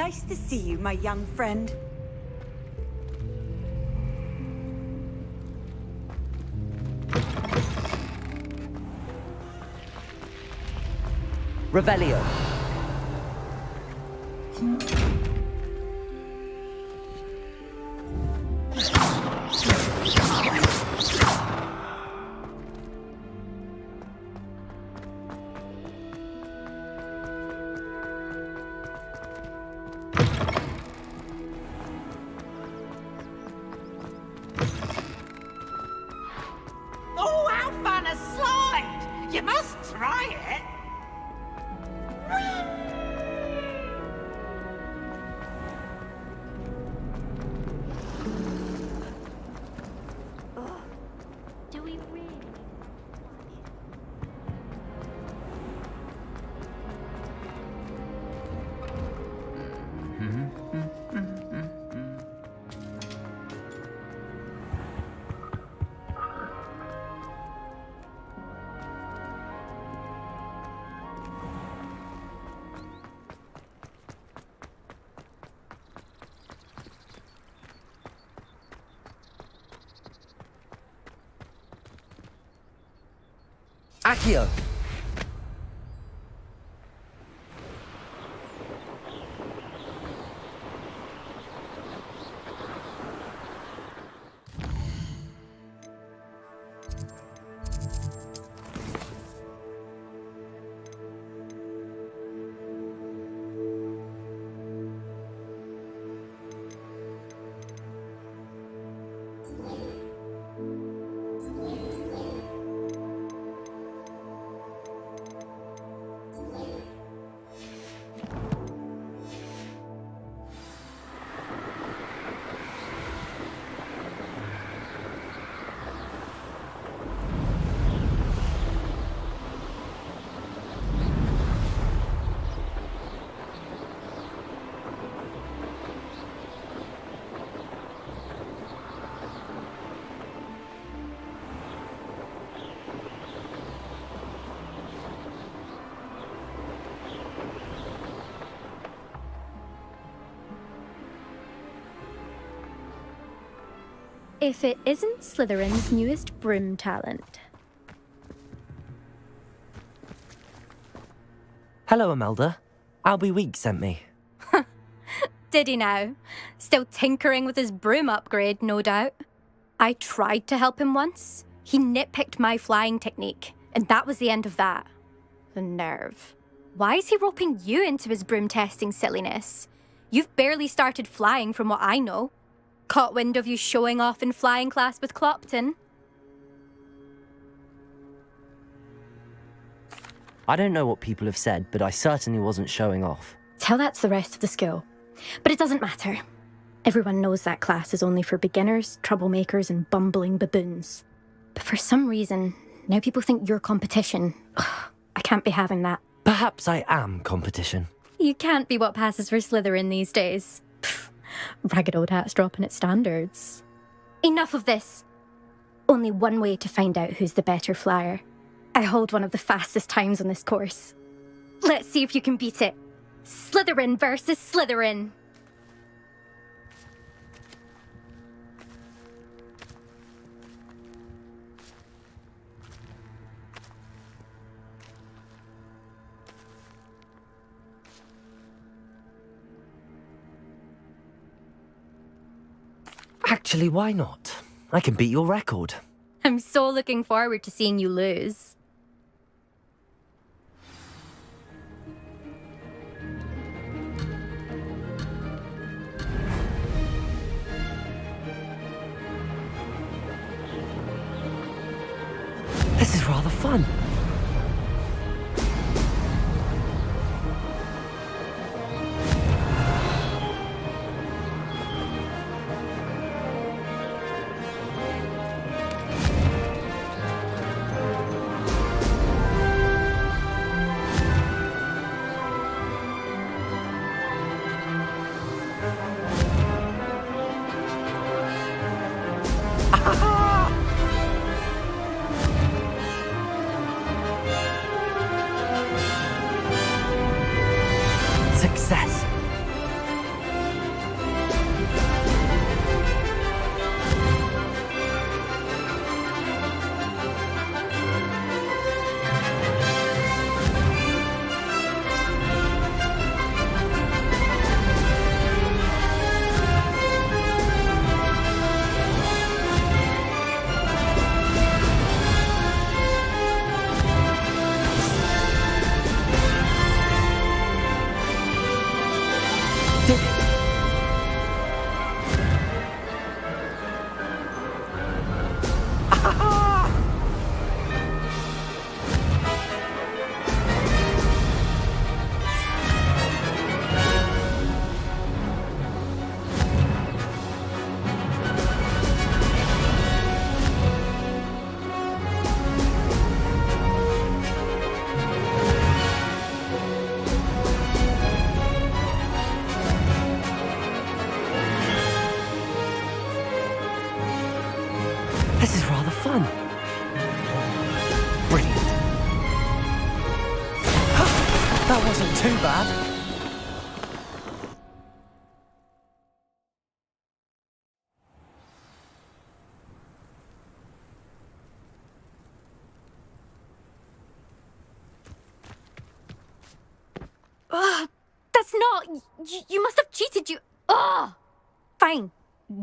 Nice to see you, my young friend. Revelio. Oh, how fun a slide! You must try it. Do we really? Accio. If it isn't Slytherin's newest broom talent. Hello, Imelda. Albie Week sent me. Did he now? Still tinkering with his broom upgrade, no doubt. I tried to help him once. He nitpicked my flying technique, and that was the end of that. The nerve. Why is he roping you into his broom testing silliness? You've barely started flying from what I know. Caught wind of you showing off in flying class with Clopton? I don't know what people have said, but I certainly wasn't showing off. Tell that to the rest of the school. But it doesn't matter. Everyone knows that class is only for beginners, troublemakers, and bumbling baboons. But for some reason, now people think you're competition. Ugh, I can't be having that. Perhaps I am competition. You can't be what passes for Slytherin these days. Pfft, ragged old hat's dropping its standards. Enough of this. Only one way to find out who's the better flyer. I hold one of the fastest times on this course. Let's see if you can beat it. Slytherin versus Slytherin. Actually, why not? I can beat your record. I'm so looking forward to seeing you lose. This is rather fun. Success. This is rather fun. Brilliant. That wasn't too bad. Ugh, that's not... You must have cheated, you... Ugh! Fine.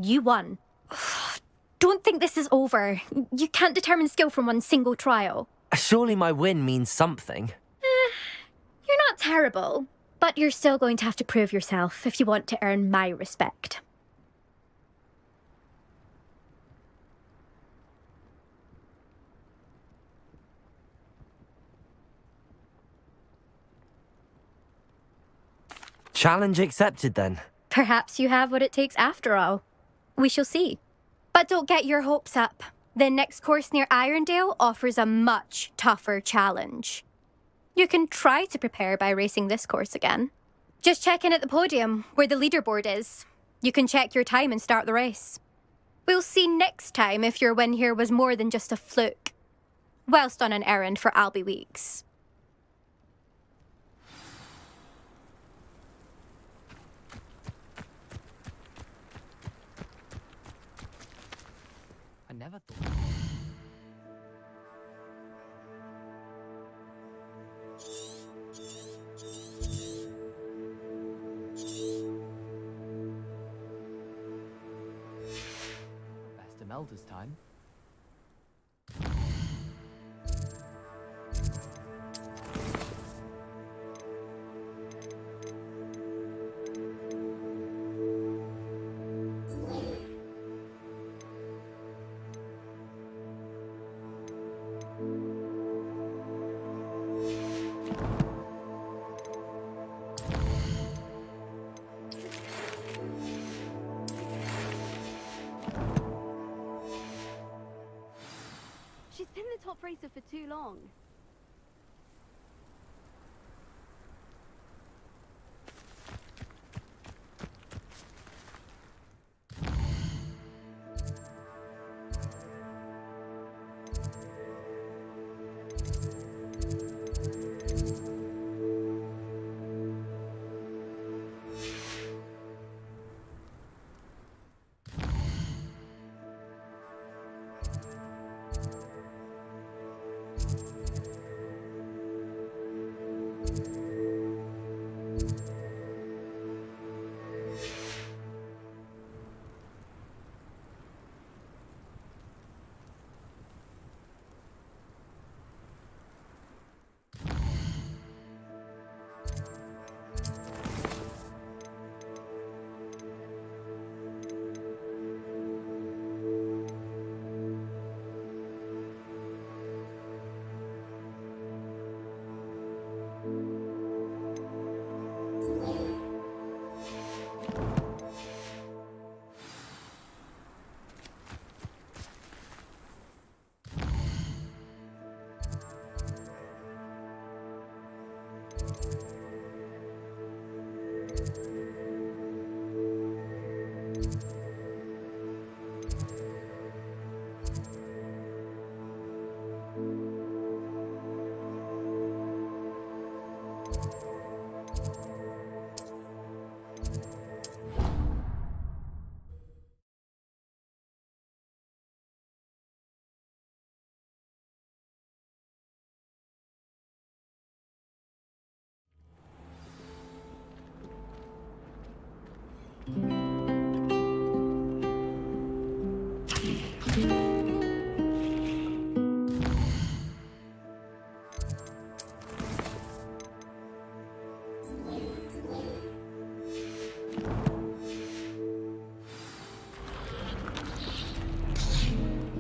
You won. Ugh, don't think this is over. You can't determine skill from one single trial. Surely my win means something. You're not terrible, but you're still going to have to prove yourself if you want to earn my respect. Challenge accepted then. Perhaps you have what it takes after all. We shall see. But don't get your hopes up. The next course near Irondale offers a much tougher challenge. You can try to prepare by racing this course again. Just check in at the podium, where the leaderboard is. You can check your time and start the race. We'll see next time if your win here was more than just a fluke. Whilst on an errand for Albie Weeks. I never thought... Best Imelda's time. She's been the top racer for too long.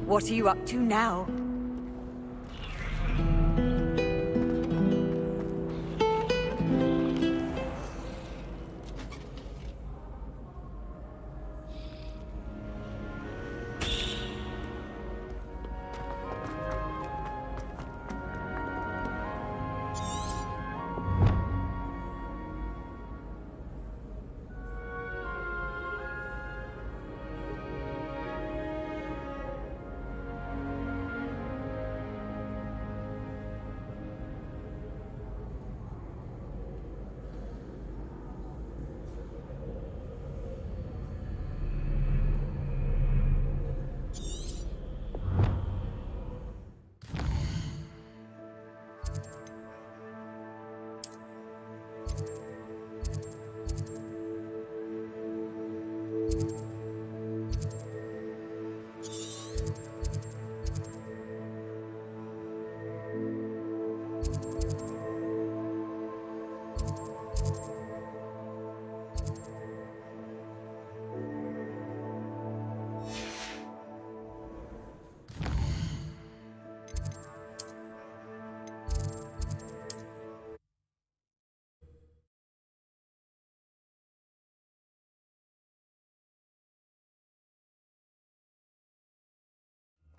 What are you up to now?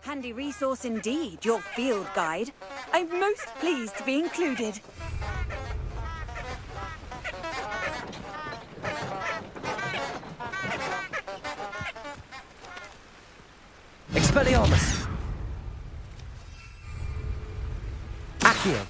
Handy resource indeed, your field guide. I'm most pleased to be included. Expelliarmus! Accio!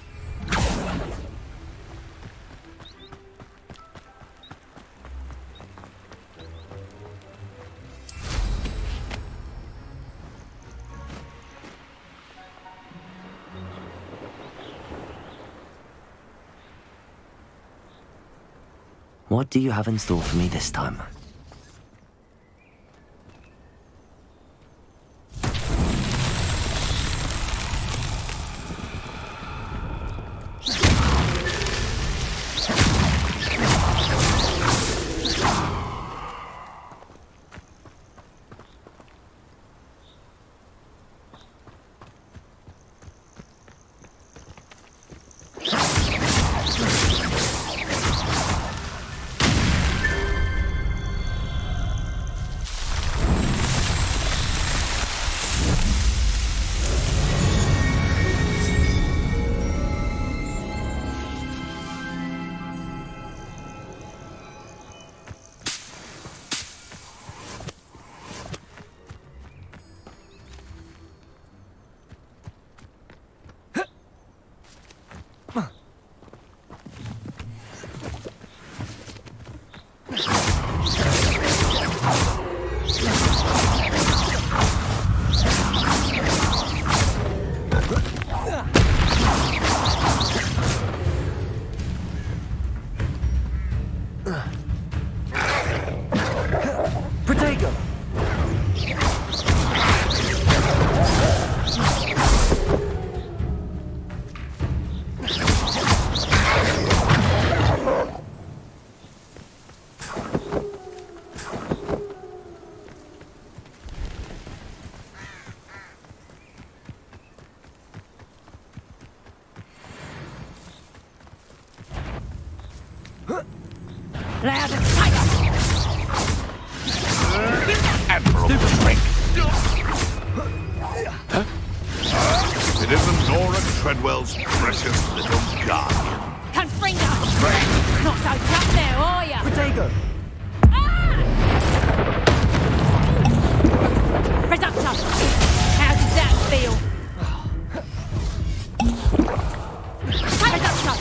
What do you have in store for me this time? Admirable strength. Huh? It isn't Nora Treadwell's precious little guardian. Confringo! Not so tough now, are ya? Protego! Reductor! How does that feel? Reductor!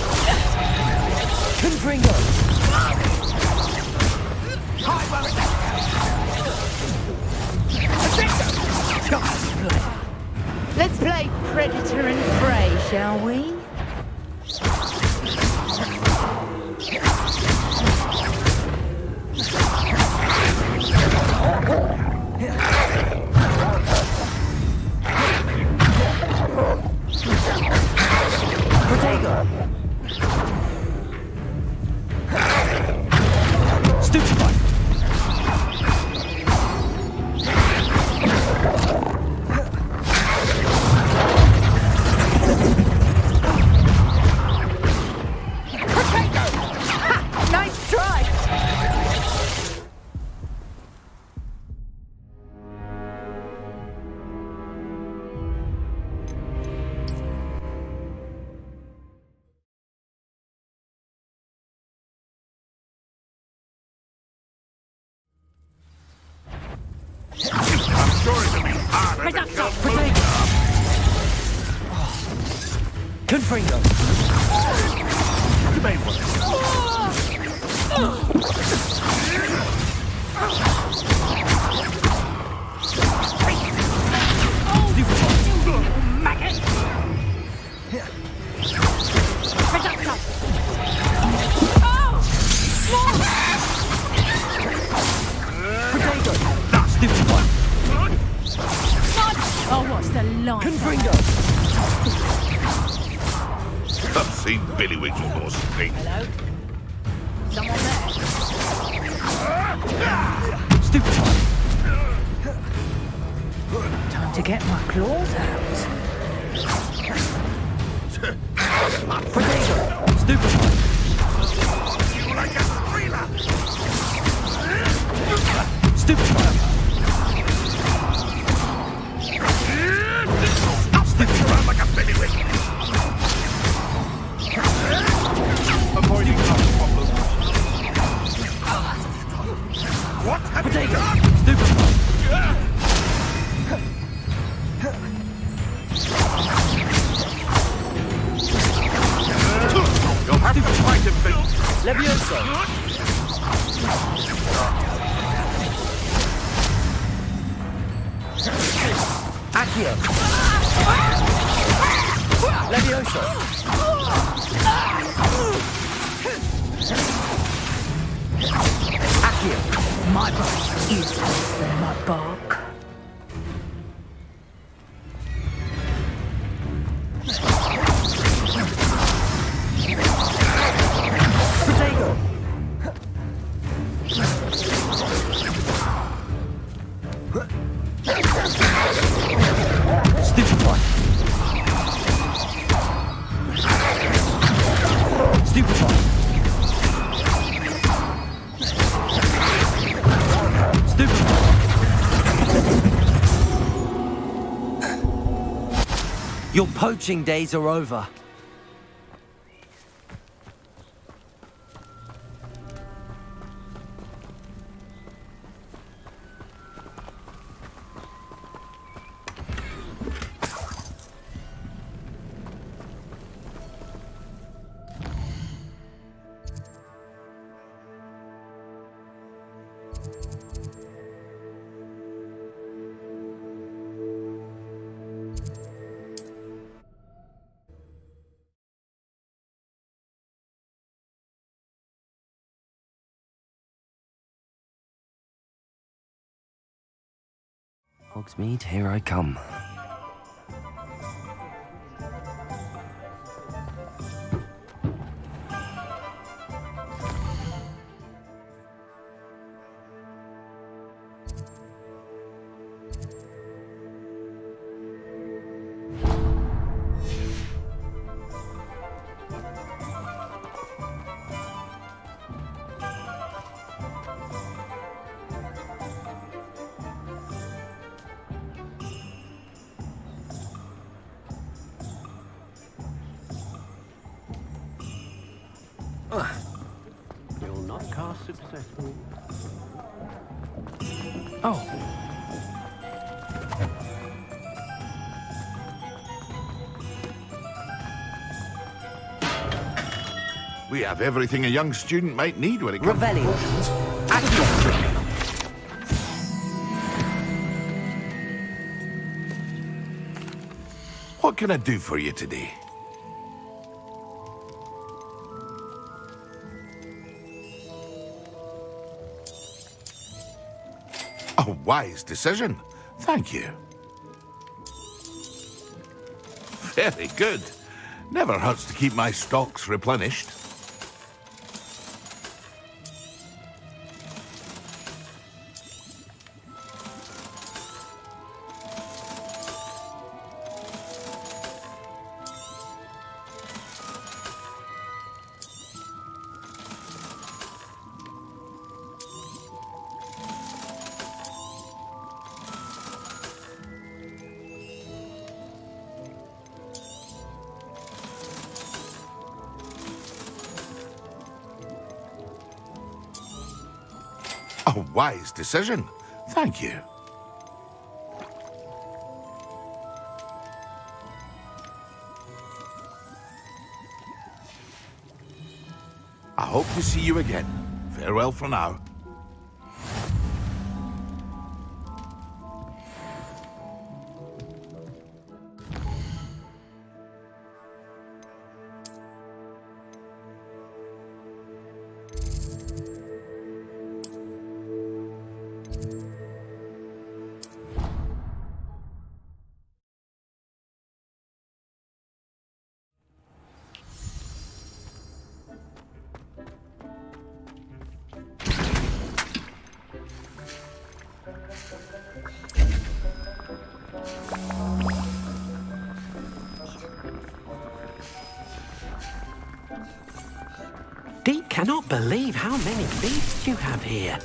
Confringo! Let's play Predator and Prey, shall we? Protego! Stupefy! Nice try! I'm sure it'll be harder to kill Protego! Confringo! You may want Protego! Just a line. Confringo! I've seen Billywiggs with more sting. Hello? Someone there? Stupefy! Time to get my claws out. Potato! Stupefy! You like a thriller! Stupefy! Stupefy like a Billywig! Avoiding that problem. What have you Potato! done? Stupefy! You'll have to fight him, Bill. Levioso! Accio! Levioso! Accio! My bark is worse than my bark. Potato! Stupefy! Stupefy! Stupefy! Your poaching days are over. Hogsmeade, here I come. You'll not cast successfully. Oh. We have everything a young student might need when it comes Revelio. to potions. Accio! What can I do for you today? A wise decision. Thank you. Very good. Never hurts to keep my stocks replenished. A wise decision. Thank you. I hope to see you again. Farewell for now. Deke cannot believe how many beasts you have here.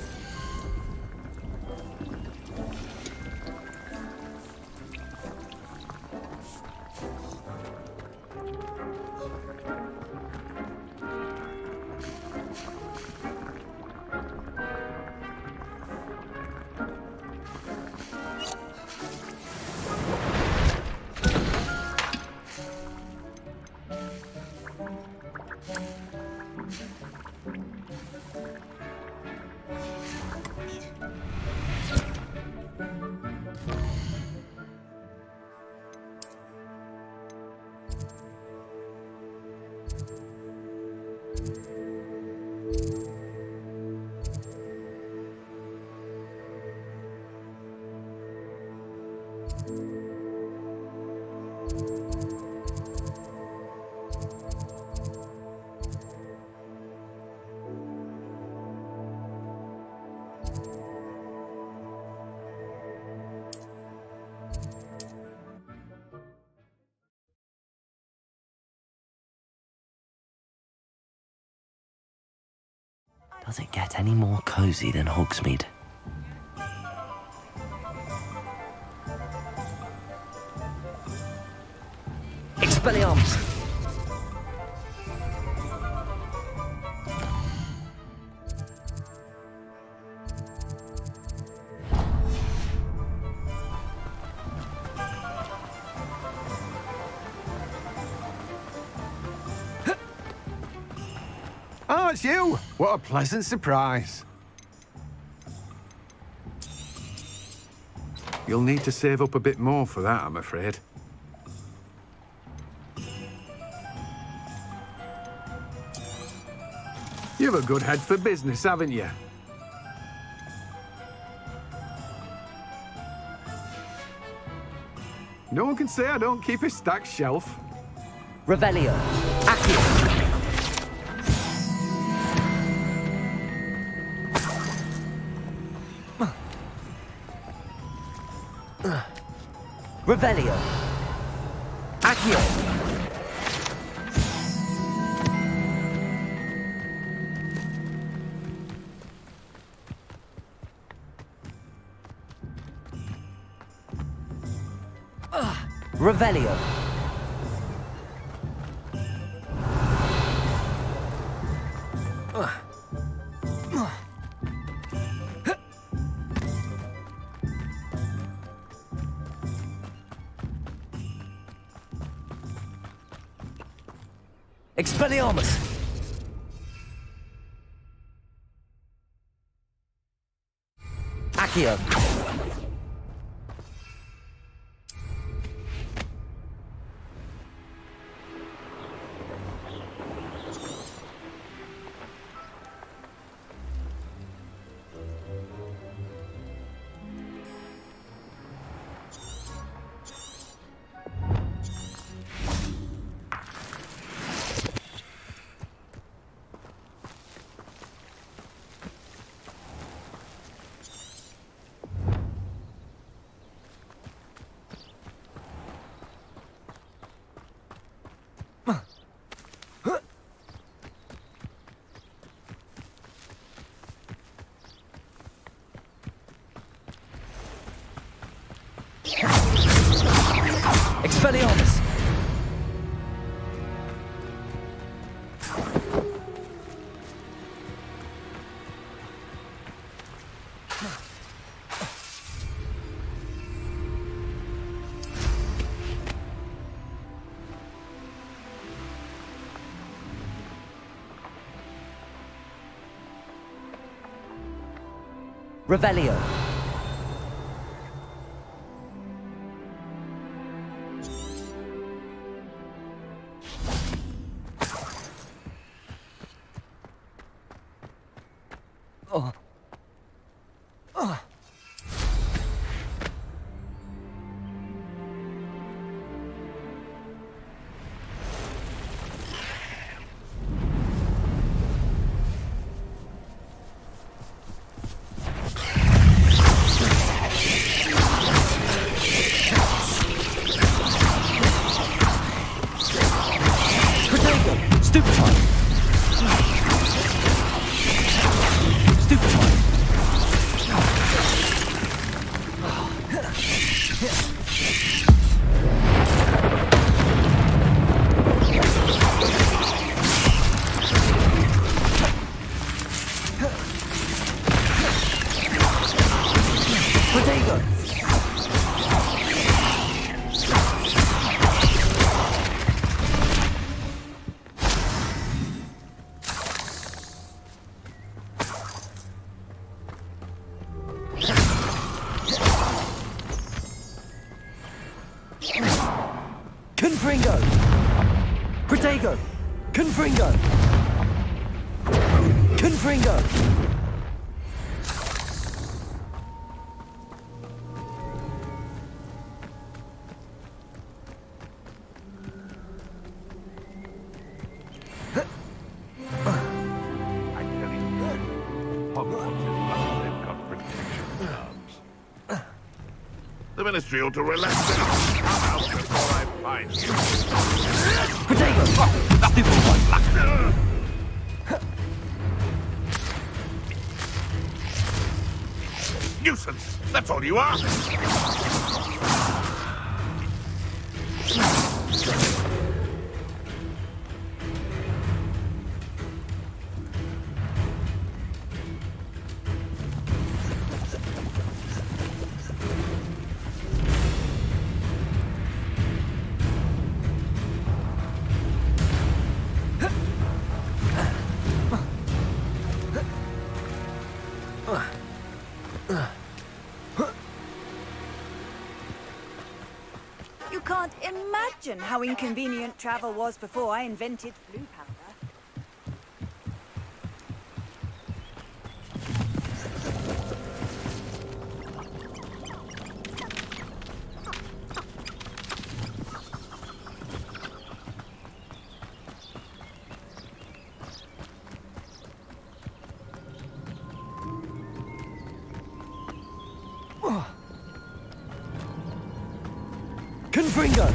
Does it get any more cozy than Hogsmeade? Expelliarmus! Oh, it's you! What a pleasant surprise. You'll need to save up a bit more for that, I'm afraid. You've a good head for business, haven't you? No one can say I don't keep a stacked shelf. Revelio! Accio! Revelio! Accio! Revelio! Expelliarmus! Accio! Expelliarmus! Revelio! Confringo! Protego! Confringo! Confringo! I tell you, Hogwarts is not they've got protection charms. The Ministry ought to relax it. Come out before I find you. Protego! Oh, stupid one! Nuisance! That's all you are! You can't imagine how inconvenient travel was before I invented blue powder. Confringo!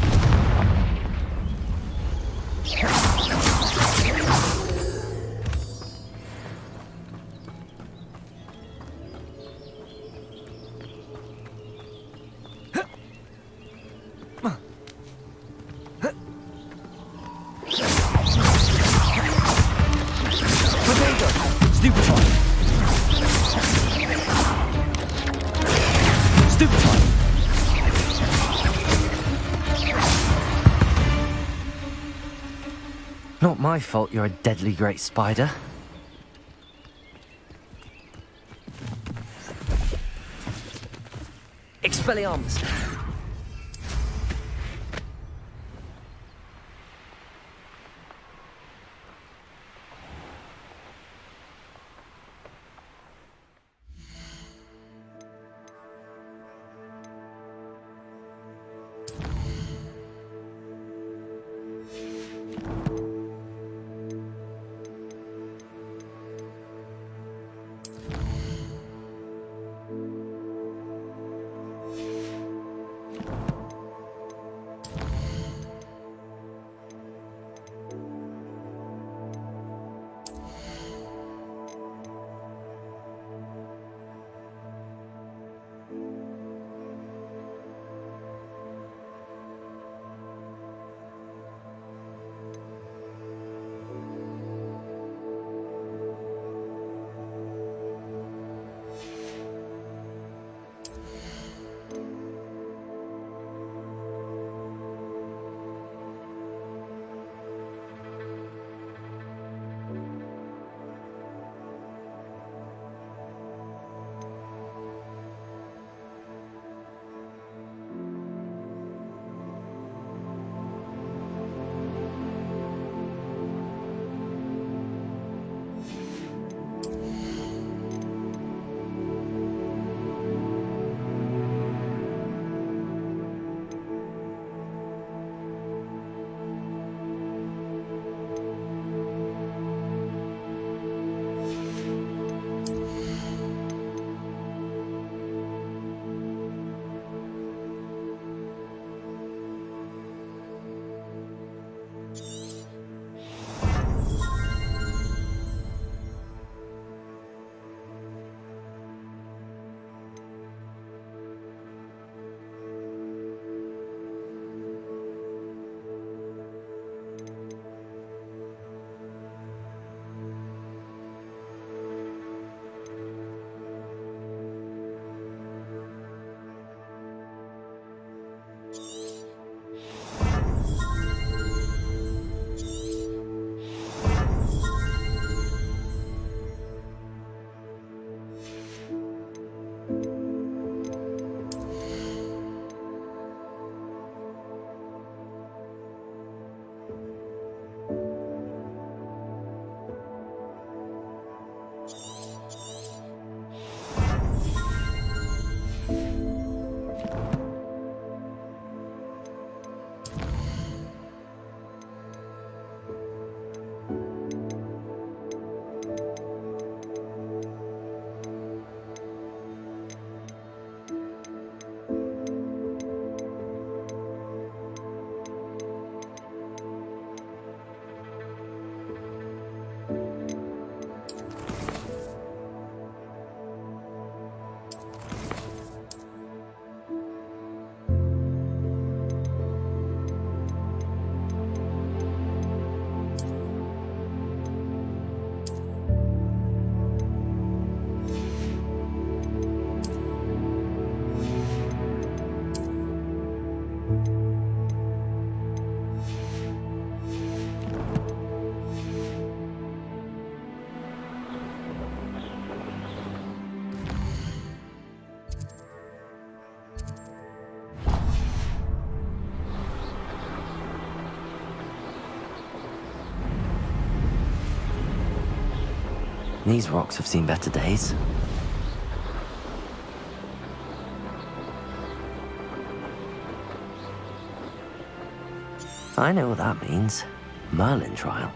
Protego! Stupefy! Stupefy! Not my fault you're a deadly great spider. Expelliarmus! These rocks have seen better days. I know what that means. Merlin trial.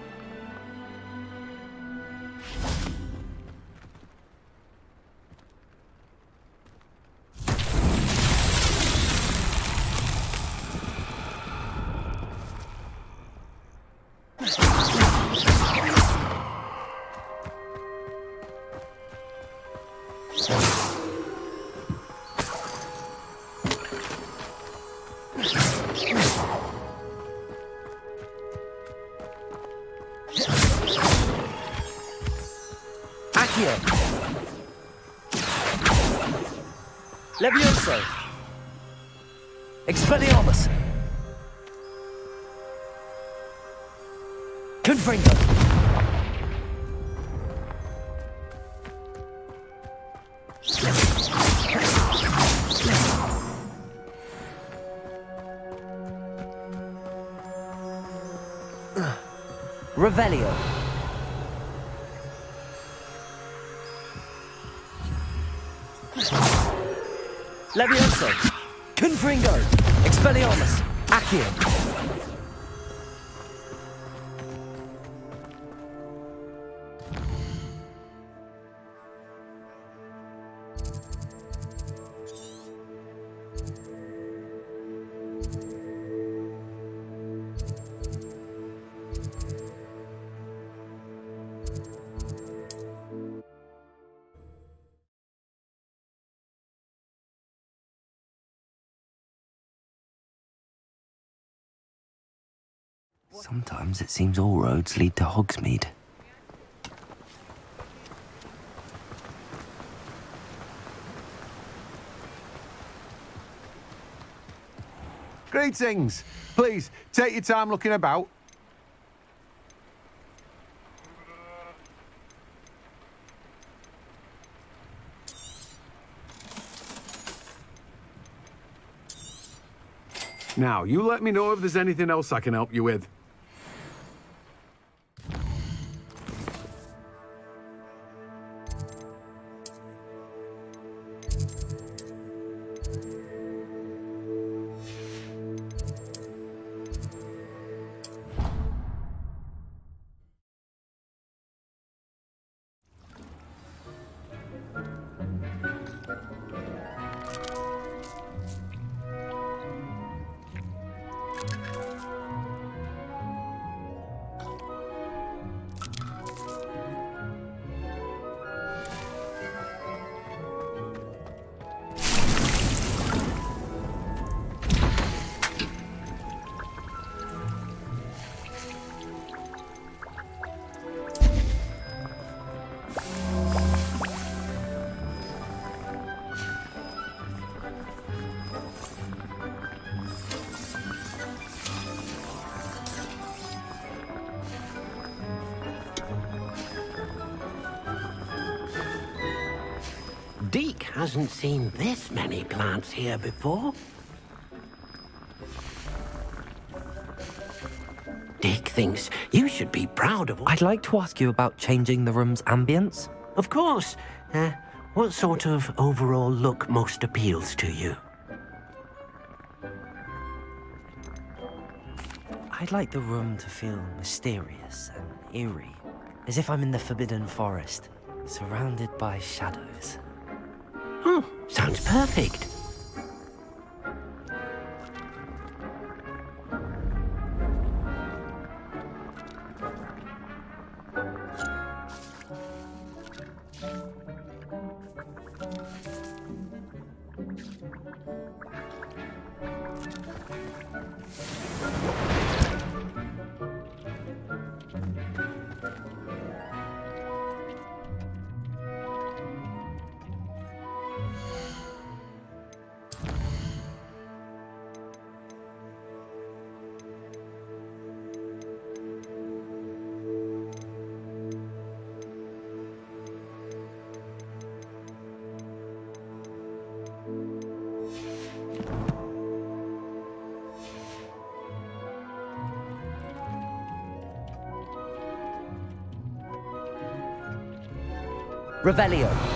Accio! Levioso! Expelliarmus! Confringo! Revelio! Levioso! Confringo! Expelliarmus! Accio! Sometimes it seems all roads lead to Hogsmeade. Greetings. Please, take your time looking about. Now, you let me know if there's anything else I can help you with. Deke hasn't seen this many plants here before. Dick thinks you should be proud of... I'd like to ask you about changing the room's ambience. Of course. What sort of overall look most appeals to you? I'd like the room to feel mysterious and eerie, as if I'm in the Forbidden Forest, surrounded by shadows. Oh, sounds perfect. Revelio.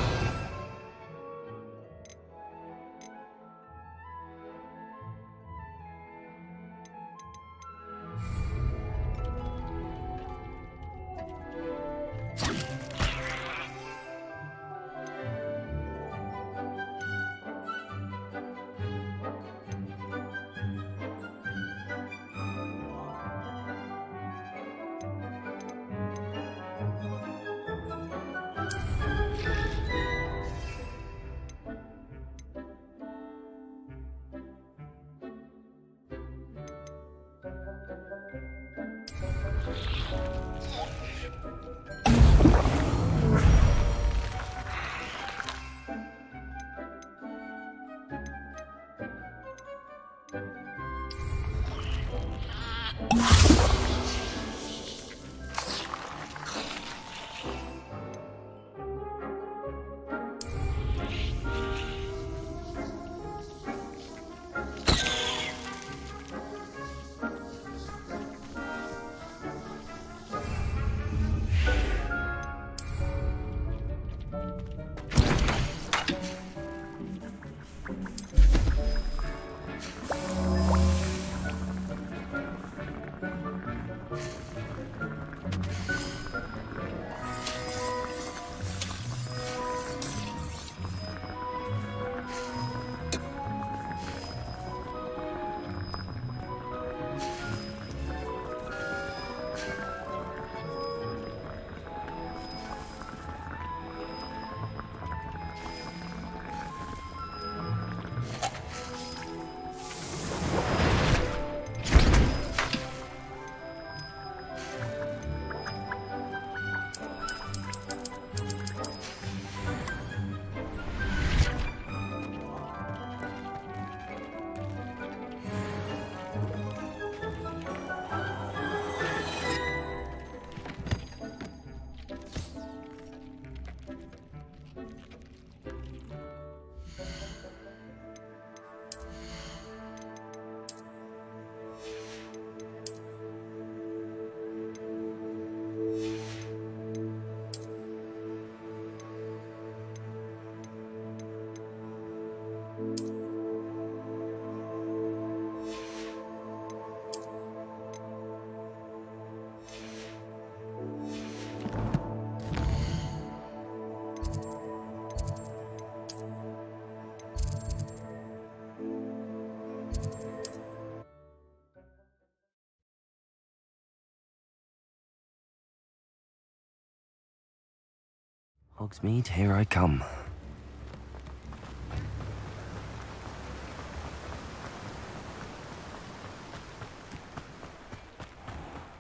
Hogsmeade, here I come.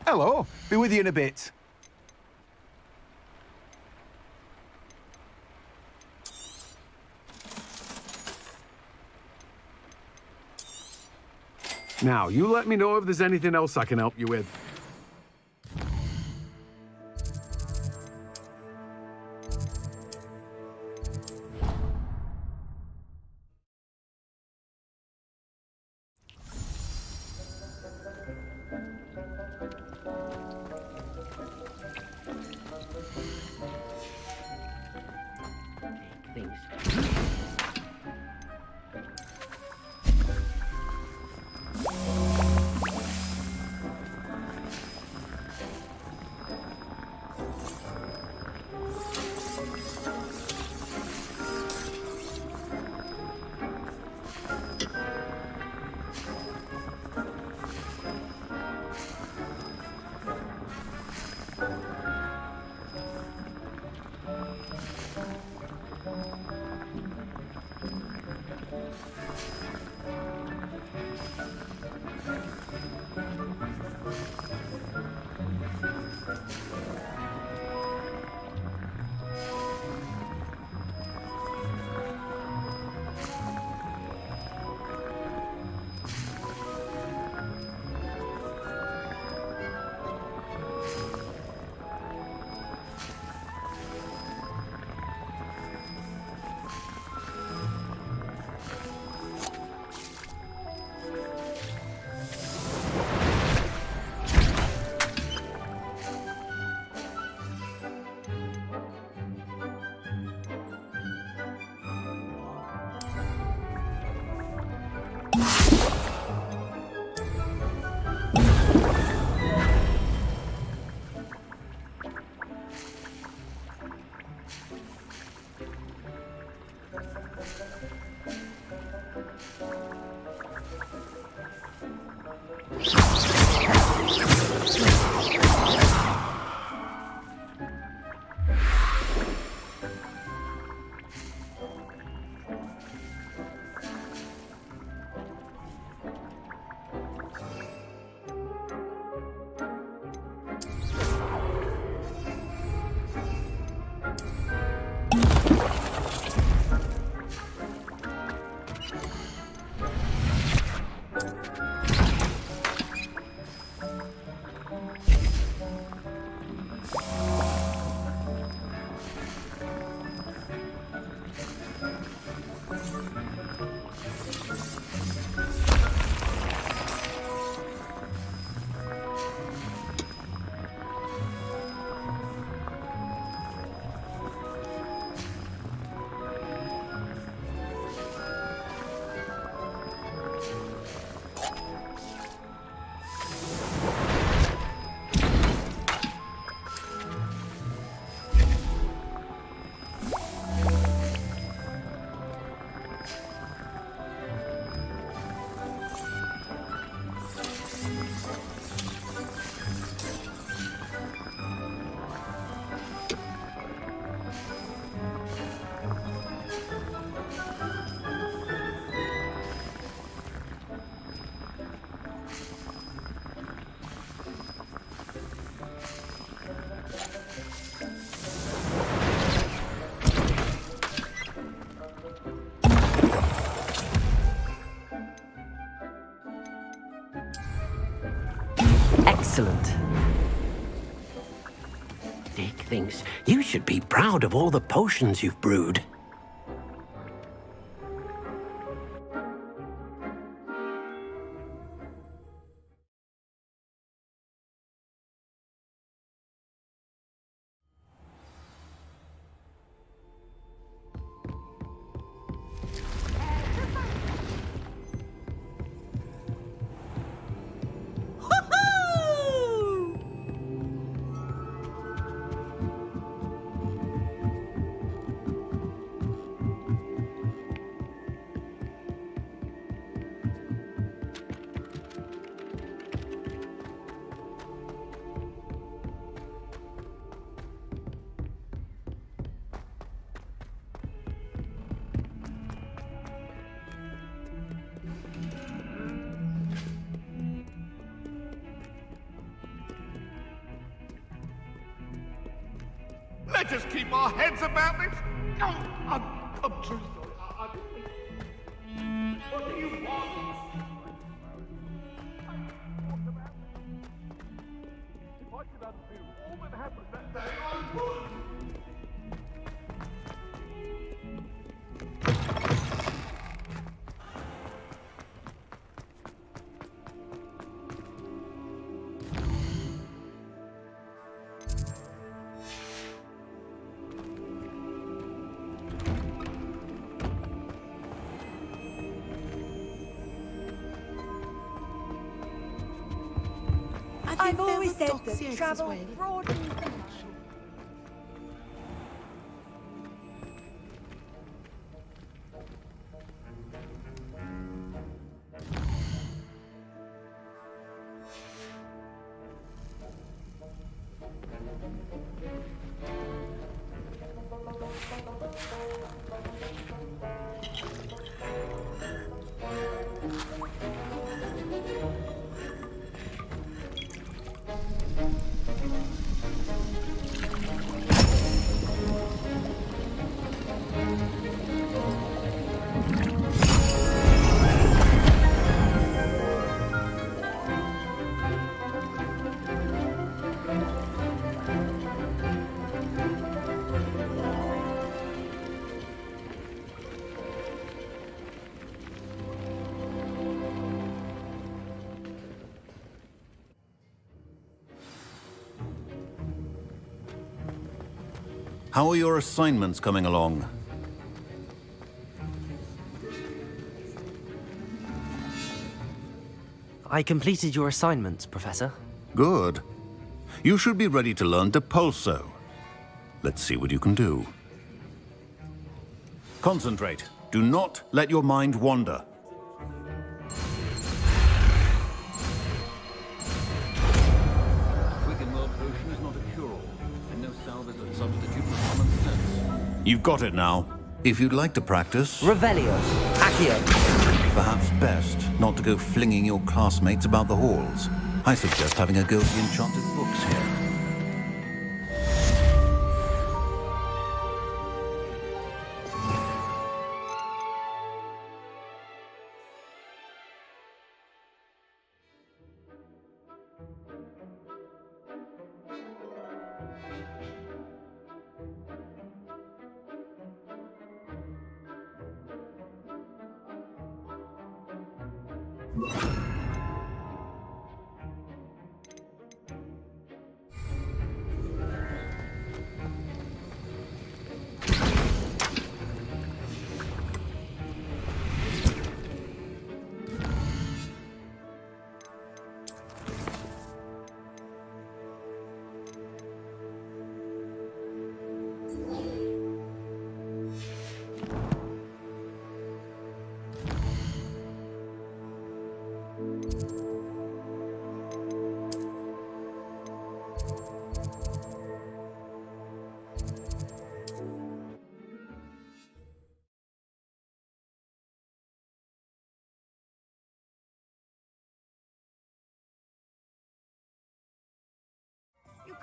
Hello. Be with you in a bit. Now, you let me know if there's anything else I can help you with. Excellent. Dick thinks you should be proud of all the potions you've brewed. Let us keep our heads about this. Oh, I'm too sorry. What do you want? If I could undo all that happened that day, I would. I've always said that travel broadens the mind. How are your assignments coming along? I completed your assignments, Professor. Good. You should be ready to learn Depulso. Let's see what you can do. Concentrate. Do not let your mind wander. You've got it now. If you'd like to practice... Revelio. Accio. Perhaps best not to go flinging your classmates about the halls. I suggest having a go at the enchanted books here.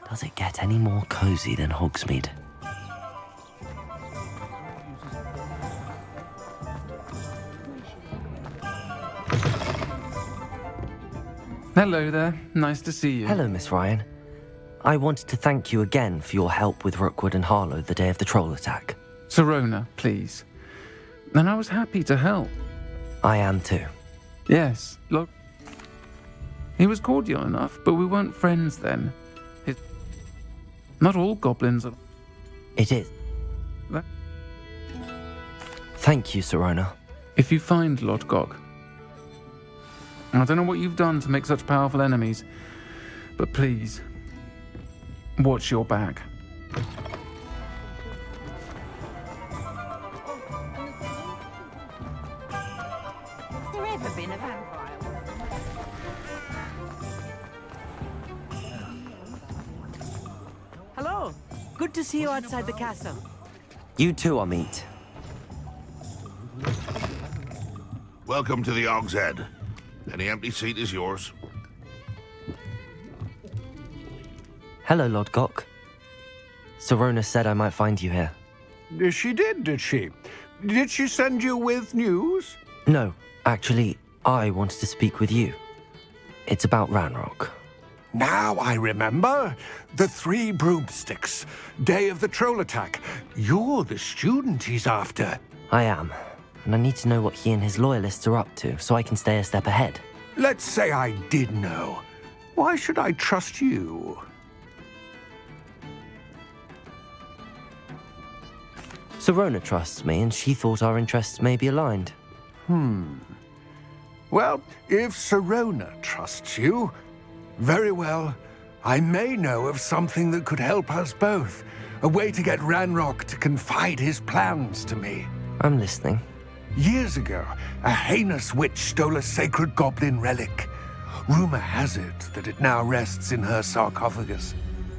Does it get any more cozy than Hogsmeade? Hello there. Nice to see you. Hello, Miss Ryan. I wanted to thank you again for your help with Rookwood and Harlow the day of the troll attack. Sirona, please. And I was happy to help. I am too. Yes, look. He was cordial enough, but we weren't friends then. Not all goblins are... It is. That- Thank you, Sirona. If you find Lord Gog, I don't know what you've done to make such powerful enemies, but please, watch your back. Has there ever been a vampire? Hello. Good to see you outside the castle. You too, Amit. Welcome to the Og's Head. Any empty seat is yours. Hello, Lord Gok. Sirona said I might find you here. She did she? Did she send you with news? No, actually, I wanted to speak with you. It's about Ranrock. Now I remember. The 3 broomsticks. Day of the troll attack. You're the student he's after. I am, and I need to know what he and his loyalists are up to so I can stay a step ahead. Let's say I did know. Why should I trust you? Sirona trusts me, and she thought our interests may be aligned. Well, if Sirona trusts you, very well. I may know of something that could help us both. A way to get Ranrock to confide his plans to me. I'm listening. Years ago, a heinous witch stole a sacred goblin relic. Rumor has it that it now rests in her sarcophagus,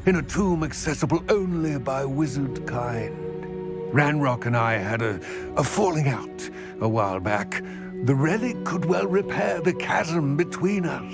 in a tomb accessible only by wizard kind. Ranrock and I had a falling out a while back. The relic could well repair the chasm between us.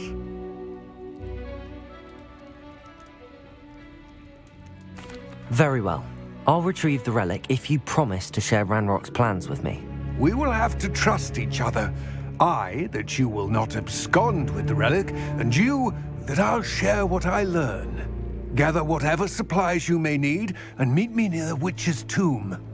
Very well. I'll retrieve the relic if you promise to share Ranrock's plans with me. We will have to trust each other. I, that you will not abscond with the relic, and you, that I'll share what I learn. Gather whatever supplies you may need, and meet me near the witch's tomb.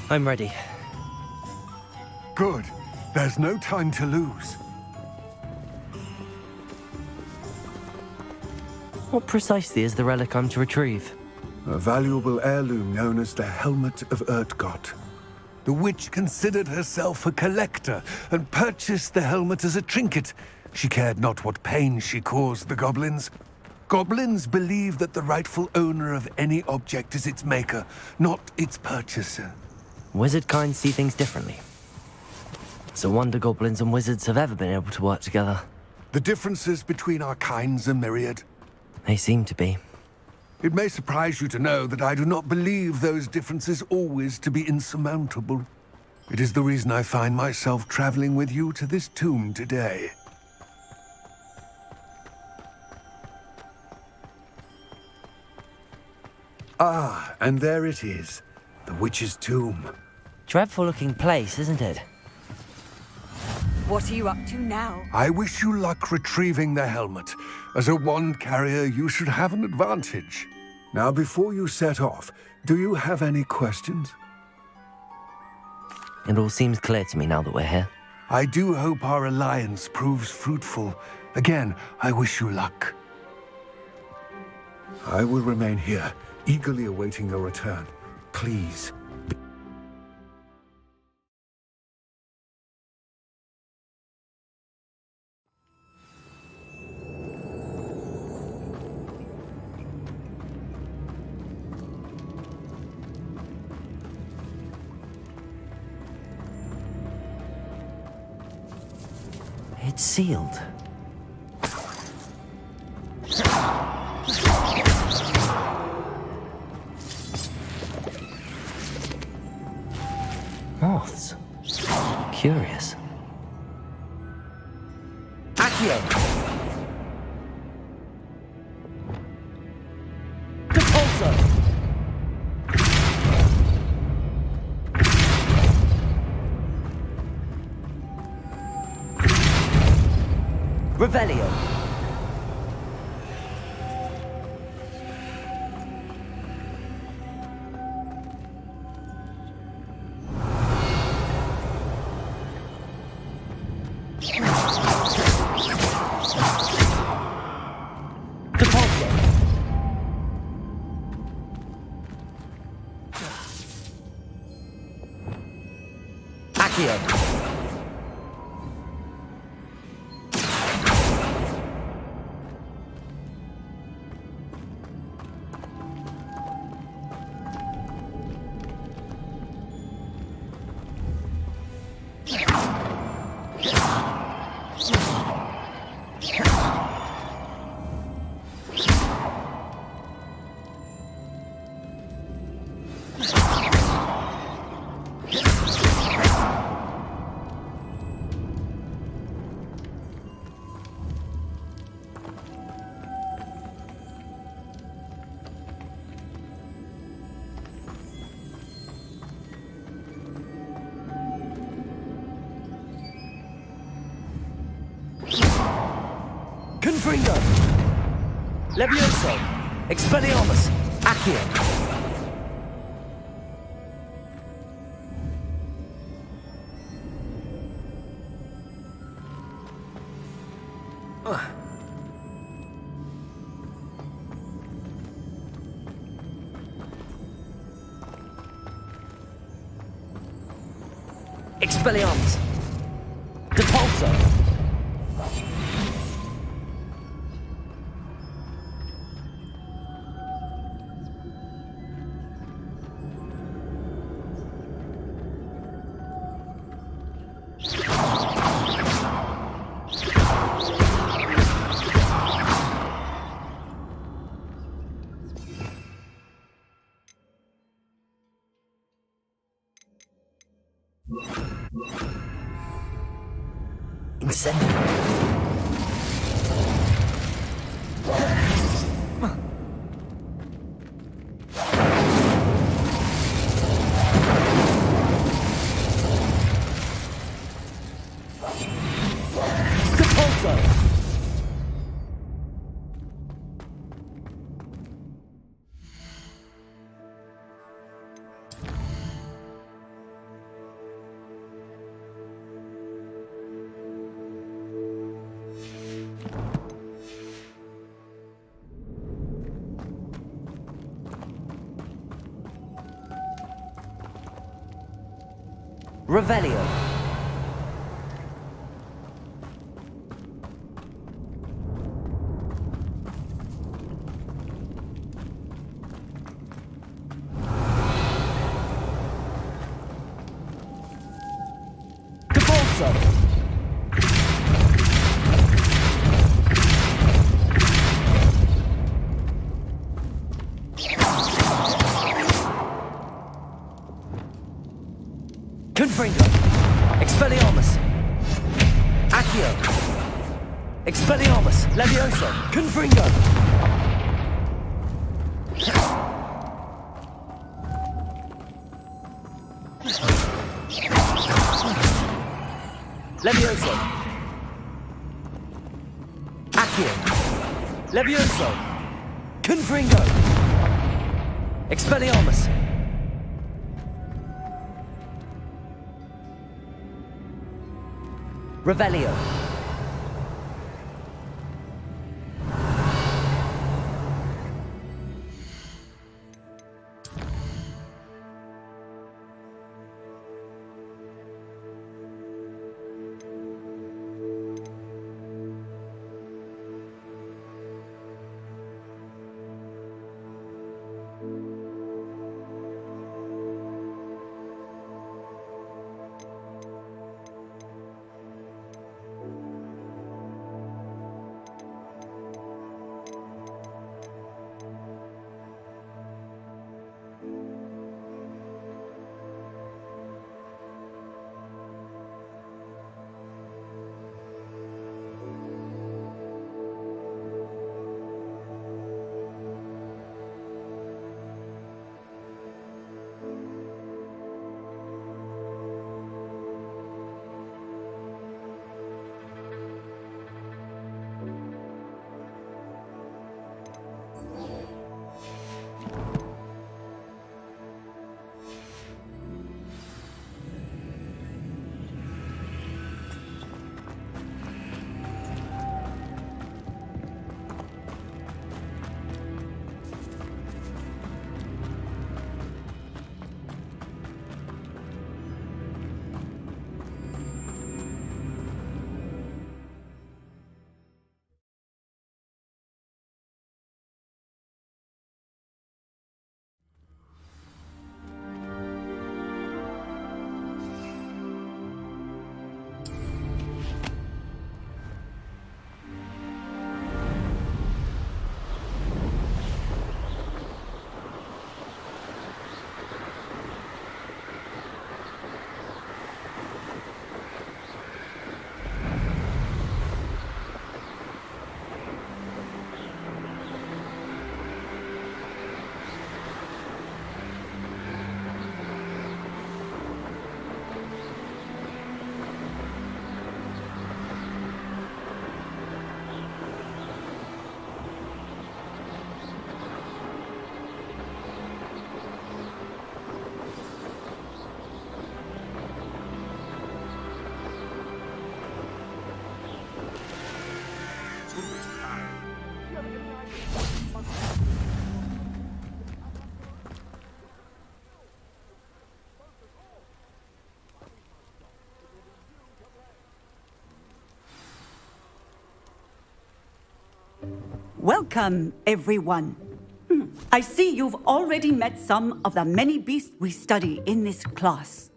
I'm ready. Good. There's no time to lose. What precisely is the relic I'm to retrieve? A valuable heirloom known as the Helmet of Urtgot. The witch considered herself a collector and purchased the helmet as a trinket. She cared not what pain she caused the goblins. Goblins believe that the rightful owner of any object is its maker, not its purchaser. Wizard kind see things differently. It's a wonder goblins and wizards have ever been able to work together. The differences between our kinds are myriad. They seem to be. It may surprise you to know that I do not believe those differences always to be insurmountable. It is the reason I find myself traveling with you to this tomb today. Ah, and there it is. The witch's tomb. Dreadful looking place, isn't it? What are you up to now? I wish you luck retrieving the helmet. As a wand carrier, you should have an advantage. Now, before you set off, do you have any questions? It all seems clear to me now that we're here. I do hope our alliance proves fruitful. Again, I wish you luck. I will remain here, eagerly awaiting your return. Please. It's sealed. Moths. Curious. Accio! Depulso! Revelio! Depulso! Accio! Confringo! Levioso! Expelliarmus! Accio! Expelliarmus! Depulso! Incendio. Depulso! Revelio! Depulso! Confringo! Expelliarmus! Accio! Expelliarmus! Levioso! Confringo! Levioso! Accio! Levioso! Confringo! Expelliarmus! Revelio! Welcome, everyone. I see you've already met some of the many beasts we study in this class.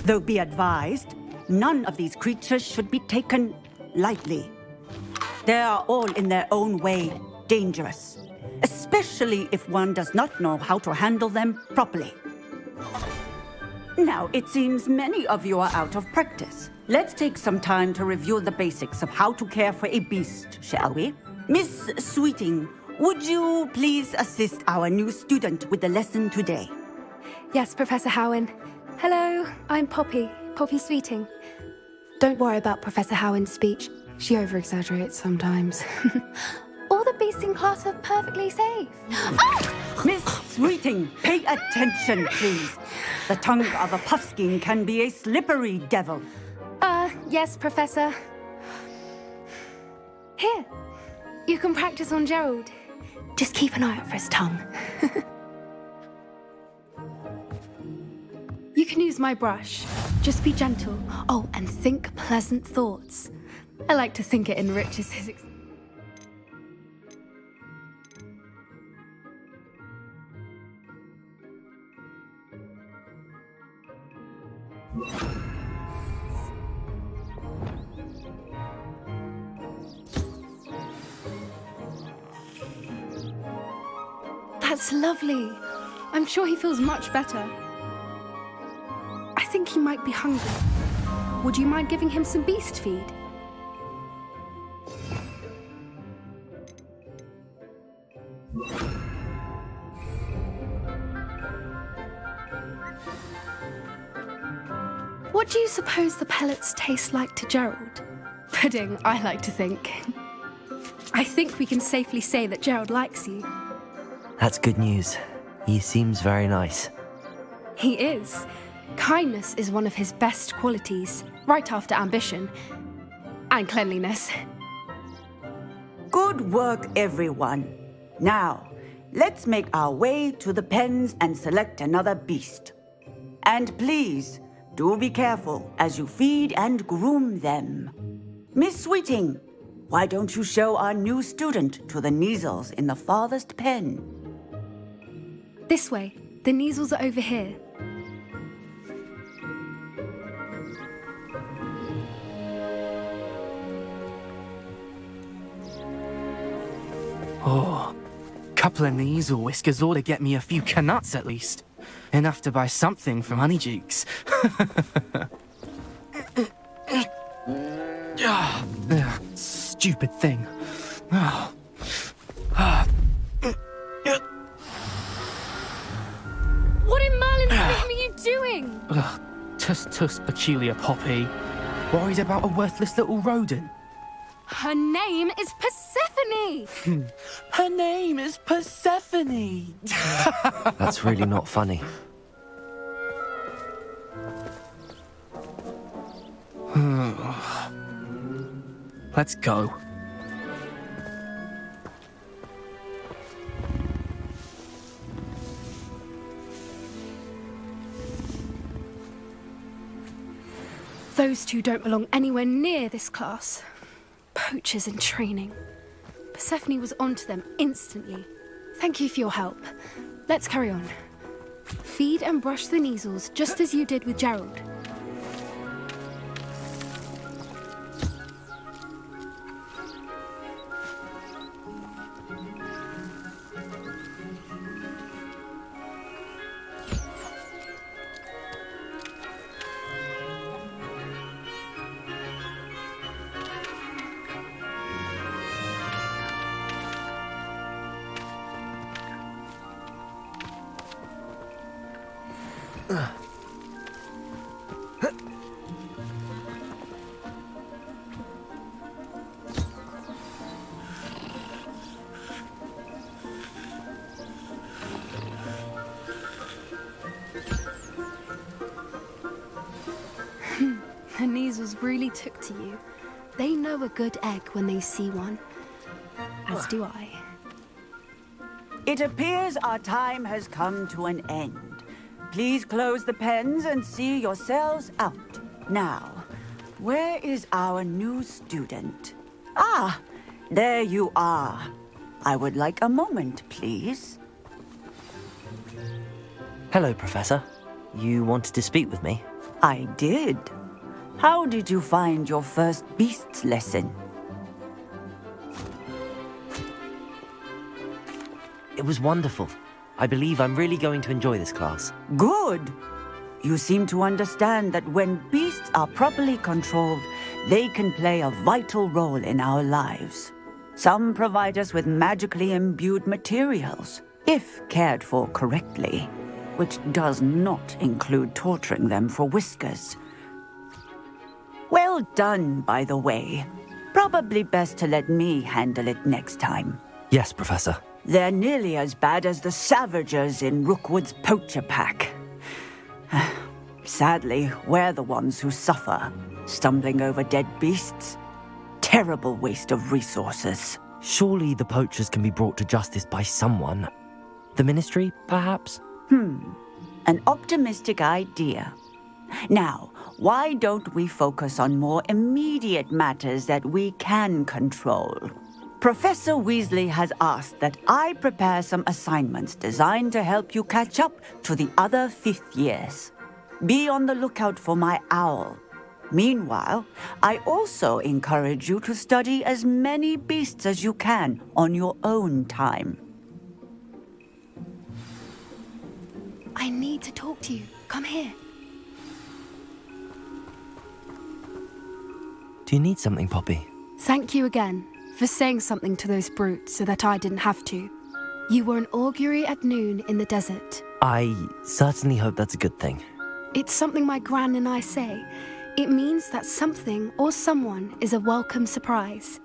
Though be advised, none of these creatures should be taken lightly. They are all in their own way dangerous, especially if one does not know how to handle them properly. Now, it seems many of you are out of practice. Let's take some time to review the basics of how to care for a beast, shall we? Miss Sweeting, would you please assist our new student with the lesson today? Yes, Professor Howen. Hello, I'm Poppy Sweeting. Don't worry about Professor Howen's speech. She over-exaggerates sometimes. All the beasts in class are perfectly safe. Miss Sweeting, pay attention, please. The tongue of a puffskein can be a slippery devil. Yes, Professor. Here, you can practice on Gerald. Just keep an eye out for his tongue. You can use my brush. Just be gentle. Oh, and think pleasant thoughts. I like to think it enriches his That's lovely. I'm sure he feels much better. I think he might be hungry. Would you mind giving him some beast feed? What do you suppose the pellets taste like to Gerald? Pudding, I like to think. I think we can safely say that Gerald likes you. That's good news. He seems very nice. He is. Kindness is one of his best qualities, right after ambition and cleanliness. Good work, everyone. Now, let's make our way to the pens and select another beast. And please, do be careful as you feed and groom them. Miss Sweeting, why don't you show our new student to the Kneazles in the farthest pen? This way. The Kneazles are over here. Oh, couple of Kneazle whiskers ought to get me a few canuts at least. Enough to buy something from Honeydukes. Stupid thing. What in Merlin's name are you doing? Tuss, peculiar Poppy. Worried about a worthless little rodent. Her name is Persephone! Her name is Persephone! That's really not funny. Let's go. Those two don't belong anywhere near this class. Poachers in training. Persephone was onto them instantly. Thank you for your help. Let's carry on. Feed and brush the Kneazles just as you did with Gerald. The Kneazles really took to you. They know a good egg when they see one. As do I. It appears our time has come to an end. Please close the pens and see yourselves out. Now, where is our new student? Ah, there you are. I would like a moment, please. Hello, Professor. You wanted to speak with me? I did. How did you find your first beasts lesson? It was wonderful. I believe I'm really going to enjoy this class. Good. You seem to understand that when beasts are properly controlled, they can play a vital role in our lives. Some provide us with magically imbued materials, if cared for correctly, which does not include torturing them for whiskers. Well done, by the way. Probably best to let me handle it next time. Yes, Professor. They're nearly as bad as the Savagers in Rookwood's poacher pack. Sadly, we're the ones who suffer, stumbling over dead beasts. Terrible waste of resources. Surely the poachers can be brought to justice by someone. The Ministry, perhaps? An optimistic idea. Now, why don't we focus on more immediate matters that we can control? Professor Weasley has asked that I prepare some assignments designed to help you catch up to the other fifth years. Be on the lookout for my owl. Meanwhile, I also encourage you to study as many beasts as you can on your own time. I need to talk to you. Come here. Do you need something, Poppy? Thank you again for saying something to those brutes so that I didn't have to. You were an augury at noon in the desert. I certainly hope that's a good thing. It's something my gran and I say. It means that something or someone is a welcome surprise.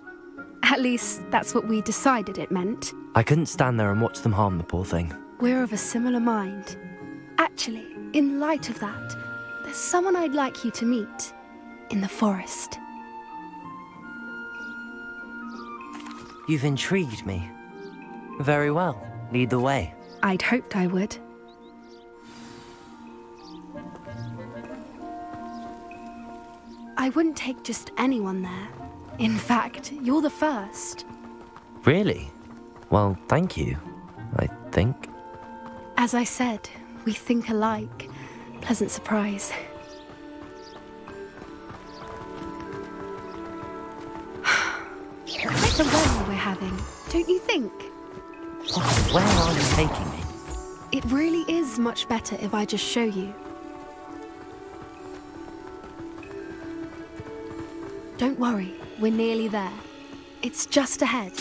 At least, that's what we decided it meant. I couldn't stand there and watch them harm the poor thing. We're of a similar mind. Actually, in light of that, there's someone I'd like you to meet in the forest. You've intrigued me. Very well. Lead the way. I'd hoped I would. I wouldn't take just anyone there. In fact, you're the first. Really? Well, thank you, I think. As I said, we think alike. Pleasant surprise. Quite the run we're having, don't you think? Where are you taking me? It really is much better if I just show you. Don't worry, we're nearly there. It's just ahead.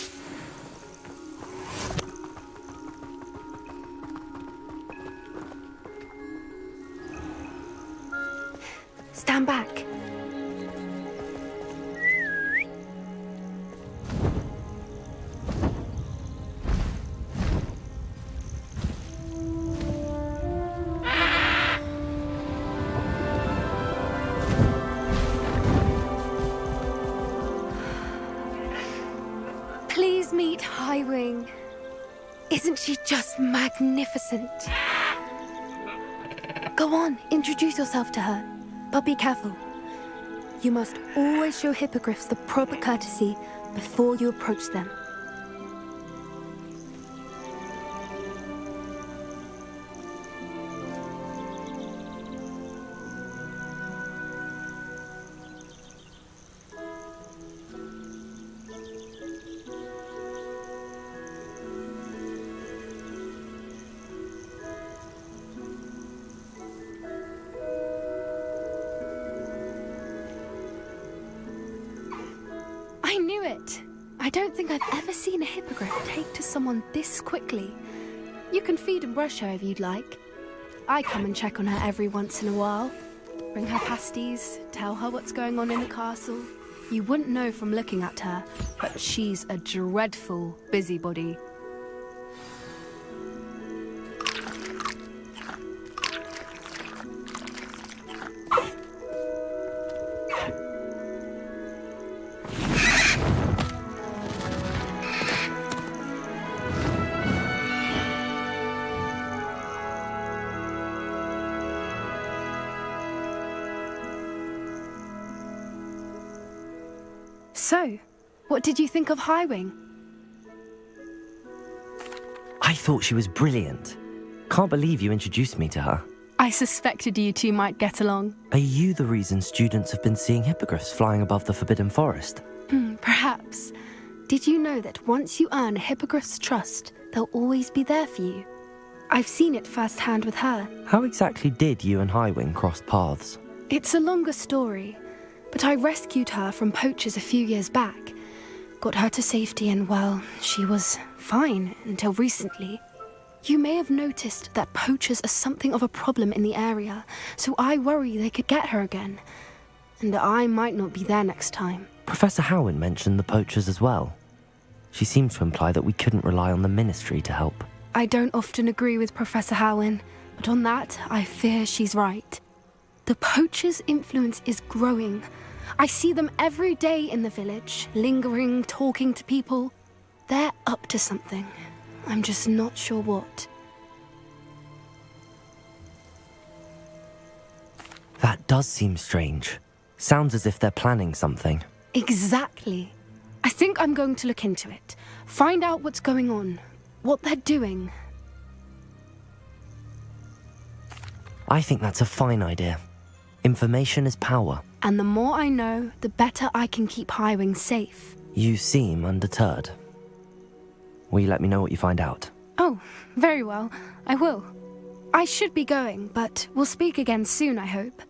Stand back. Please meet Highwing. Isn't she just magnificent? Go on, introduce yourself to her. But be careful. You must always show hippogriffs the proper courtesy before you approach them. I knew it! I don't think I've ever seen a hippogriff take to someone this quickly. You can feed and brush her if you'd like. I come and check on her every once in a while. Bring her pasties, tell her what's going on in the castle. You wouldn't know from looking at her, but she's a dreadful busybody. So, what did you think of Highwing? I thought she was brilliant. Can't believe you introduced me to her. I suspected you two might get along. Are you the reason students have been seeing hippogriffs flying above the Forbidden Forest? Perhaps. Did you know that once you earn a hippogriff's trust, they'll always be there for you? I've seen it firsthand with her. How exactly did you and Highwing cross paths? It's a longer story, but I rescued her from poachers a few years back. Got her to safety and, well, she was fine until recently. You may have noticed that poachers are something of a problem in the area, so I worry they could get her again. And I might not be there next time. Professor Howin mentioned the poachers as well. She seemed to imply that we couldn't rely on the Ministry to help. I don't often agree with Professor Howin, but on that, I fear she's right. The poachers' influence is growing. I see them every day in the village, lingering, talking to people. They're up to something. I'm just not sure what. That does seem strange. Sounds as if they're planning something. Exactly. I think I'm going to look into it. Find out what's going on. What they're doing. I think that's a fine idea. Information is power. And the more I know, the better I can keep Highwing safe. You seem undeterred. Will you let me know what you find out? Oh, very well. I will. I should be going, but we'll speak again soon, I hope.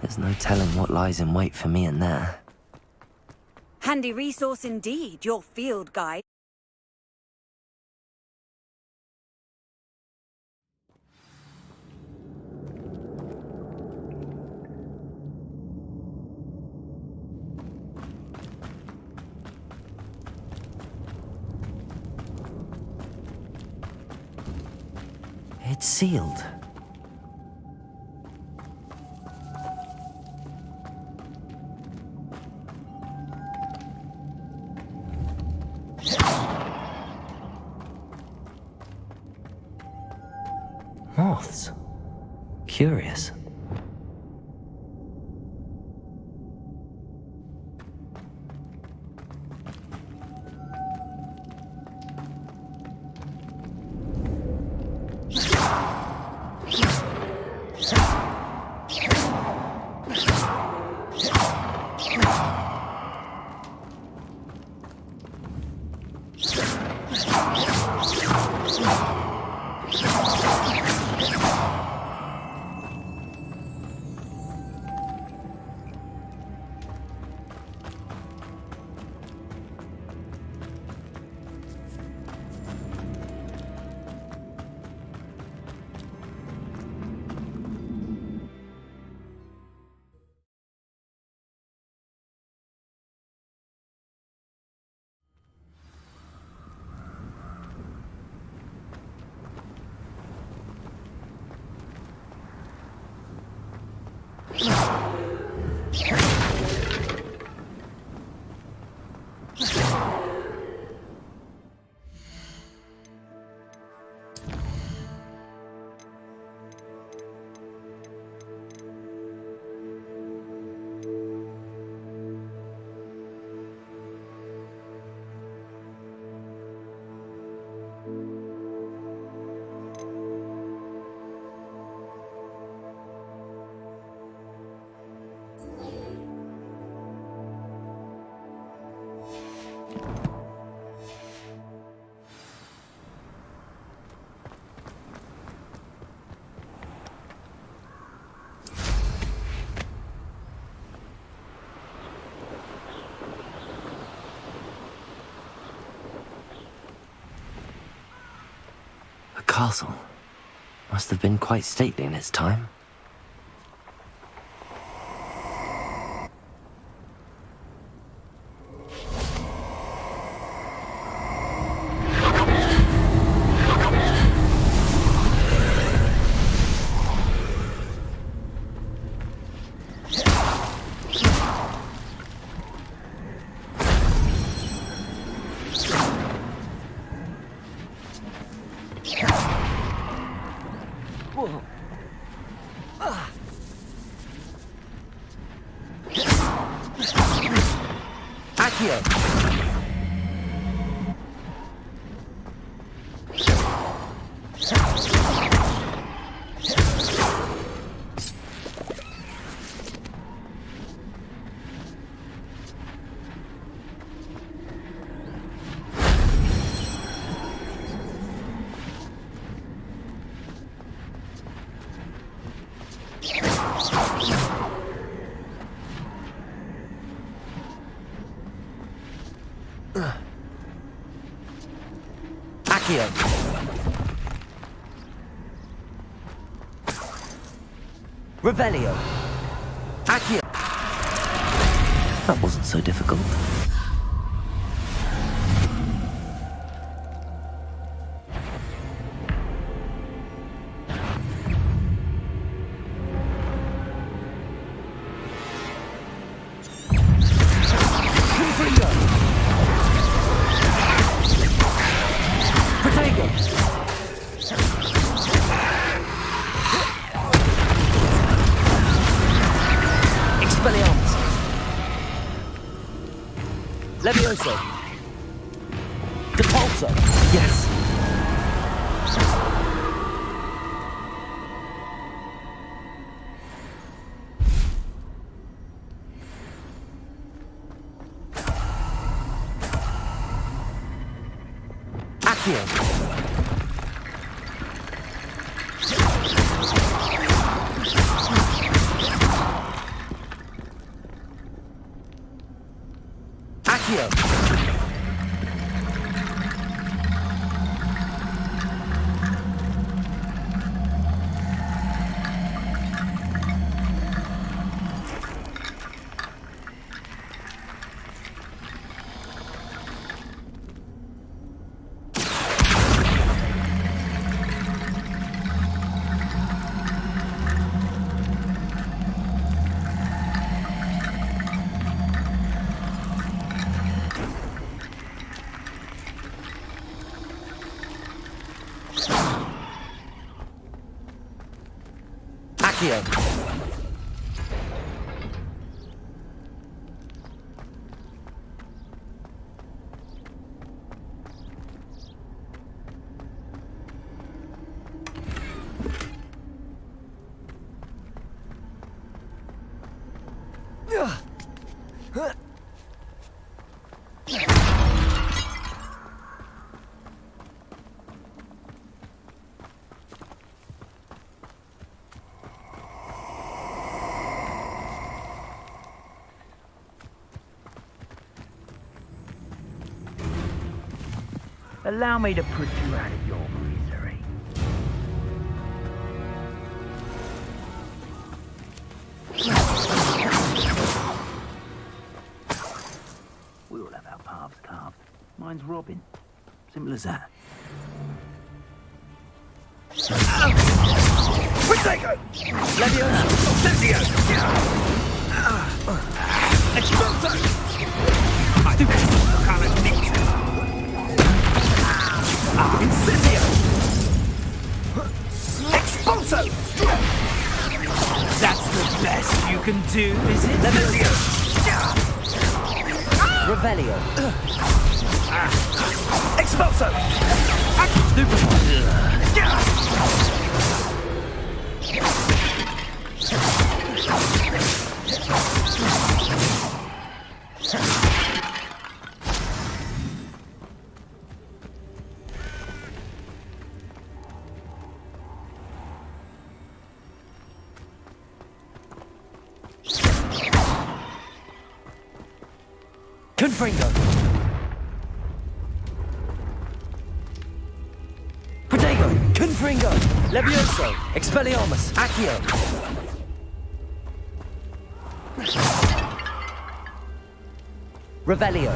There's no telling what lies in wait for me in there. Handy resource indeed, your field guide. It's sealed. Curious. A castle. Must have been quite stately in its time. Revelio. Accio. That wasn't so difficult. Levioso. Depulso. Yes. Accio. Revelio. Allow me to put you out of your misery. We all have our paths carved. Mine's Robin. Simple as that. Protego! Levioso! Incendio! Expulso! Stupid! Can't nick. Incendio! Expulso! That's the best you can do, is it? Levioso! Revelio. Expulso! Confringo. Protego. Confringo. Levioso. Expelliarmus. Accio. Revelio.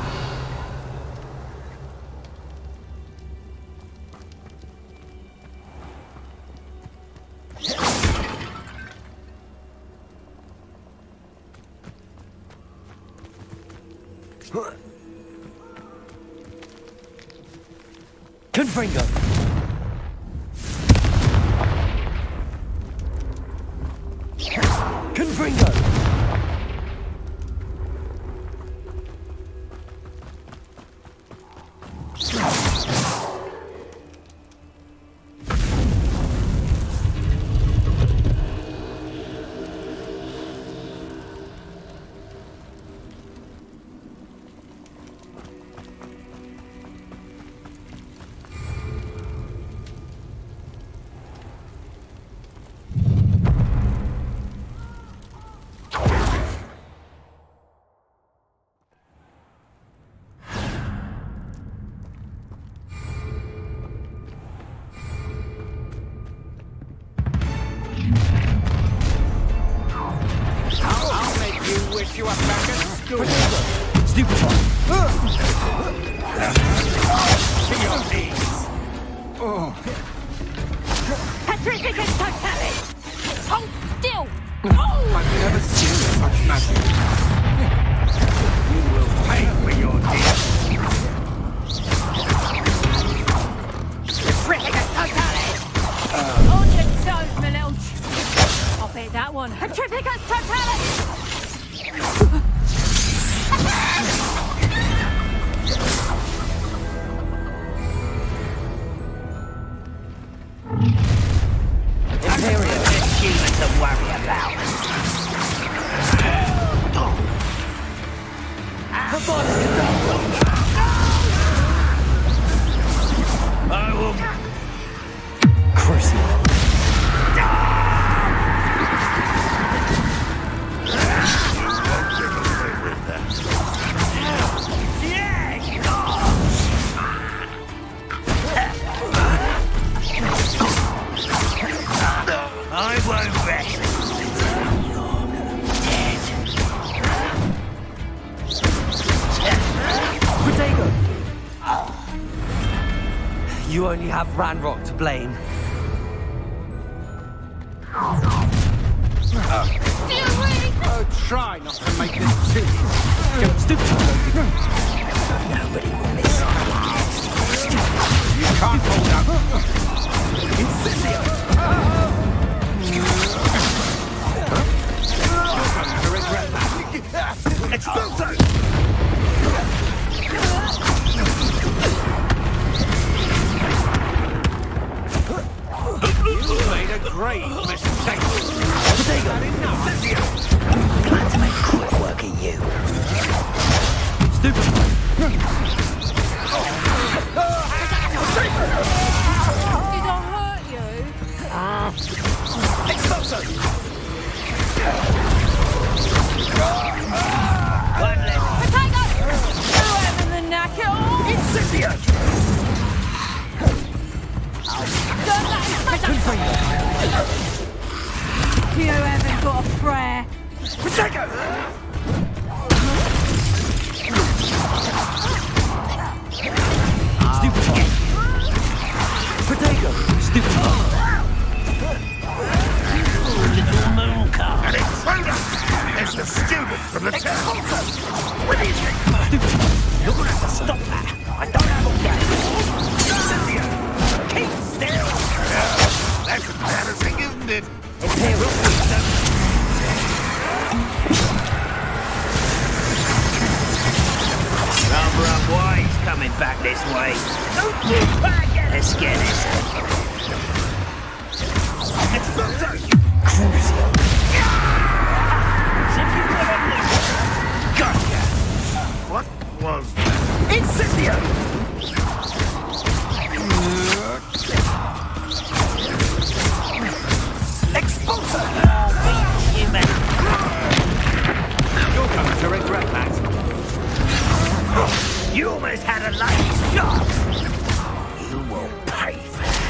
Confringo. Confringo. You are back at school. Stupid one. To your knees. Oh. Petrificus totalis! Hold still! I've never seen such magic. You will pay for your deeds. Petrificus totalis! On your toes, my little I'll bet that one. Petrificus totalis! Imperial achievement to worry about. I will. Crucial. I won't rest until you're dead. Protego. You only have Ranrock to blame. Oh, try not to make this too Stupid. Nobody will listen. You can't hold out. Incendio! Expulso! You made a grave mistake. Plan to make quick work of you. Stupid. Did I hurt you? Expulso! Potato! Whoever the knack it all! Incendio! Don't let him You haven't got a prayer. Potato! Stupid. Potato! Stupid. Little moon car. An intruder! It's the student from the temple! What is it? Stupid. You're gonna have to stop that. I don't have all day. Cynthia! Keep still! That's embarrassing, isn't it? Imperial. Rather unwise coming back this way. Don't look back! Let's get this. Expulso! Crucio. Gotcha! What was that? Incendio! Expulso! Human. You're coming to regret that. You almost had a lucky shot. You will pay for that.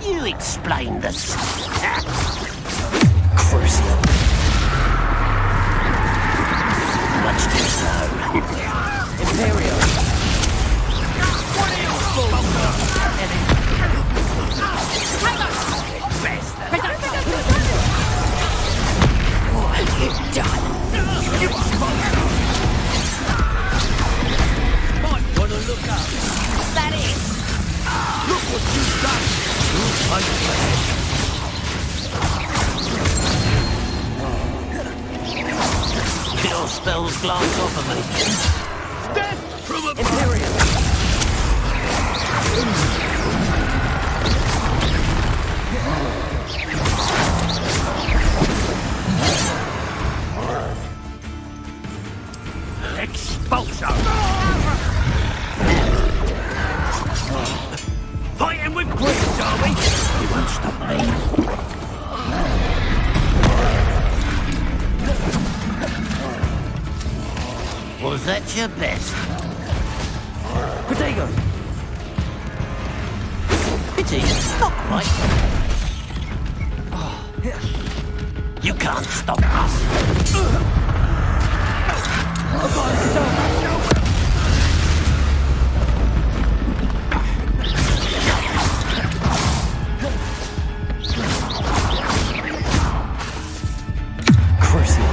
You explain this. Crucial. Much too slow. Imperial. What have you done? Might want to look up. That is. Look what you've done. Your spells glance off of me. Death from above. Imperial. Expulsion. Fighting with greens, are we? You won't stop me. Was that your best? Protego. Pity, not quite. You can't stop us. Crucial.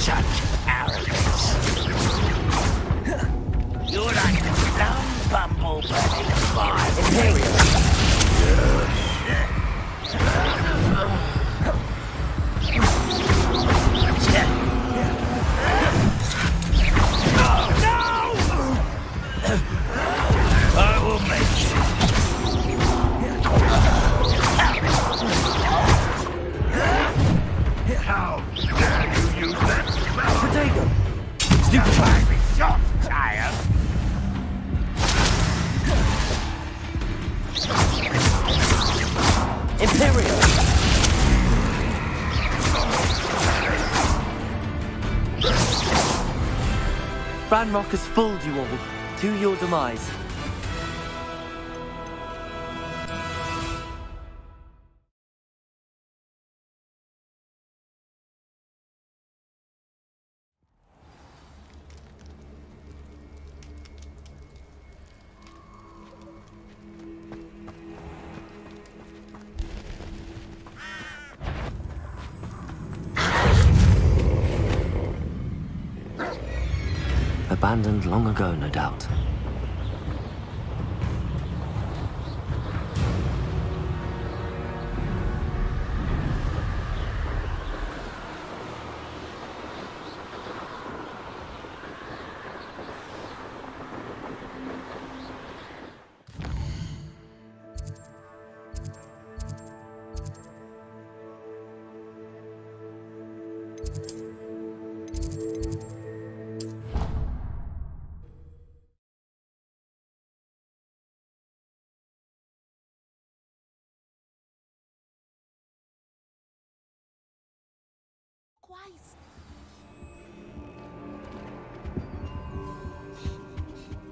Such arrogance. You're like a dumb bumble burning fire. Imperial. I will make you. How dare you use that spell? Protego. Stupid shot, child. Imperial. Ranrock has fooled you all, to your demise. Abandoned long ago, no doubt.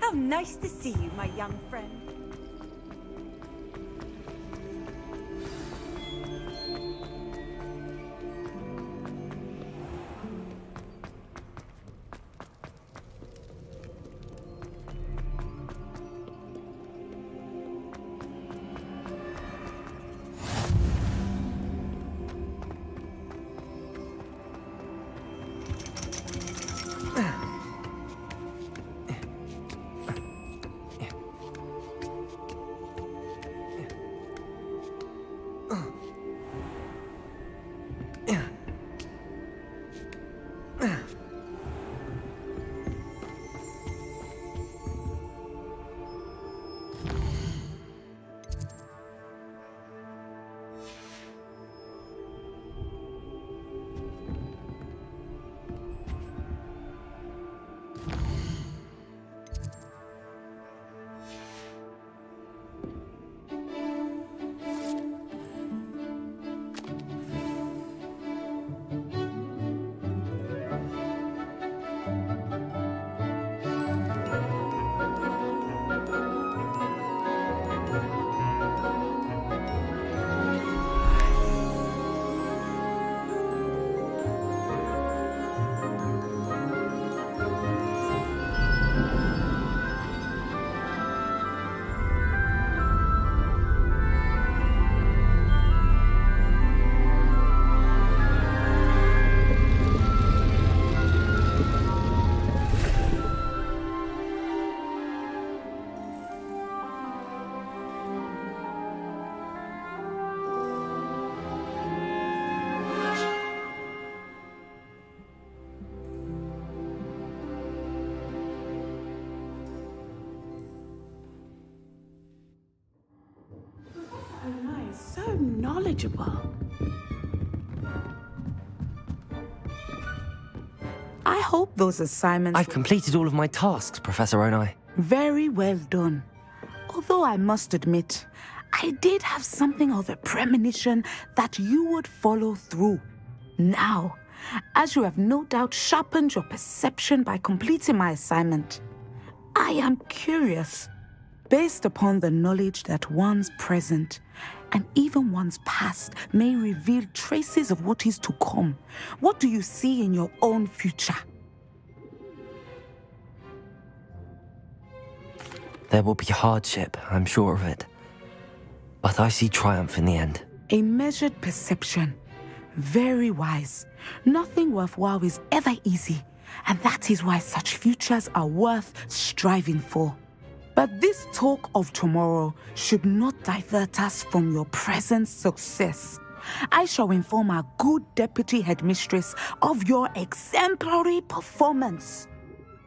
How nice to see you, my young friend. knowledgeable. I hope those assignments... I've completed all of my tasks, Professor Onai. Very well done. Although I must admit, I did have something of a premonition that you would follow through. Now, as you have no doubt sharpened your perception by completing my assignment, I am curious, based upon the knowledge that one's present and even one's past may reveal traces of what is to come. What do you see in your own future? There will be hardship, I'm sure of it. But I see triumph in the end. A measured perception. Very wise. Nothing worthwhile is ever easy, and that is why such futures are worth striving for. But this talk of tomorrow should not divert us from your present success. I shall inform our good deputy headmistress of your exemplary performance.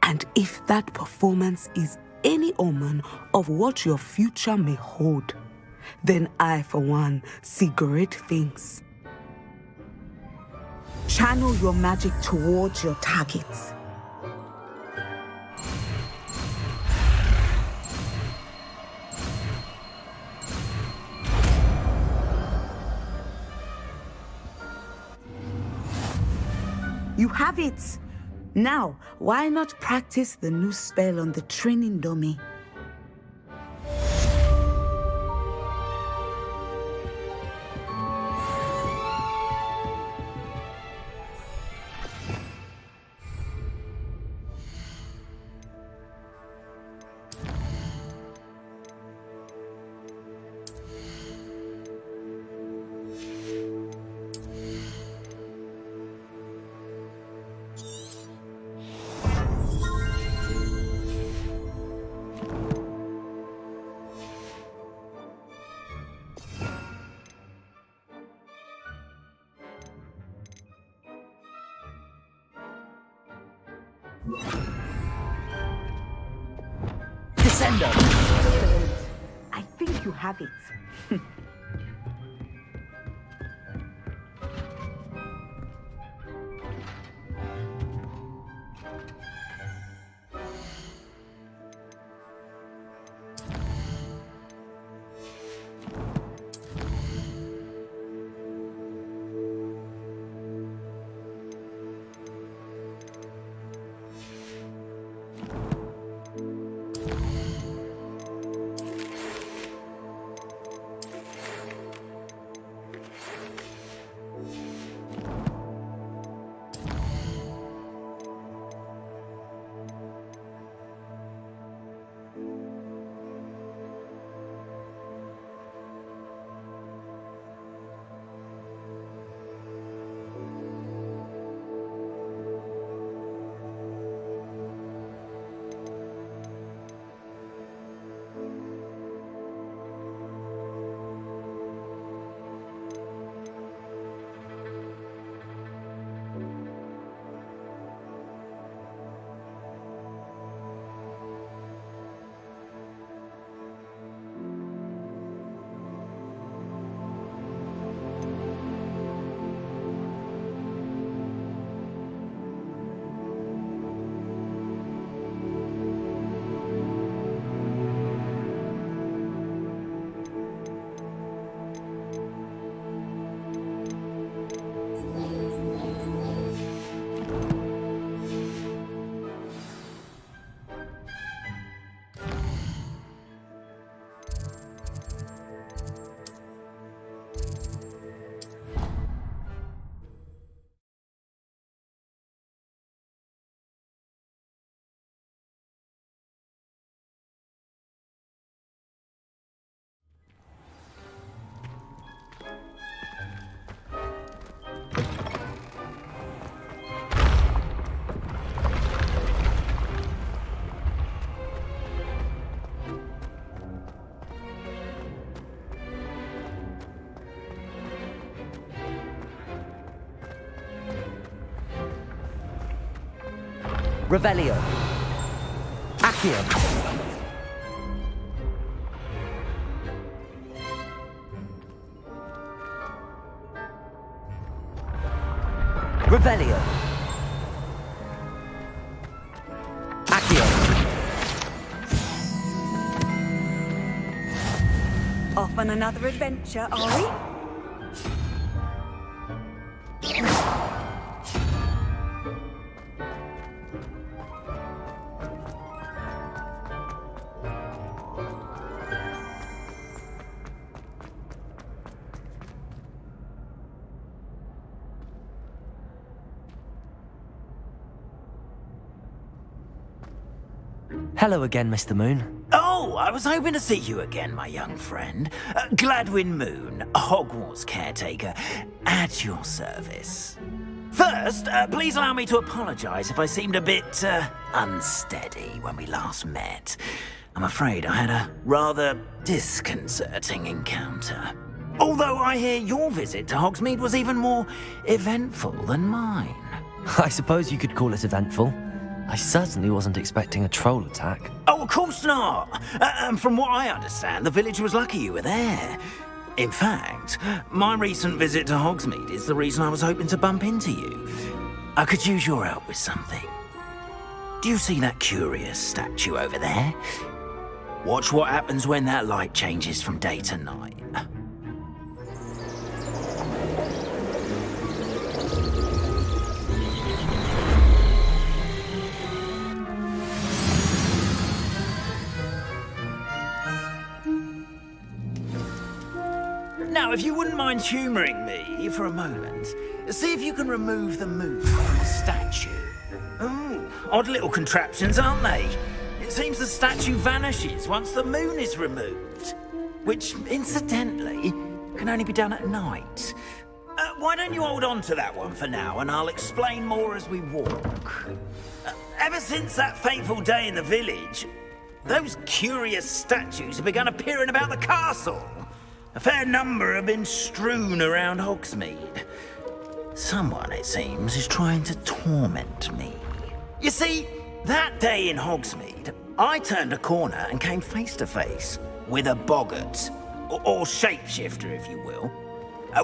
And if that performance is any omen of what your future may hold, then I, for one, see great things. Channel your magic towards your targets. You have it! Now, why not practice the new spell on the training dummy? Descender! I think you have it. Revelio. Accio. Revelio. Accio. Off on another adventure, are we? Hello again, Mr. Moon. Oh, I was hoping to see you again, my young friend. Gladwin Moon, Hogwarts caretaker, at your service. First, please allow me to apologise if I seemed a bit unsteady when we last met. I'm afraid I had a rather disconcerting encounter. Although I hear your visit to Hogsmeade was even more eventful than mine. I suppose you could call it eventful. I certainly wasn't expecting a troll attack. Oh, of course not. And from what I understand, the village was lucky you were there. In fact, my recent visit to Hogsmeade is the reason I was hoping to bump into you. I could use your help with something. Do you see that curious statue over there? Watch what happens when that light changes from day to night. Now, if you wouldn't mind humouring me for a moment, see if you can remove the moon from the statue. Ooh, odd little contraptions, aren't they? It seems the statue vanishes once the moon is removed, which, incidentally, can only be done at night. Why don't you hold on to that one for now, and I'll explain more as we walk. Ever since that fateful day in the village, those curious statues have begun appearing about the castle. A fair number have been strewn around Hogsmeade. Someone, it seems, is trying to torment me. You see, that day in Hogsmeade, I turned a corner and came face to face with a boggart, or shapeshifter, if you will,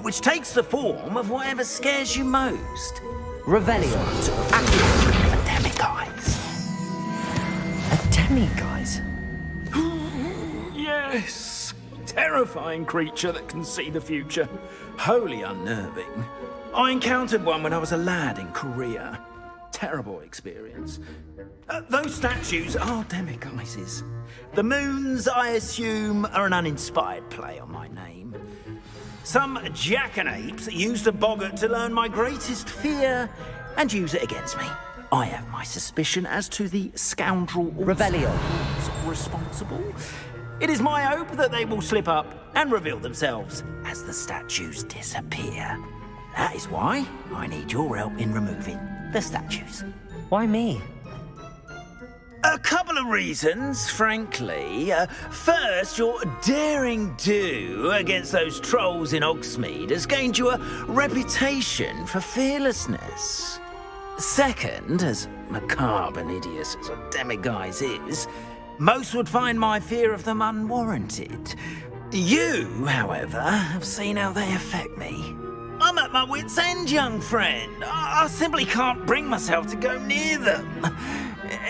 which takes the form of whatever scares you most. Revelio. A demiguise. A demiguise? Yes. Terrifying creature that can see the future. Wholly unnerving. I encountered one when I was a lad in Korea. Terrible experience. Those statues are demiguises. The moons, I assume, are an uninspired play on my name. Some jackanapes used a boggart to learn my greatest fear and use it against me. I have my suspicion as to the scoundrel Revelio. responsible. It is my hope that they will slip up and reveal themselves as the statues disappear. That is why I need your help in removing the statues. Why me? A couple of reasons, frankly. First, your daring do against those trolls in Hogsmeade has gained you a reputation for fearlessness. Second, as macabre and hideous as a demiguise is, most would find my fear of them unwarranted. You, however, have seen how they affect me. I'm at my wit's end, young friend. I simply can't bring myself to go near them.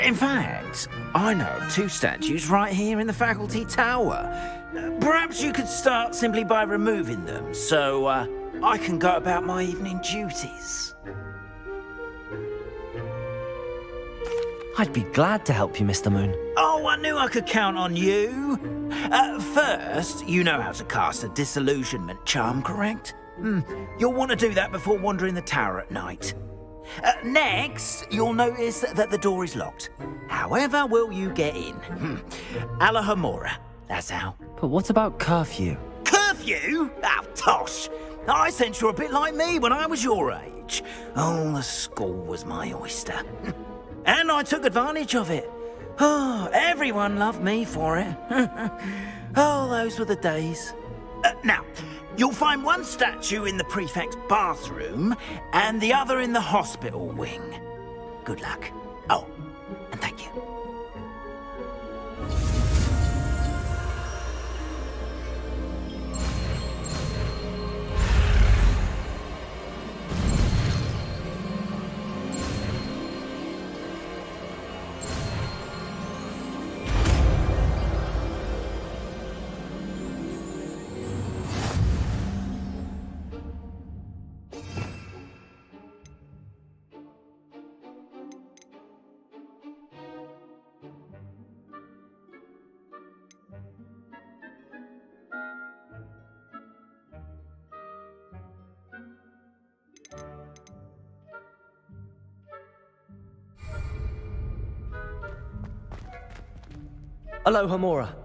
In fact, I know of two statues right here in the faculty tower. Perhaps you could start simply by removing them, so I can go about my evening duties. I'd be glad to help you, Mr. Moon. Oh, I knew I could count on you. First, you know how to cast a disillusionment charm, correct? You'll want to do that before wandering the tower at night. Next, you'll notice that the door is locked. However will you get in? Alahomora, that's how. But what about curfew? Curfew? Oh, tosh. I sense you're a bit like me when I was your age. Oh, the school was my oyster. And I took advantage of it. Oh, everyone loved me for it. Oh, those were the days. Now, you'll find one statue in the prefect's bathroom and the other in the hospital wing. Good luck. Oh, and thank you. Aloha Mora.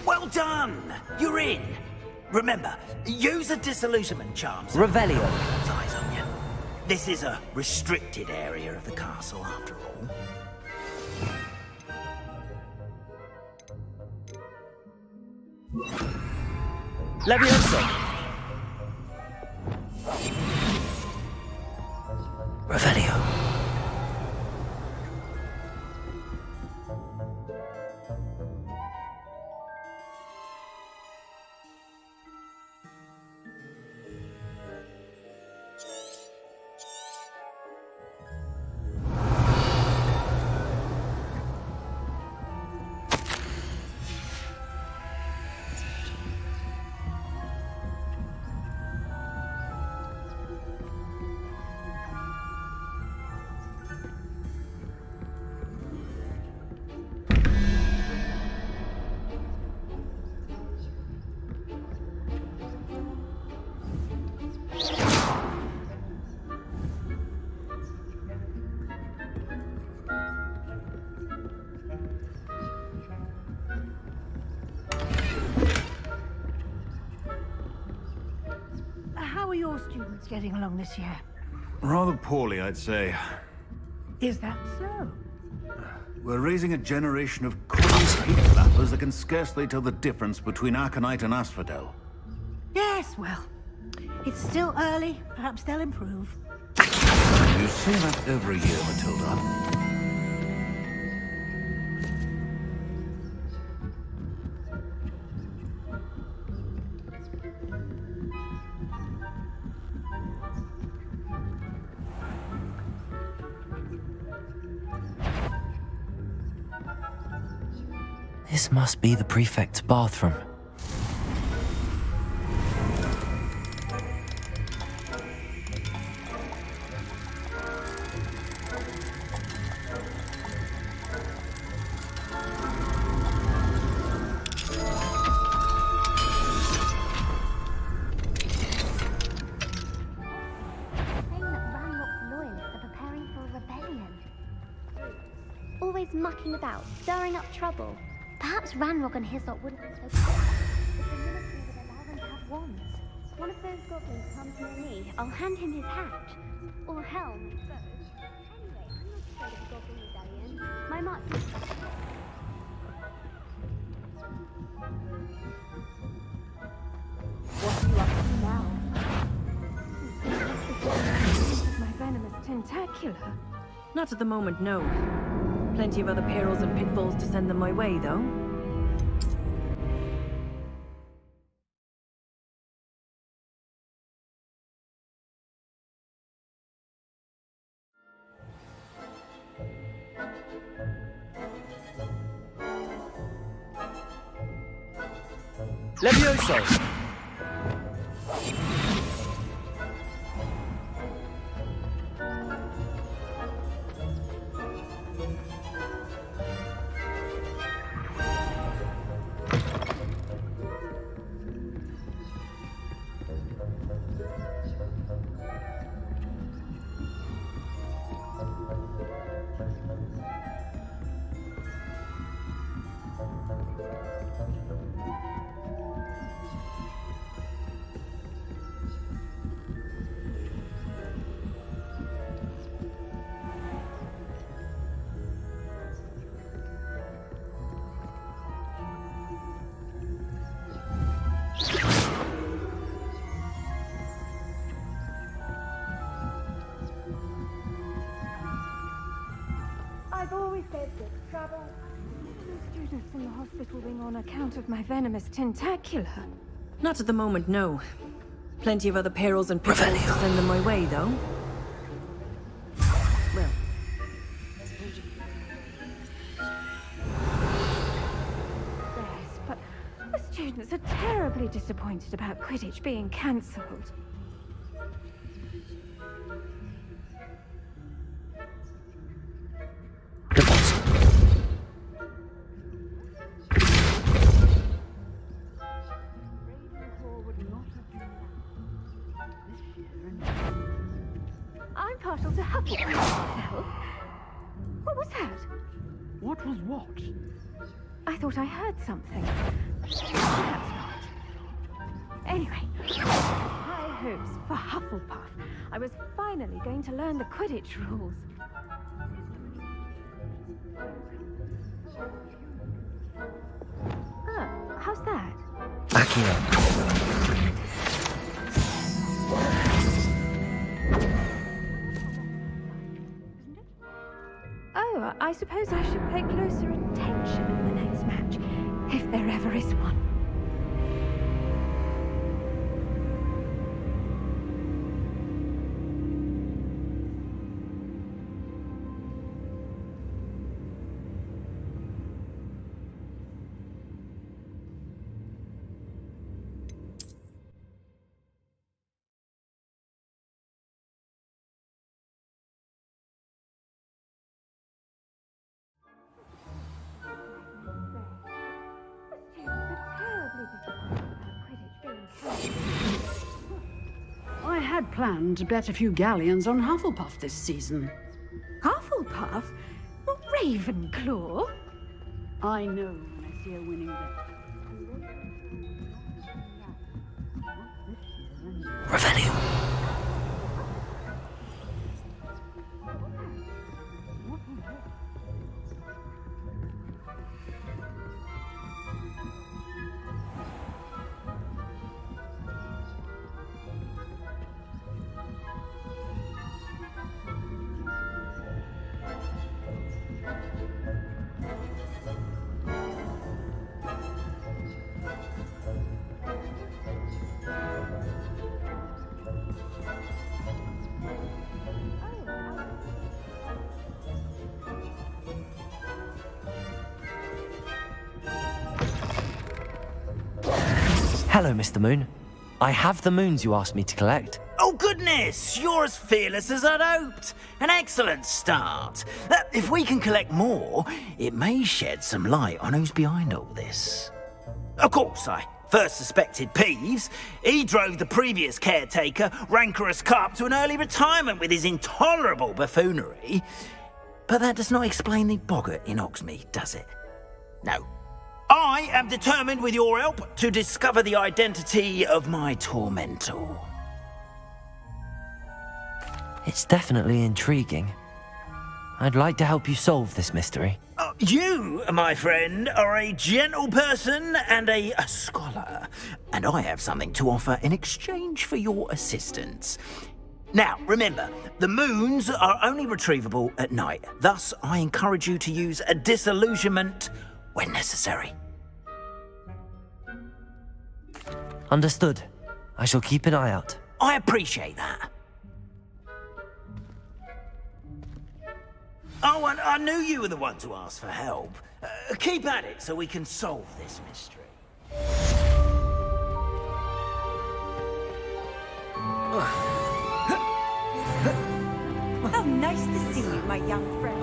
Well done! You're in. Remember, use a disillusionment charm. Revelio. Keeps eyes on you. This is a restricted area of the castle, after all. Levioso. Revelio. How are your students getting along this year? Rather poorly, I'd say. Is that so? We're raising a generation of crazed heat-flappers that can scarcely tell the difference between Aconite and Asphodel. Yes, well, it's still early. Perhaps they'll improve. You say that every year, Matilda. This must be the prefect's bathroom. Always mucking about, stirring up trouble. Perhaps Ranrock and Hislop wouldn't be so quick if the ministry would allow them to have wands. One of those goblins comes near me, I'll hand him his hat. Or helm, both. Anyway, I'm not afraid of the Goblin Rebellion. My mark... What are you up to now? Is my venomous tentacular? Not at the moment, no. Plenty of other perils and pitfalls to send them my way, though. Levioso! students in the hospital wing on account of my venomous tentacula? Not at the moment, no. Plenty of other perils and pitfalls to send them my way, though. Well. Yes, but the students are terribly disappointed about Quidditch being cancelled. I'm partial to Hufflepuff myself. What was that? What was what? I thought I heard something. Perhaps not. Anyway, high hopes for Hufflepuff. I was finally going to learn the Quidditch rules. Oh, how's that? Oh, I suppose I should pay closer attention in the next match, if there ever is one. I had planned to bet a few galleons on Hufflepuff this season. Hufflepuff? Not Ravenclaw? I know when I see a winning bet. Hello, Mr. Moon. I have the moons you asked me to collect. Oh, goodness! You're as fearless as I'd hoped. An excellent start. If we can collect more, it may shed some light on who's behind all this. Of course, I first suspected Peeves. He drove the previous caretaker, Rancorous Carp, to an early retirement with his intolerable buffoonery. But that does not explain the boggart in Hogsmeade, does it? No. I am determined, with your help, to discover the identity of my tormentor. It's definitely intriguing. I'd like to help you solve this mystery. You, my friend, are a gentle person and a scholar, and I have something to offer in exchange for your assistance. Now, remember, the moons are only retrievable at night. Thus, I encourage you to use a disillusionment when necessary. Understood. I shall keep an eye out. I appreciate that. Oh, and I knew you were the one to ask for help. Keep at it so we can solve this mystery. How nice to see you, my young friend.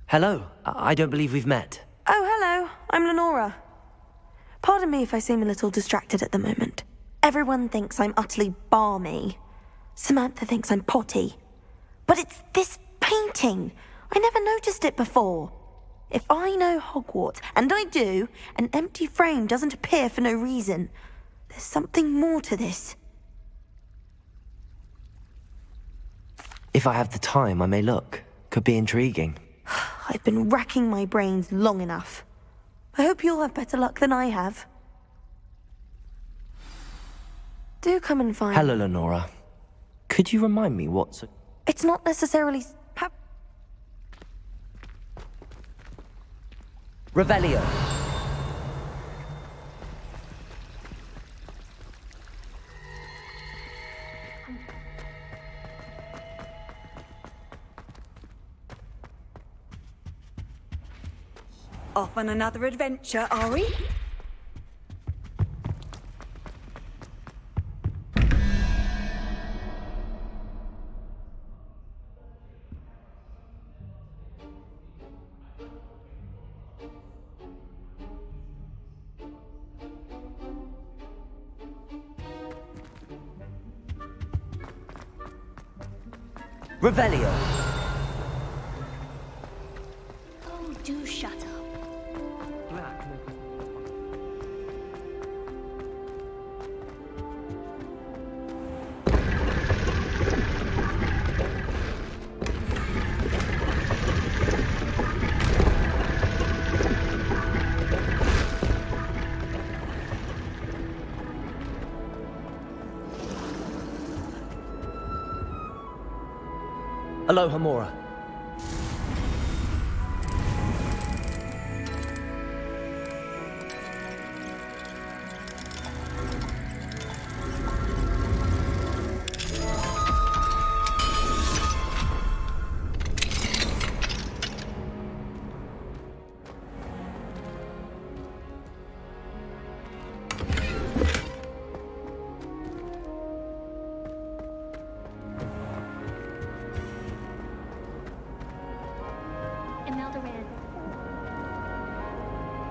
Hello, I don't believe we've met. Oh, hello. I'm Lenora. Pardon me if I seem a little distracted at the moment. Everyone thinks I'm utterly balmy. Samantha thinks I'm potty. But it's this painting. I never noticed it before. If I know Hogwarts, and I do, an empty frame doesn't appear for no reason. There's something more to this. If I have the time, I may look. Could be intriguing. I've been racking my brains long enough. I hope you'll have better luck than I have. Do come and find... Hello, Lenora. Could you remind me what's... It's not necessarily... Revelio. Off on another adventure, are we? Revelio. Oh, do shut up. Aloha, Mora.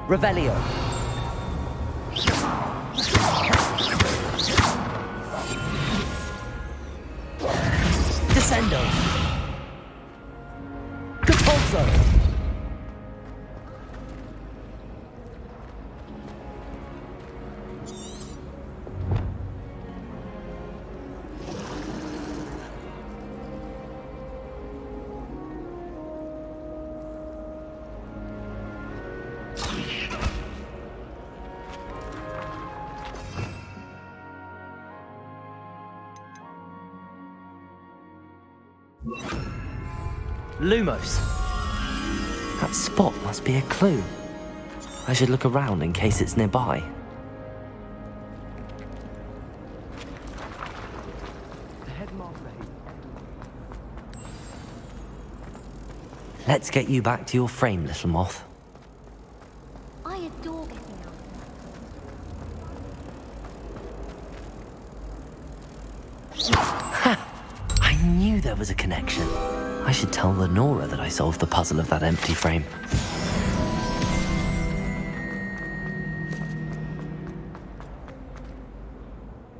Revelio. Descendo. Capulso. Lumos. That spot must be a clue. I should look around in case it's nearby. Let's get you back to your frame, little moth. I adore getting out. Ha! I knew there was a connection. I should tell Lenora that I solved the puzzle of that empty frame.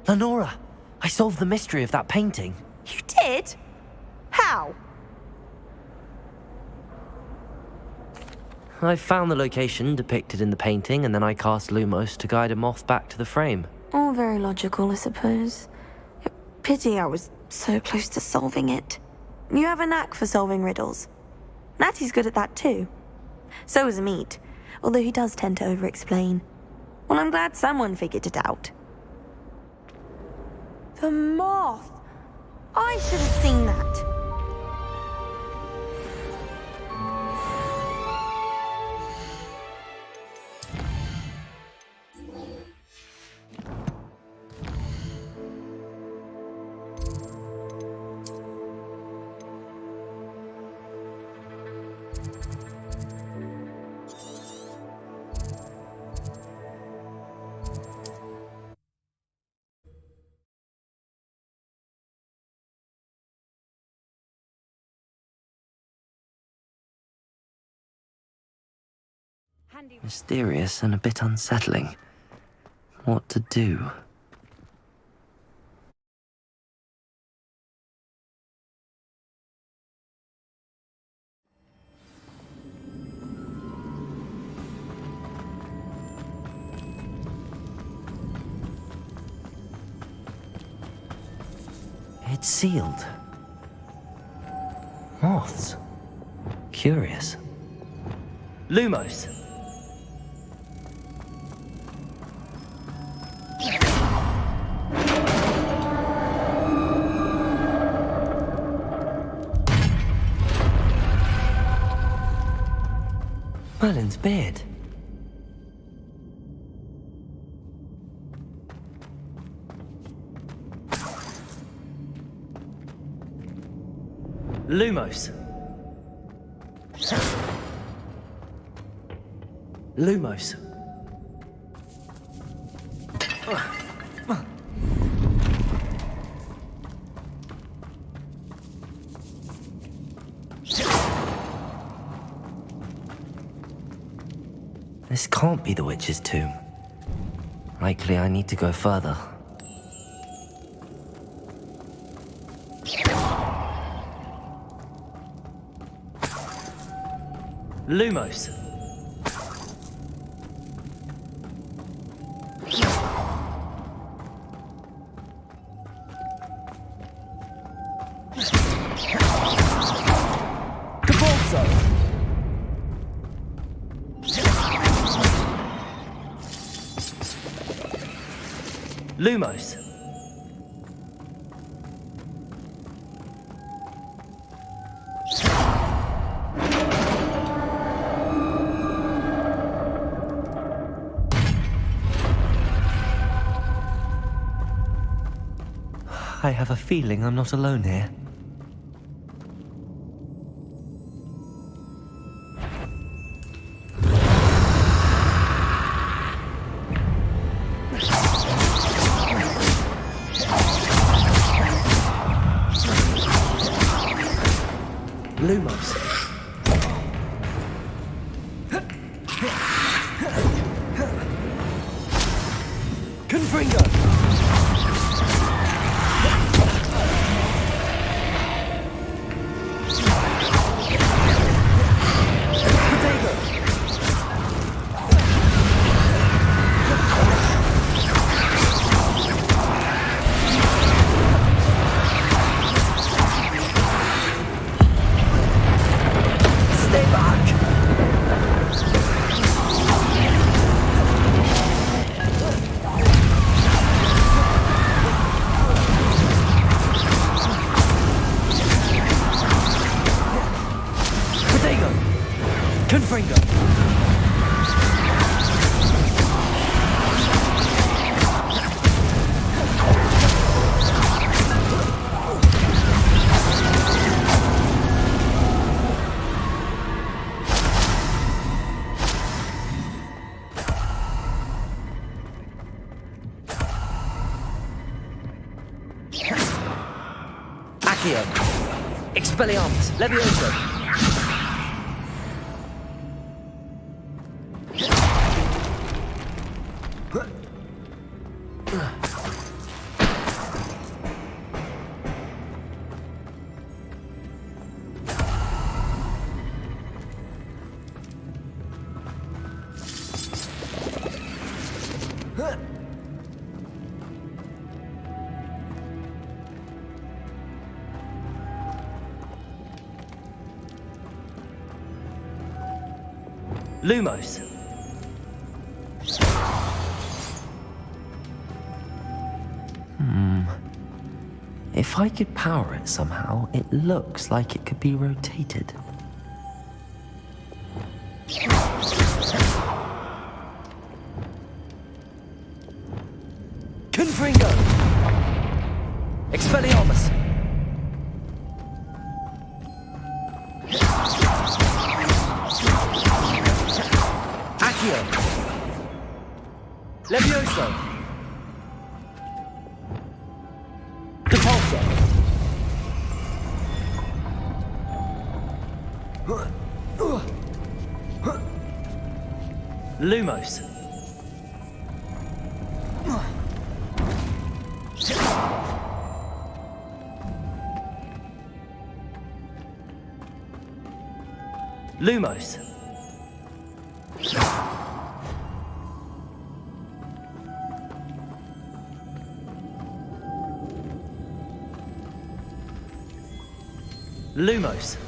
Lenora, I solved the mystery of that painting. You did? How? I found the location depicted in the painting, and then I cast Lumos to guide a moth back to the frame. All very logical, I suppose. Pity I was so close to solving it. You have a knack for solving riddles. Natty's good at that too. So is Amit, although he does tend to over-explain. Well, I'm glad someone figured it out. The moth! I should have seen that. Mysterious and a bit unsettling. What to do? It's sealed. Moths. Curious. Lumos. Merlin's beard. Lumos. Lumos. This can't be the witch's tomb. Likely I need to go further. Lumos. Lumos. I have a feeling I'm not alone here. Lumos. Confringo. Expelliarmus, Levioso. Lumos. If I could power it somehow, it looks like it could be rotated. Confringo! Expelliarmus! Levioso. Depulso. Lumos. Lumos. Lumos.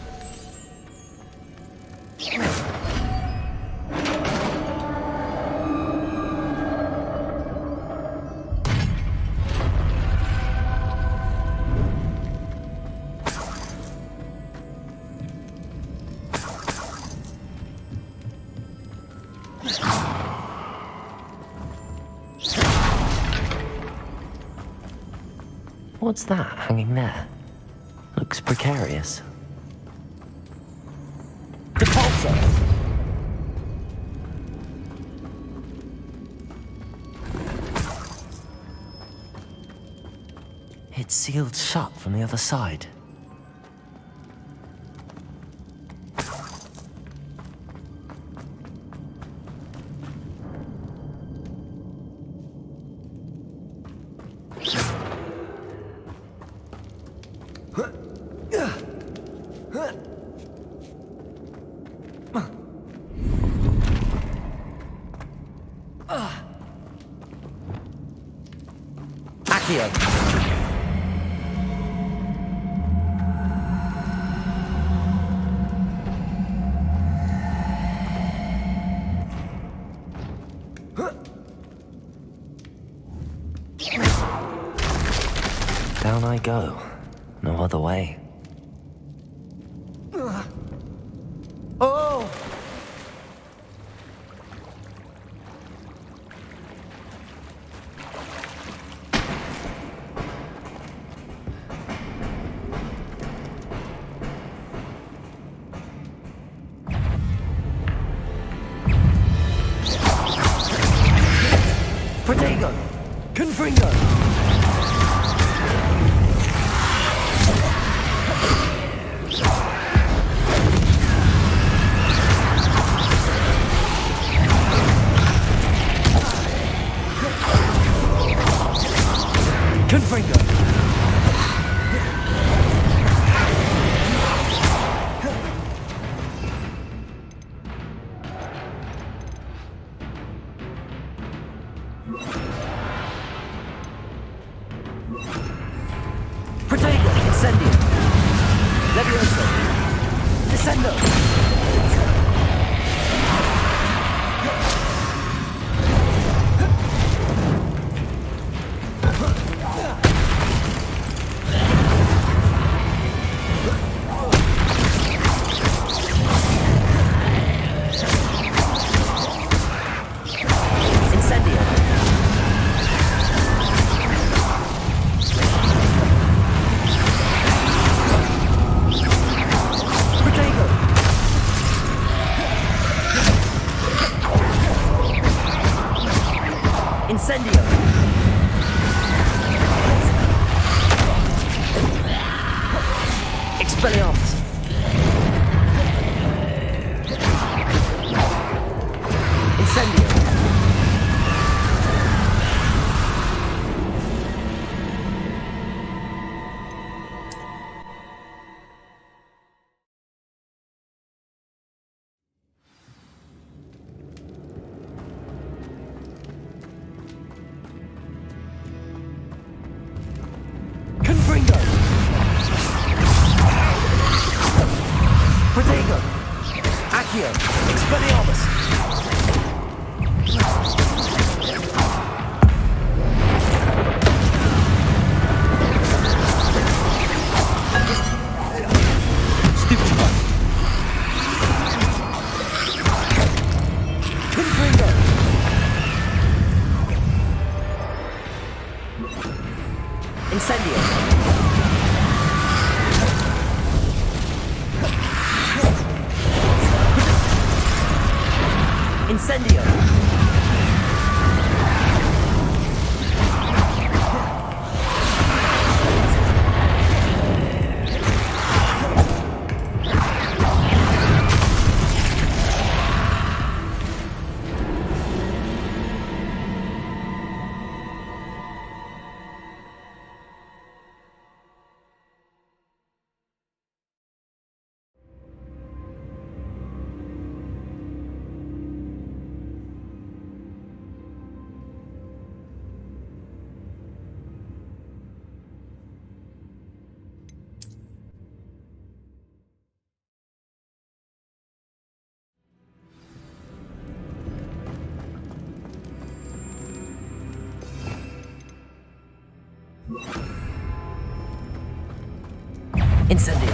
What's that hanging there? Looks precarious. Depulsor! It's sealed shut from the other side. Accio. Down I go. No other way. Oh! Protego! Confringo! Confringo! Protego! Incendio! Levioso! Descendo! Incendio! Protego! Incendio! Expelliarmus! Incendio! Confringo! Protego! Accio! Expelliarmus! Stupefy! Confringo! Incendio! Incendio! Incendio.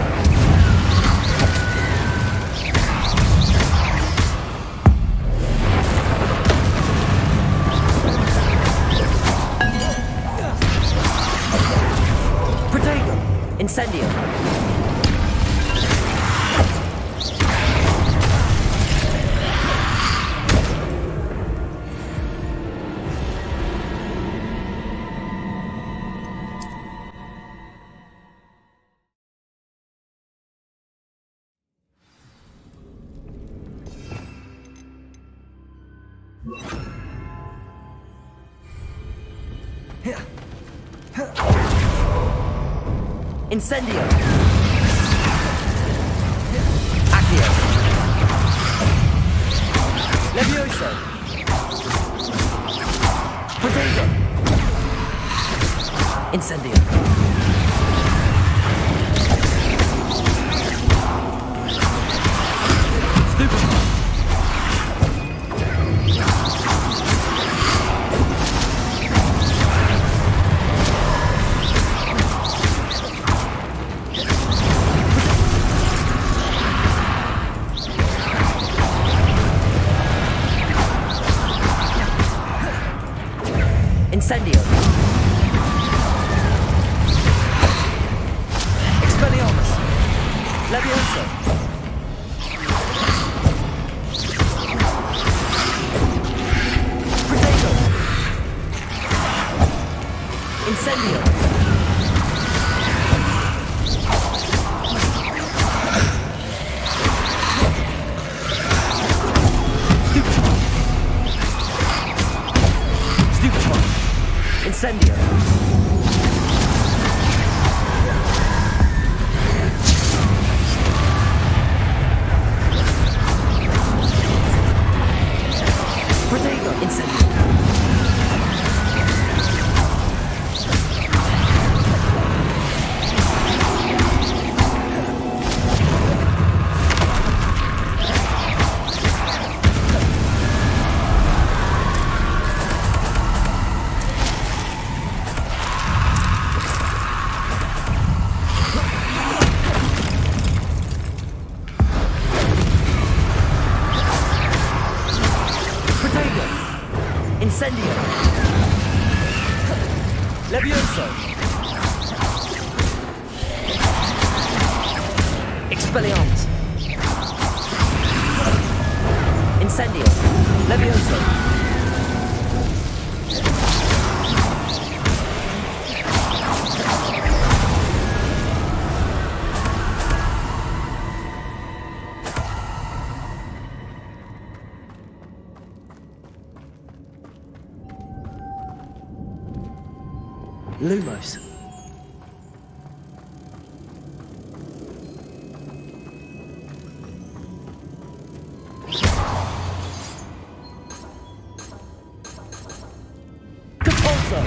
Protego. Incendio. Incendio. Accio. Levioso. Protego. Incendio. Stupefy. Incendio. Expelliarmus. Levioso. Protego. Incendio. Stupefy. Incendio. Protego. Incendio. Protego. Incendio. Levioso. Expelliarmus. Incendio. Levioso. Lumos. Depulso.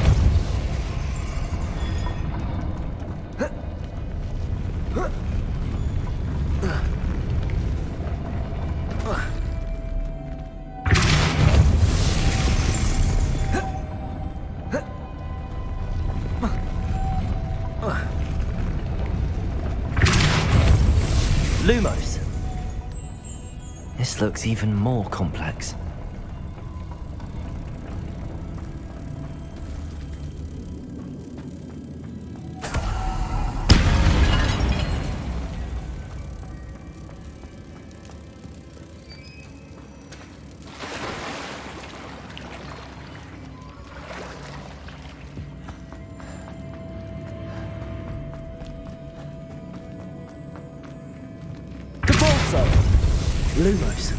Lumos. This looks even more complex. Lumos.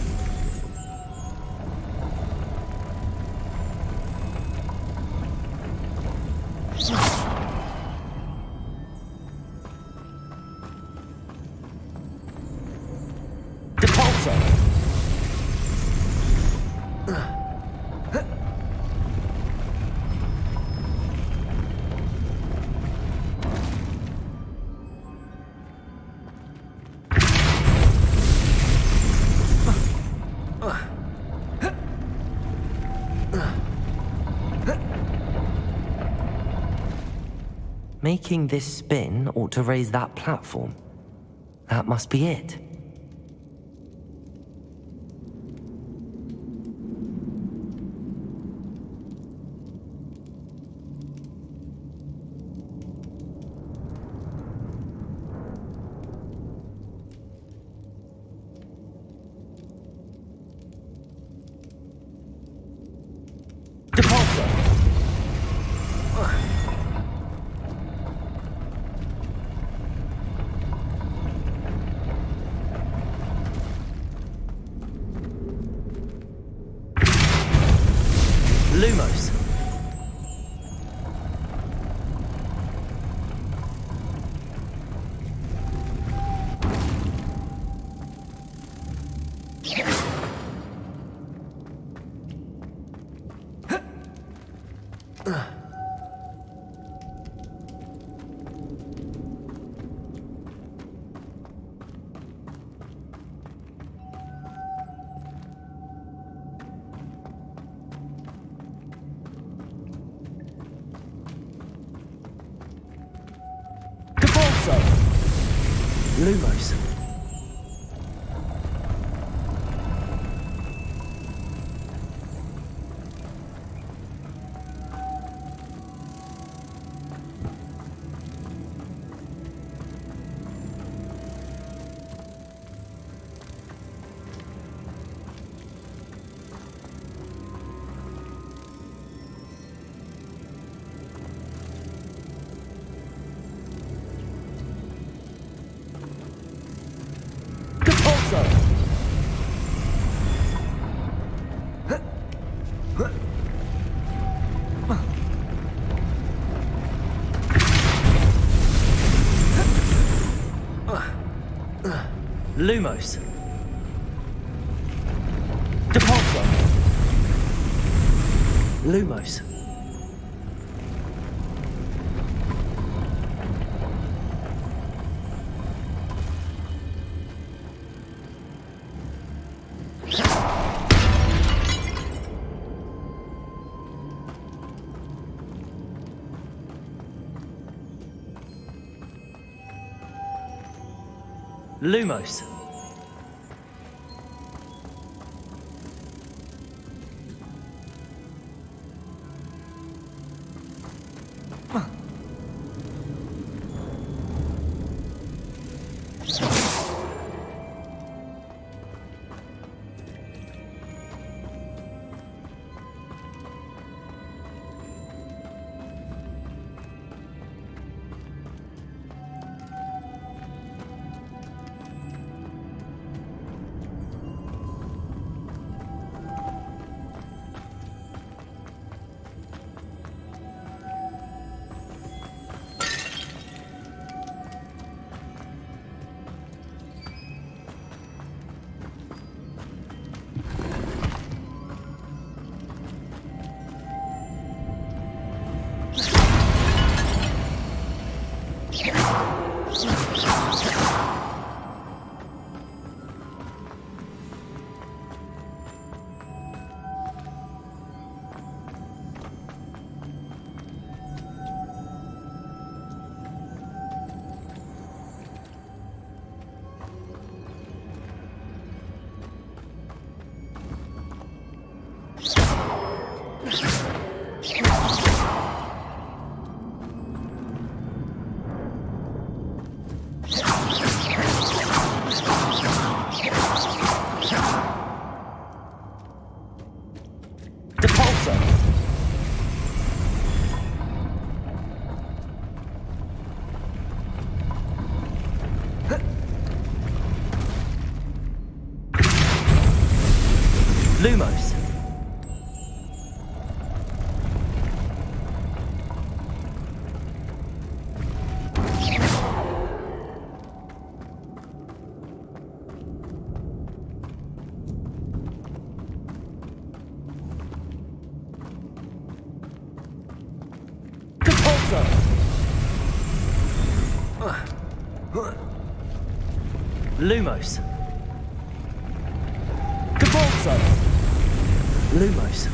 Depulso. Making this spin ought to raise that platform. That must be it. Lumos. Lumos. Lumos. Depulso. Lumos. Lumos. Lumos. Lumos. Depulso. Lumos.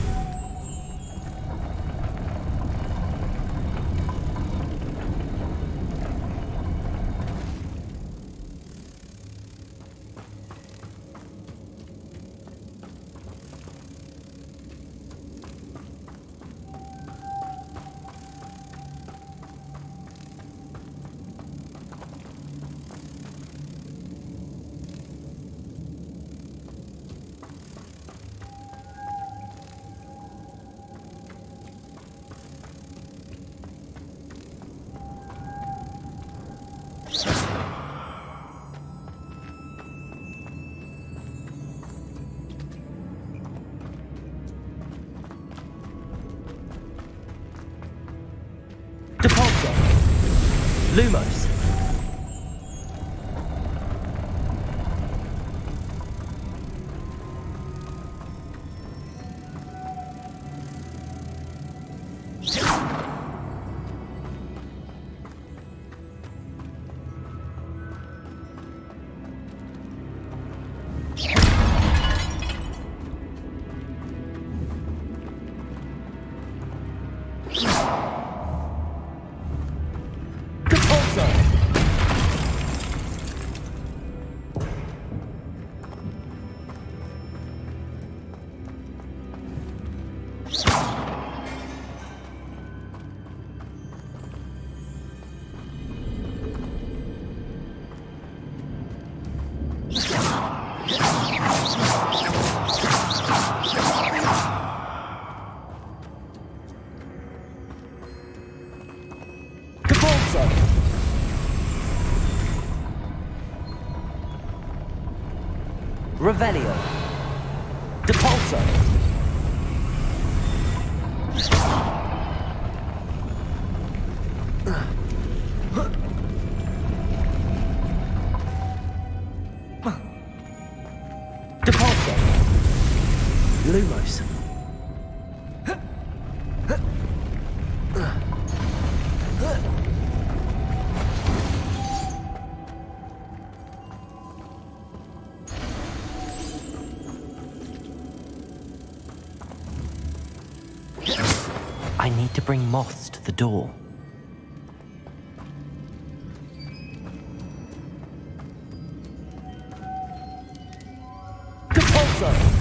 Lumos. Revelio. Depulso. Depulso. Lumos. I need to bring moths to the door. Depulso!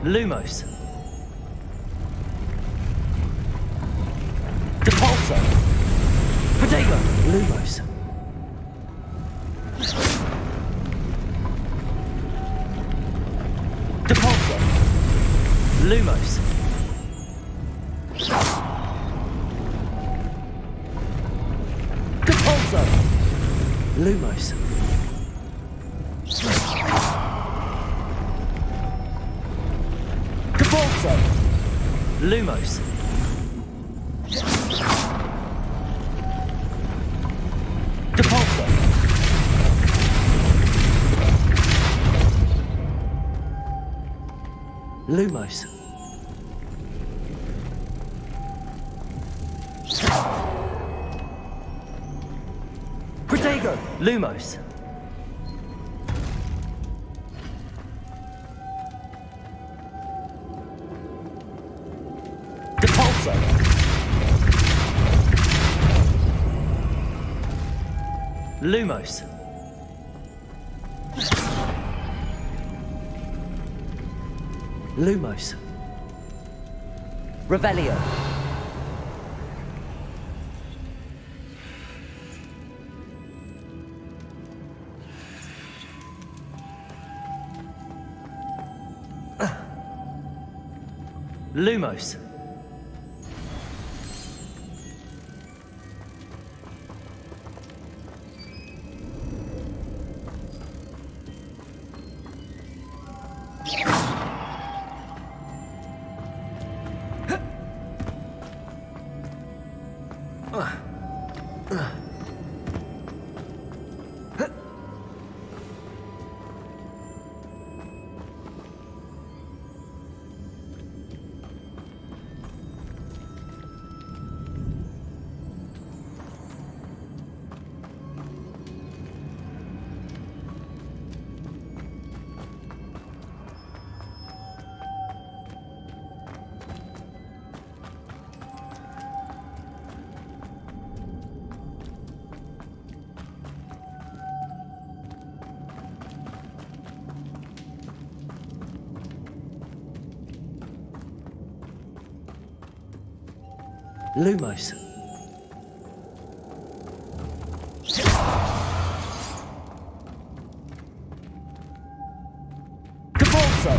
Lumos. Depulso. Protego. Lumos. Depulso. Lumos. Depulso. Lumos. Depulso. Lumos. Depulso. Lumos. Protego! Lumos. Depulso. Lumos. Lumos. Revelio. Lumos. Lumos. Depulso.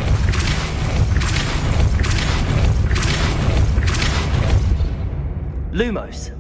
Lumos.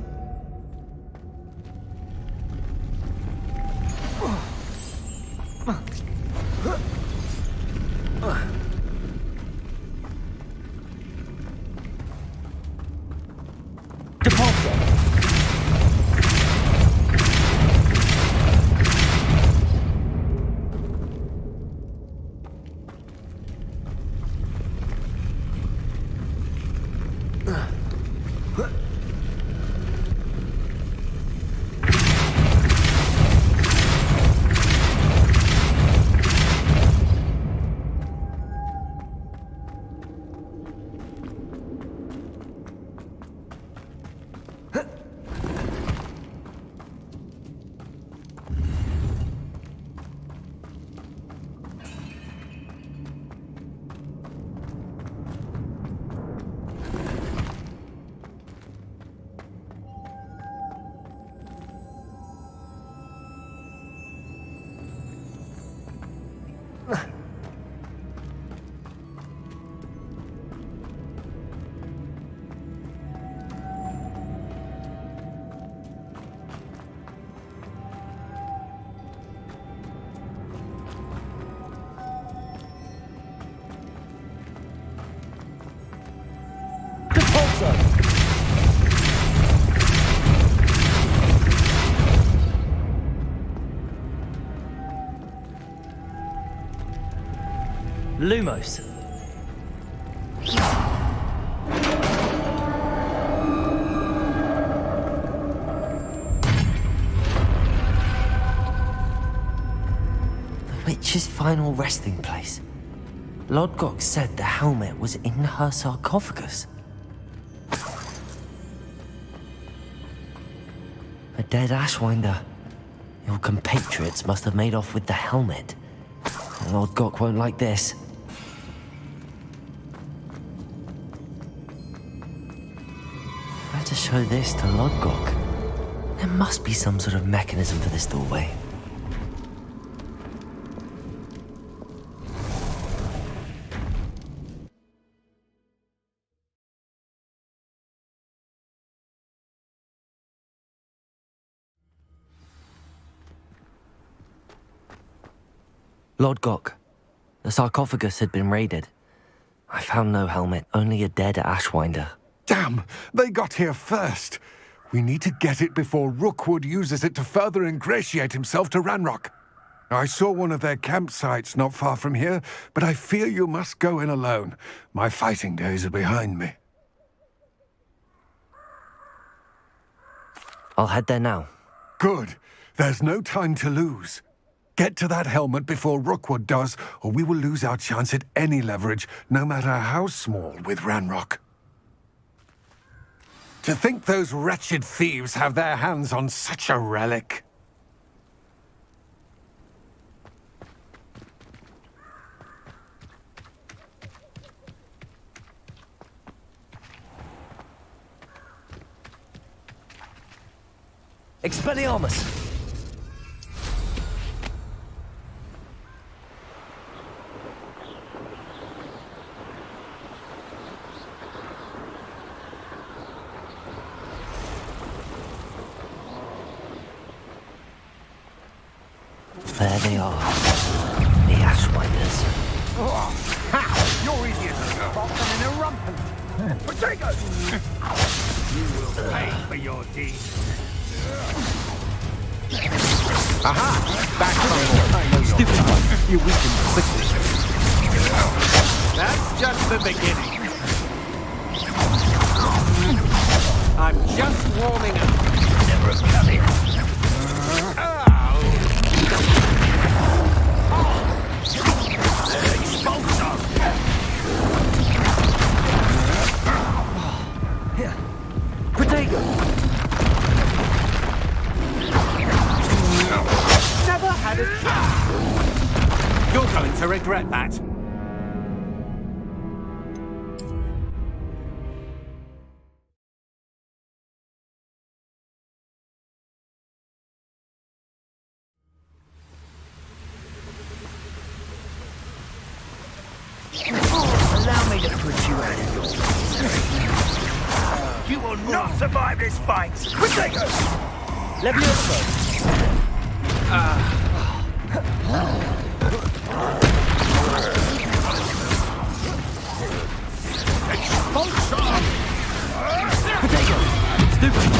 Lumos. The witch's final resting place. Lodgok said the helmet was in her sarcophagus. A dead Ashwinder. Your compatriots must have made off with the helmet. Lodgok won't like this. Better show this to Lodgok. There must be some sort of mechanism for this doorway. Lodgok, the sarcophagus had been raided. I found no helmet, only a dead Ashwinder. Damn! They got here first. We need to get it before Rookwood uses it to further ingratiate himself to Ranrock. I saw one of their campsites not far from here, but I fear you must go in alone. My fighting days are behind me. I'll head there now. Good. There's no time to lose. Get to that helmet before Rookwood does, or we will lose our chance at any leverage, no matter how small, with Ranrock. To think those wretched thieves have their hands on such a relic. Expelliarmus! There they are. The Ashwinders. You're idiots! Bottom in a rumpin! Potatoes! You will pay for your deeds. Aha! Back from Stupid one. You weaken quickly. That's just the beginning. I'm just warming up. Never coming. Potato! Never had a chance. You're going to regret that. Allow me to put you out of your misery. You will not survive this fight! Potato! Levioso! Potato! Stupid!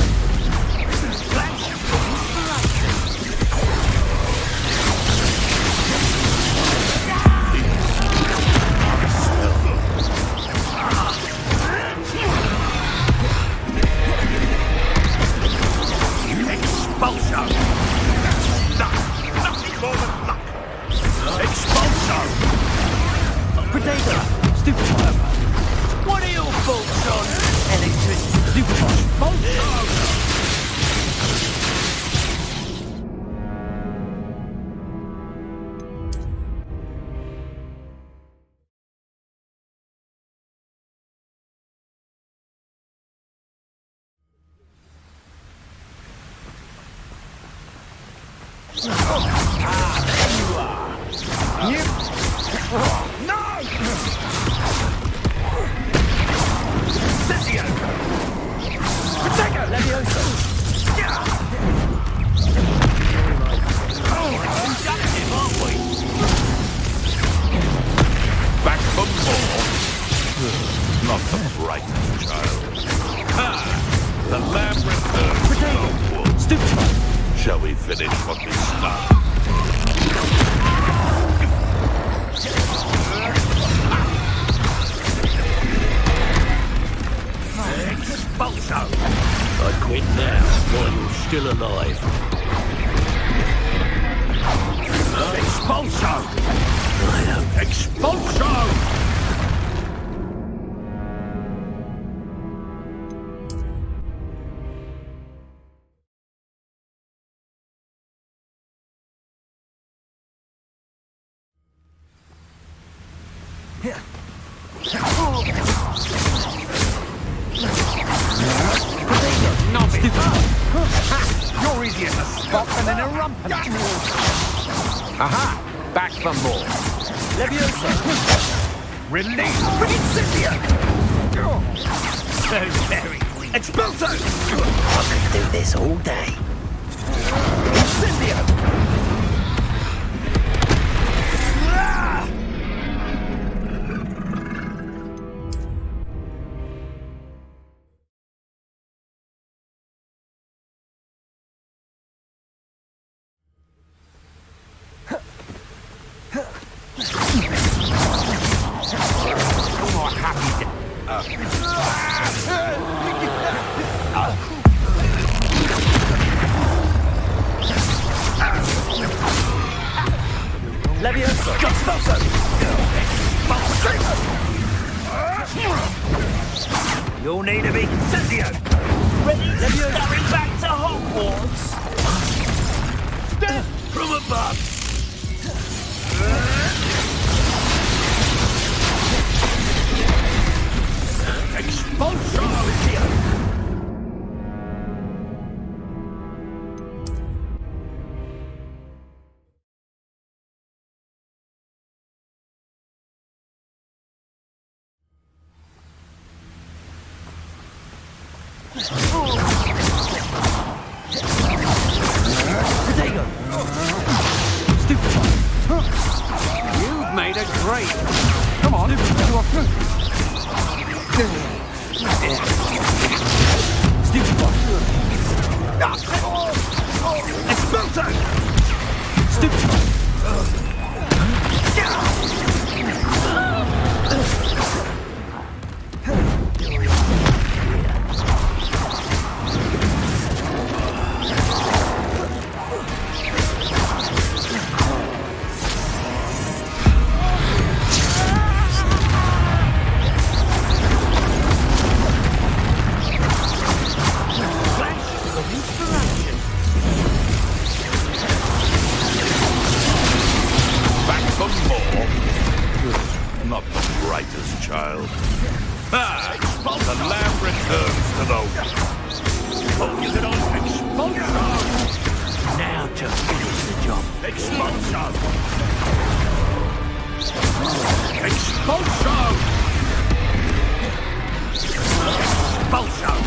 Expulso! Nothing more than luck! Expulso! Potato! Stupid! What are your thoughts on Electricity! Stupid! Back for more? Not the brightest child. Ha! The lamb returns to wood. Stupid! Shall we finish what we started? Expulso! I quit now while you're still alive. Expulso! Expulso! You're easy as a spot and then a rumpin. Aha! Back for more. Levioso! Release! Incendio! So very weak. Expulso! I could do this all day. Incendio! Levioso! Expulso! You'll need to be Incendio! Ready to scurry back to Hogwarts! Death from above! Expulsion! Potato! Stupefy! You've made a great. Come on. Stupefy! Expulso! Stupefy! Back for more? Not the brightest child. Ah! The lamb returns to the... Oh, you get on expulsion! Now to finish the job. Expulsion! Expulsion! Expulsion!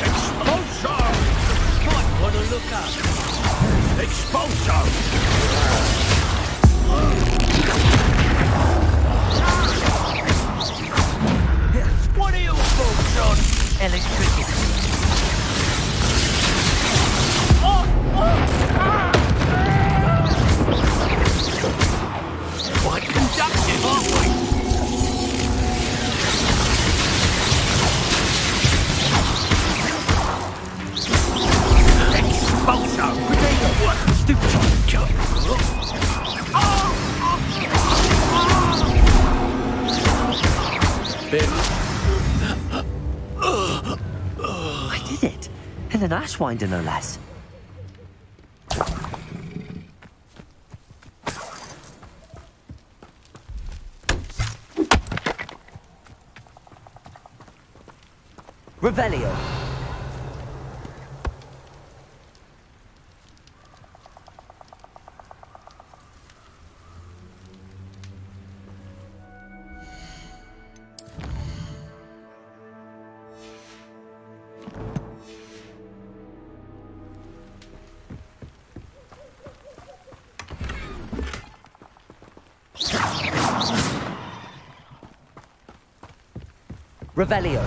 Expulsion! Might want to look up. Expulsion! What are your thoughts on electricity? Quite conductive, aren't we? Expulsion! What? Stupid! I did it! In an Ashwinder, no less. Revelio. Revelio.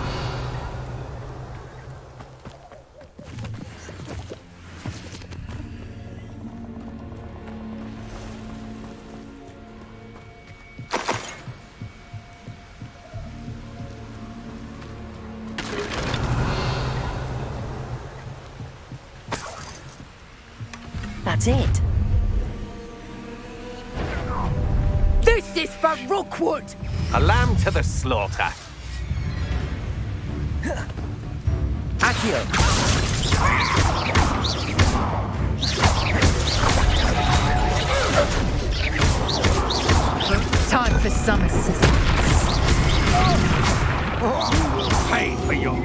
That's it. This is for Rookwood! A lamb to the slaughter. Accio. Time for some assistance. You will pay for your...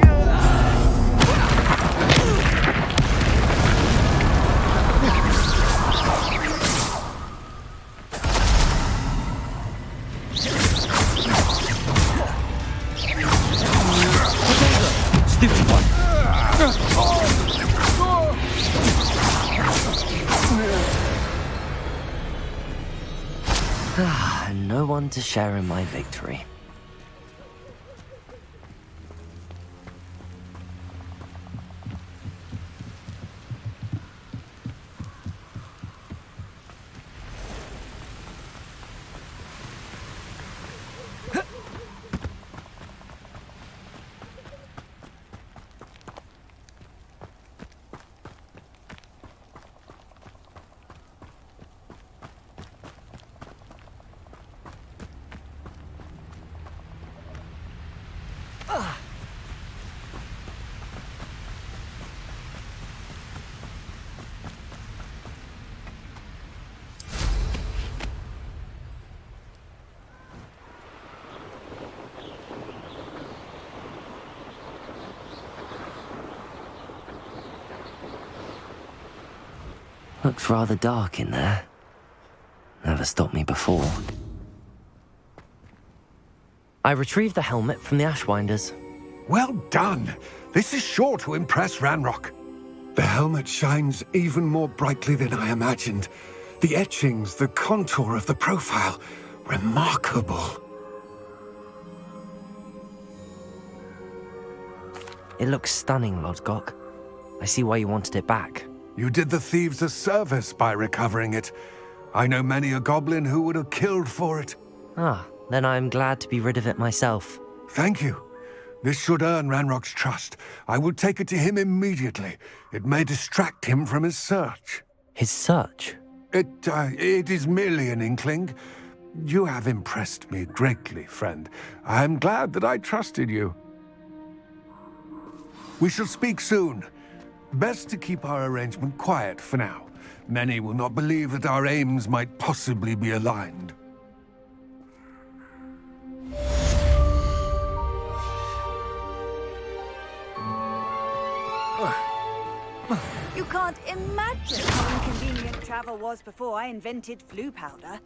Stupid one. No one to share in my victory. Looks rather dark in there. Never stopped me before. I retrieved the helmet from the Ashwinders. Well done. This is sure to impress Ranrock. The helmet shines even more brightly than I imagined. The etchings, the contour of the profile, remarkable. It looks stunning, Lodgok. I see why you wanted it back. You did the thieves a service by recovering it. I know many a goblin who would have killed for it. Ah, then I'm glad to be rid of it myself. Thank you. This should earn Ranrock's trust. I will take it to him immediately. It may distract him from his search. His search? It is merely an inkling. You have impressed me greatly, friend. I am glad that I trusted you. We shall speak soon. Best to keep our arrangement quiet for now. Many will not believe that our aims might possibly be aligned. You can't imagine how inconvenient travel was before I invented flu powder.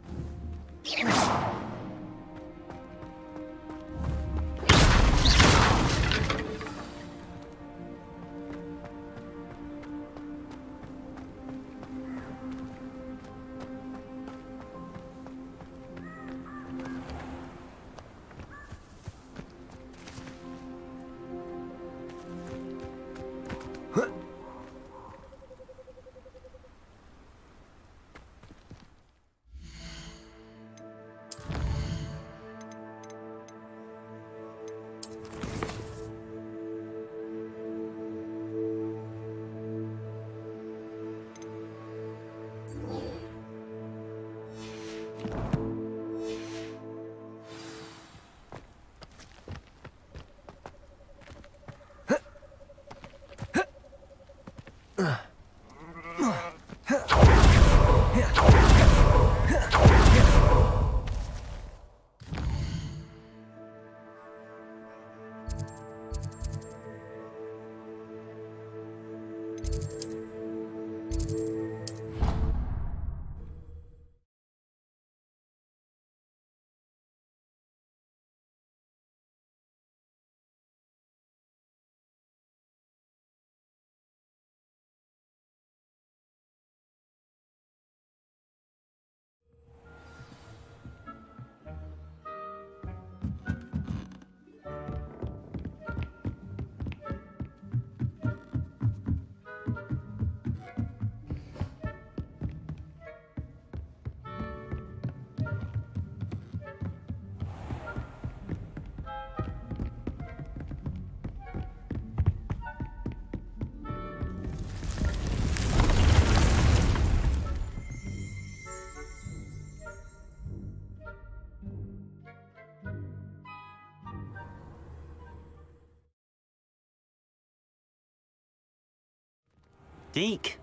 Deke.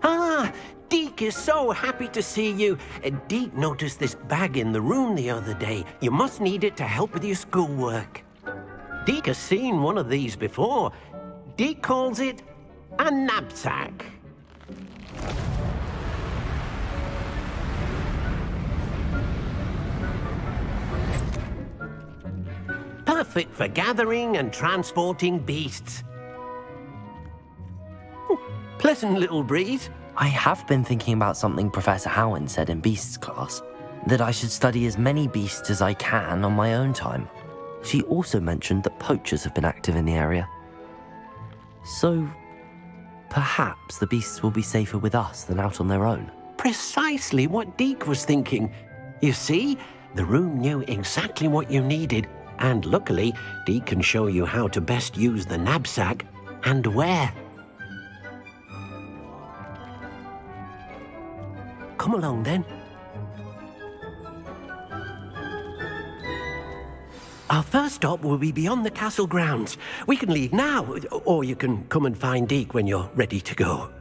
Ah, Deke is so happy to see you. Deke noticed this bag in the room the other day. You must need it to help with your schoolwork. Deke has seen one of these before. Deke calls it a knapsack. Perfect for gathering and transporting beasts. Pleasant little breeze. I have been thinking about something Professor Howen said in Beasts class, that I should study as many beasts as I can on my own time. She also mentioned that poachers have been active in the area. So, perhaps the beasts will be safer with us than out on their own. Precisely what Deke was thinking. You see, the room knew exactly what you needed, and luckily, Deke can show you how to best use the knapsack and where. Come along, then. Our first stop will be beyond the castle grounds. We can leave now, or you can come and find Deke when you're ready to go.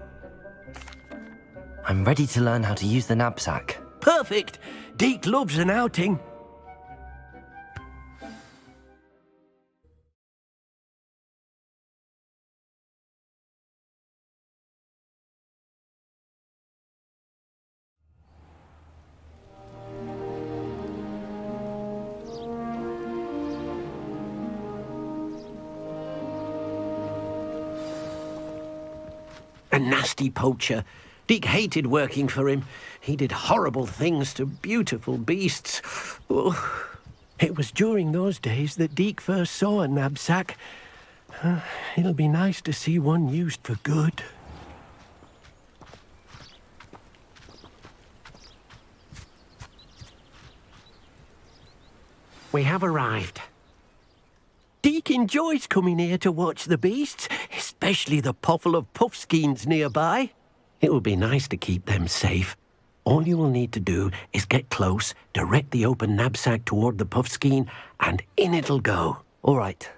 I'm ready to learn how to use the knapsack. Perfect! Deke loves an outing. A nasty poacher. Deke hated working for him. He did horrible things to beautiful beasts. Oh, it was during those days that Deke first saw a knapsack. It'll be nice to see one used for good. We have arrived. Deke enjoys coming here to watch the beasts, especially the poffle of puffskeins nearby. It will be nice to keep them safe. All you will need to do is get close, direct the open knapsack toward the puffskein, and in it'll go. All right.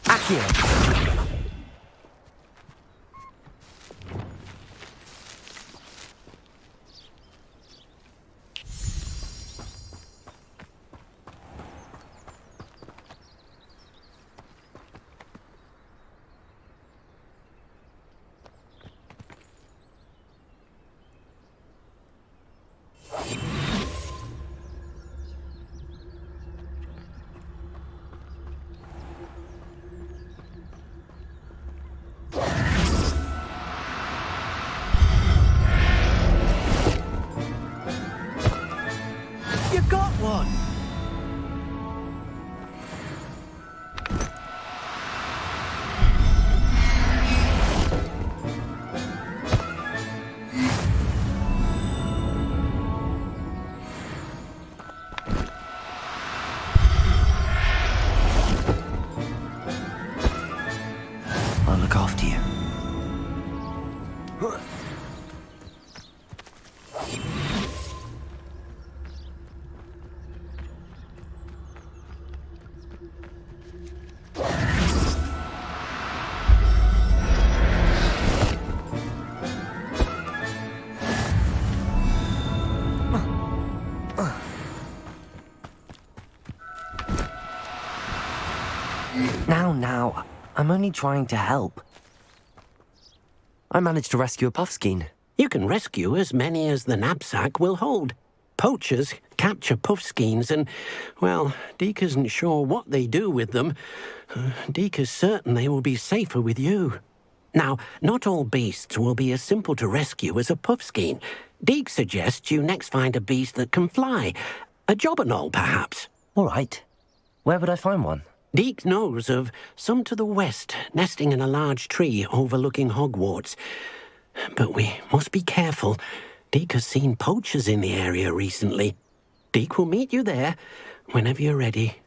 Accio! You got one! I'll look after you. Now, I'm only trying to help. I managed to rescue a puffskein. You can rescue as many as the knapsack will hold. Poachers capture puffskeins and, well, Deke isn't sure what they do with them. Deke is certain they will be safer with you. Now, not all beasts will be as simple to rescue as a puffskein. Deke suggests you next find a beast that can fly. A jobberknoll, perhaps. All right. Where would I find one? Deke knows of some to the west, nesting in a large tree overlooking Hogwarts. But we must be careful. Deke has seen poachers in the area recently. Deke will meet you there whenever you're ready.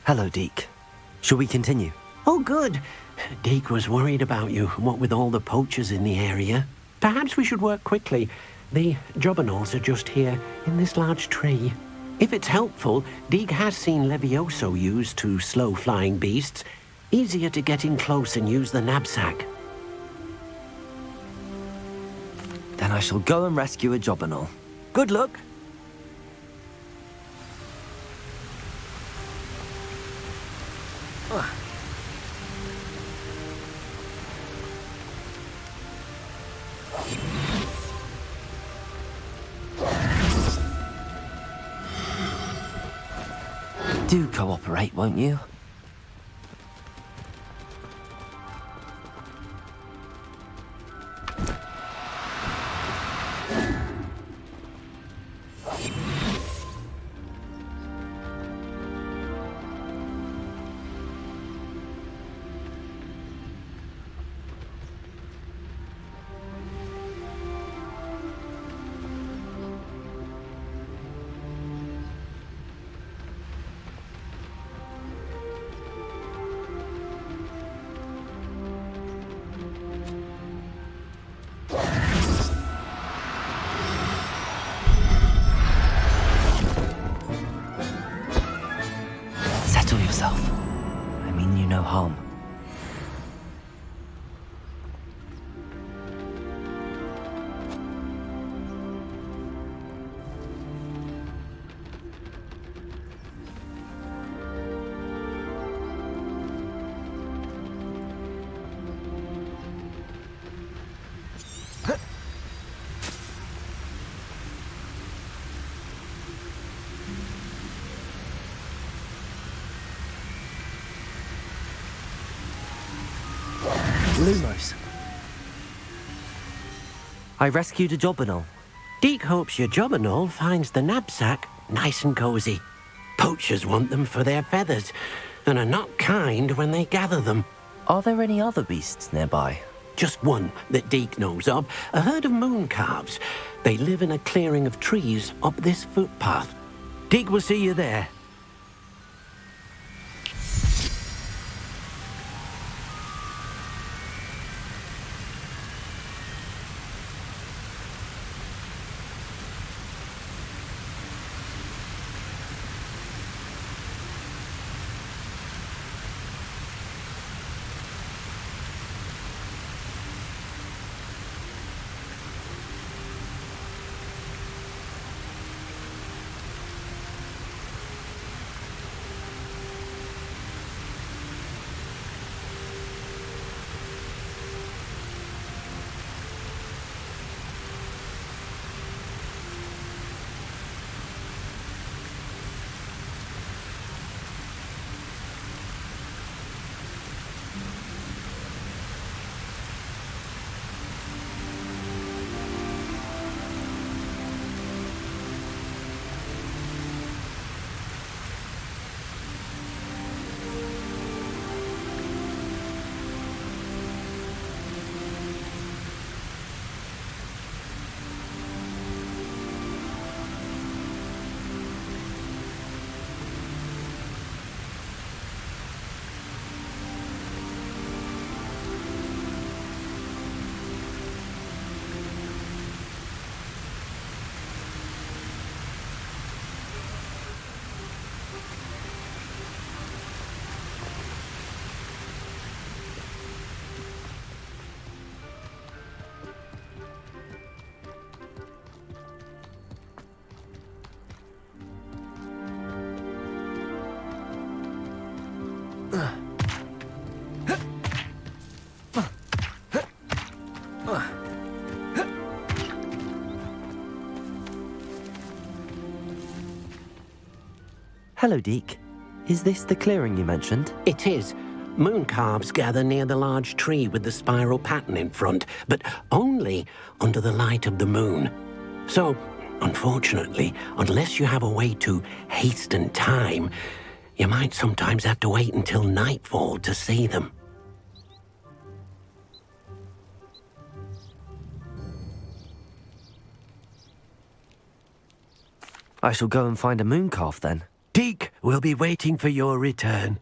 Hello, Deke. Shall we continue? Oh, good. Deke was worried about you, what with all the poachers in the area. Perhaps we should work quickly. The jobberknolls are just here, in this large tree. If it's helpful, Deeg has seen Levioso used to slow flying beasts. Easier to get in close and use the knapsack. Then I shall go and rescue a Jobberknoll. Good luck! Do cooperate, won't you? Settle yourself. I mean you no harm. Lumos. I rescued a Jobberknoll. Deek hopes your Jobberknoll finds the knapsack nice and cozy. Poachers want them for their feathers, and are not kind when they gather them. Are there any other beasts nearby? Just one that Deek knows of, a herd of moon calves. They live in a clearing of trees up this footpath. Deek will see you there. Hello, Deek. Is this the clearing you mentioned? It is. Moon calves gather near the large tree with the spiral pattern in front, but only under the light of the moon. So, unfortunately, unless you have a way to hasten time, you might sometimes have to wait until nightfall to see them. I shall go and find a moon calf then. Deek will be waiting for your return.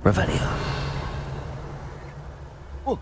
Revelio. Oh.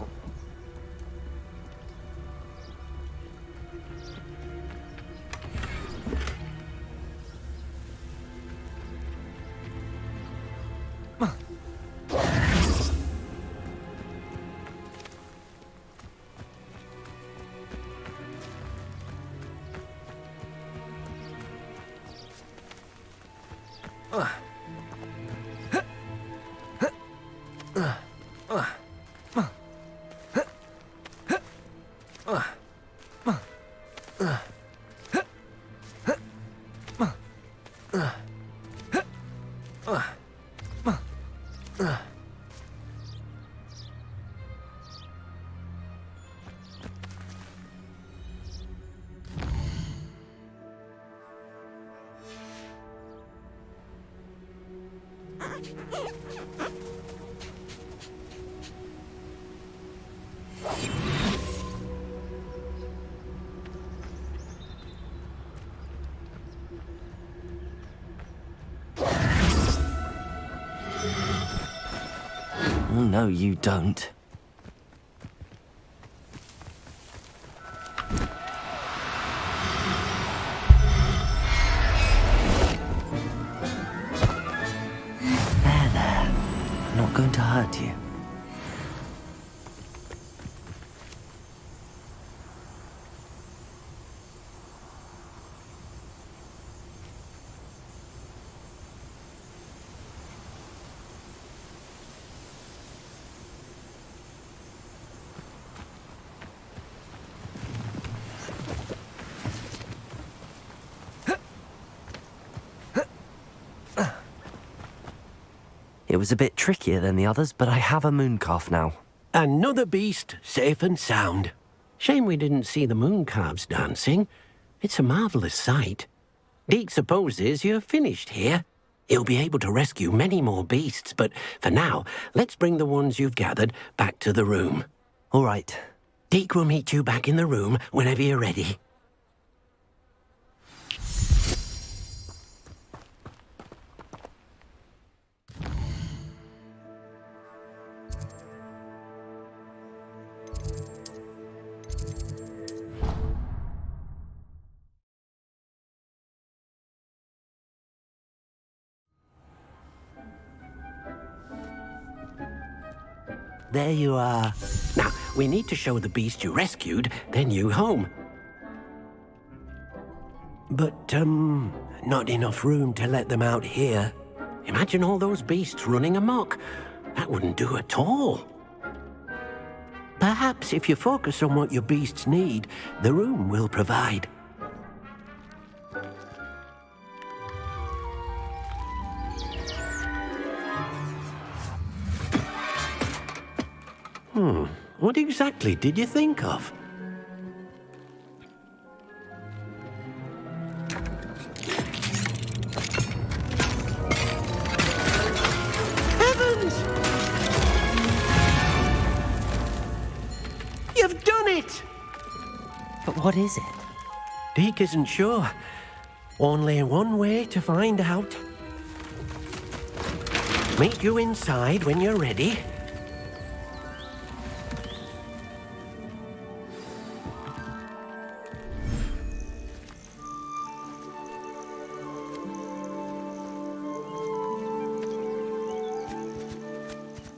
No, you don't. There. Not going to hurt you. It was a bit trickier than the others, but I have a moon calf now. Another beast, safe and sound. Shame we didn't see the moon calves dancing. It's a marvellous sight. Deke supposes you're finished here. He'll be able to rescue many more beasts, but for now, let's bring the ones you've gathered back to the room. All right. Deke will meet you back in the room whenever you're ready. There you are. Now, we need to show the beast you rescued their new home. But, not enough room to let them out here. Imagine all those beasts running amok. That wouldn't do at all. Perhaps if you focus on what your beasts need, the room will provide. What exactly did you think of? Heavens! You've done it! But what is it? Deke isn't sure. Only one way to find out. Meet you inside when you're ready.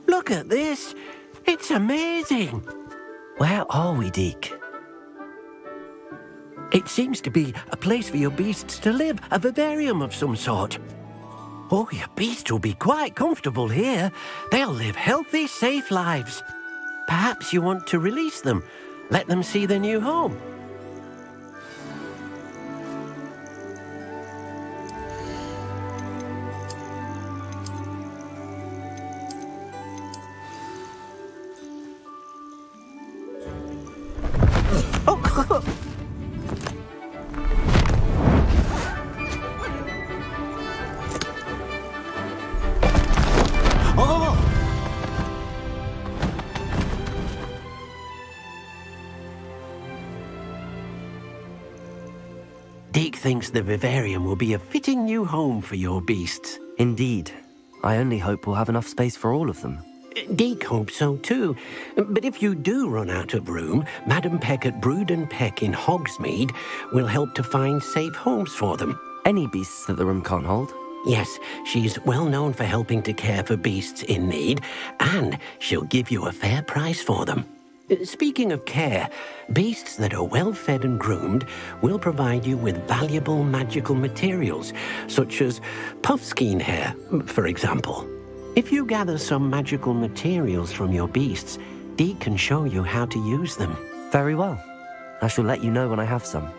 Look at this. It's amazing. Where are we, Deke? It seems to be a place for your beasts to live, a vivarium of some sort. Oh, your beasts will be quite comfortable here. They'll live healthy, safe lives. Perhaps you want to release them, let them see their new home. Deke thinks the vivarium will be a fitting new home for your beasts. Indeed. I only hope we'll have enough space for all of them. Deke hopes so too. But if you do run out of room, Madam Peck at Brood and Peck in Hogsmeade will help to find safe homes for them. Any beasts that the room can't hold? Yes, she's well known for helping to care for beasts in need, and she'll give you a fair price for them. Speaking of care, beasts that are well fed and groomed will provide you with valuable magical materials, such as puffskein hair, for example. If you gather some magical materials from your beasts, Deke can show you how to use them. Very well. I shall let you know when I have some.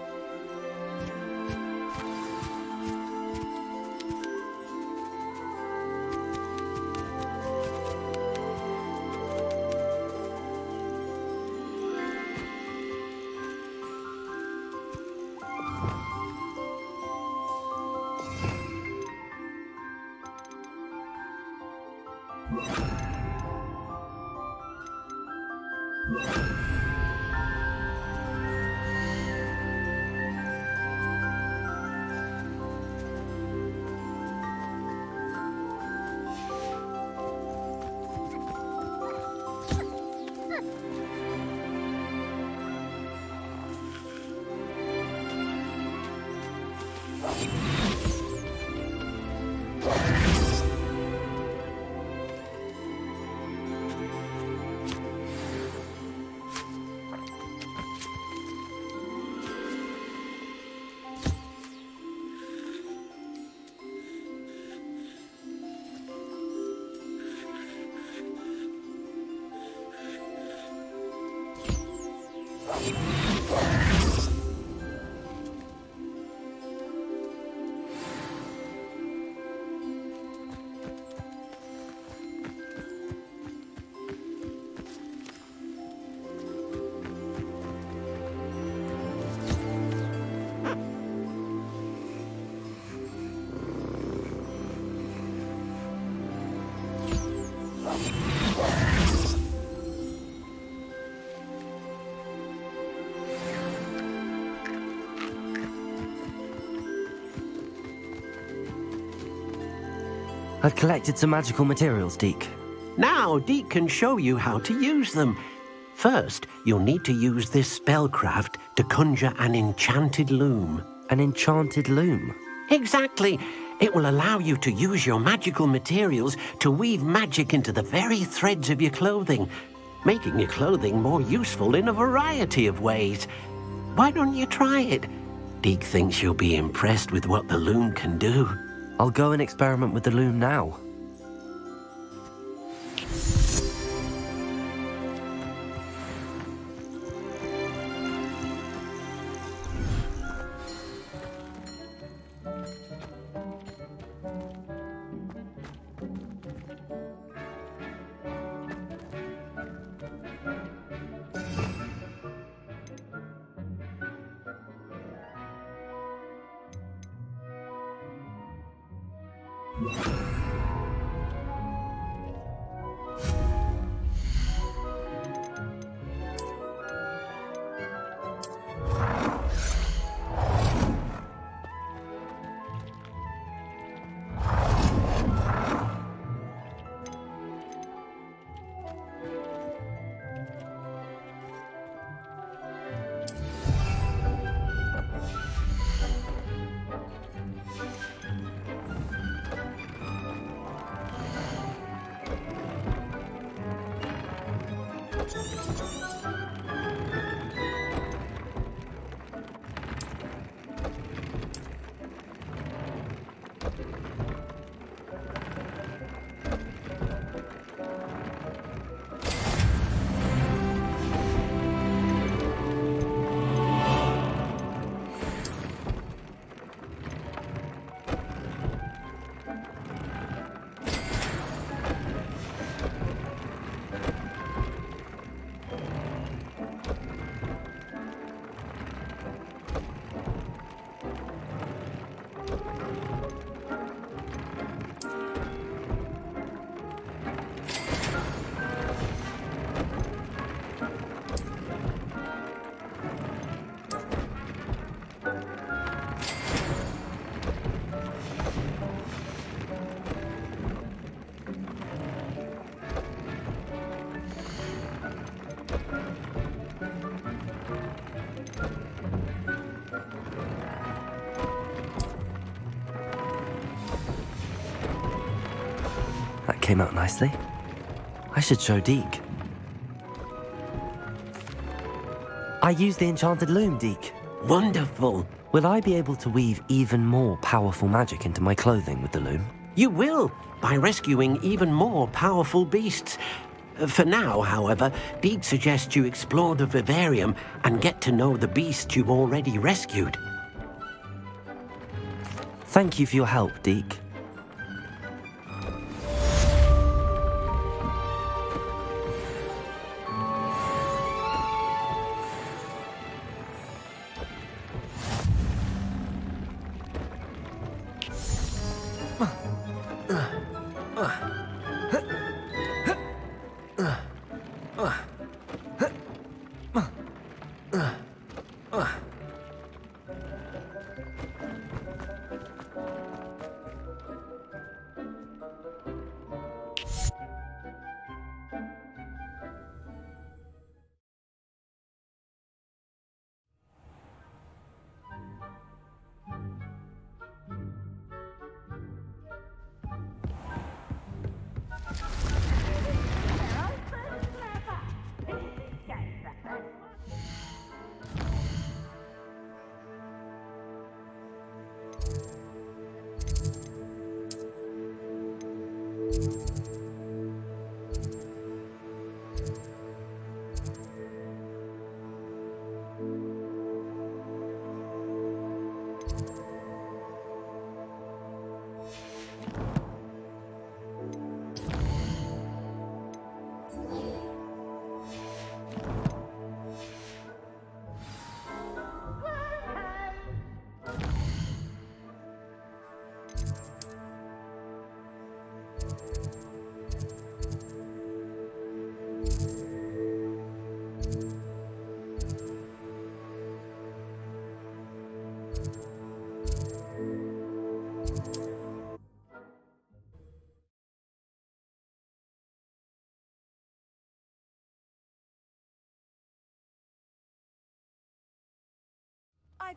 I've collected some magical materials, Deke. Now Deke can show you how to use them. First, you'll need to use this spellcraft to conjure an enchanted loom. An enchanted loom? Exactly. It will allow you to use your magical materials to weave magic into the very threads of your clothing, making your clothing more useful in a variety of ways. Why don't you try it? Deke thinks you'll be impressed with what the loom can do. I'll go and experiment with the loom now. came out nicely. I should show Deke. I used the enchanted loom, Deke. Wonderful. Will I be able to weave even more powerful magic into my clothing with the loom? You will, by rescuing even more powerful beasts. For now, however, Deke suggests you explore the vivarium and get to know the beasts you've already rescued. Thank you for your help, Deke.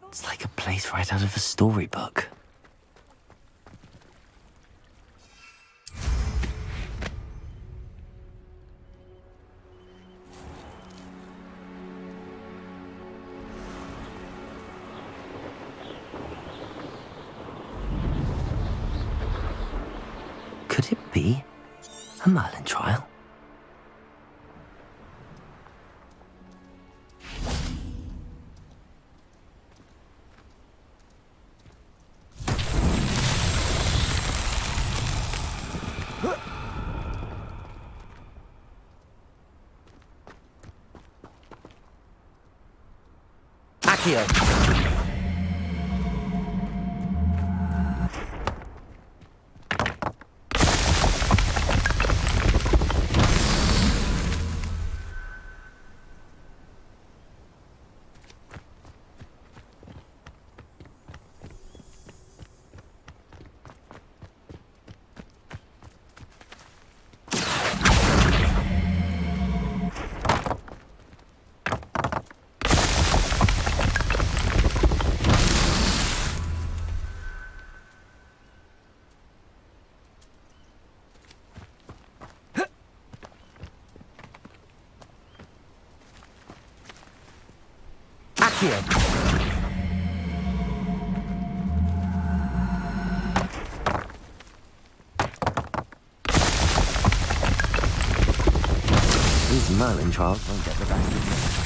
It's like a place right out of a storybook. Could it be a Merlin trial? Accio. Accio. These Merlin trials won't get the best of me.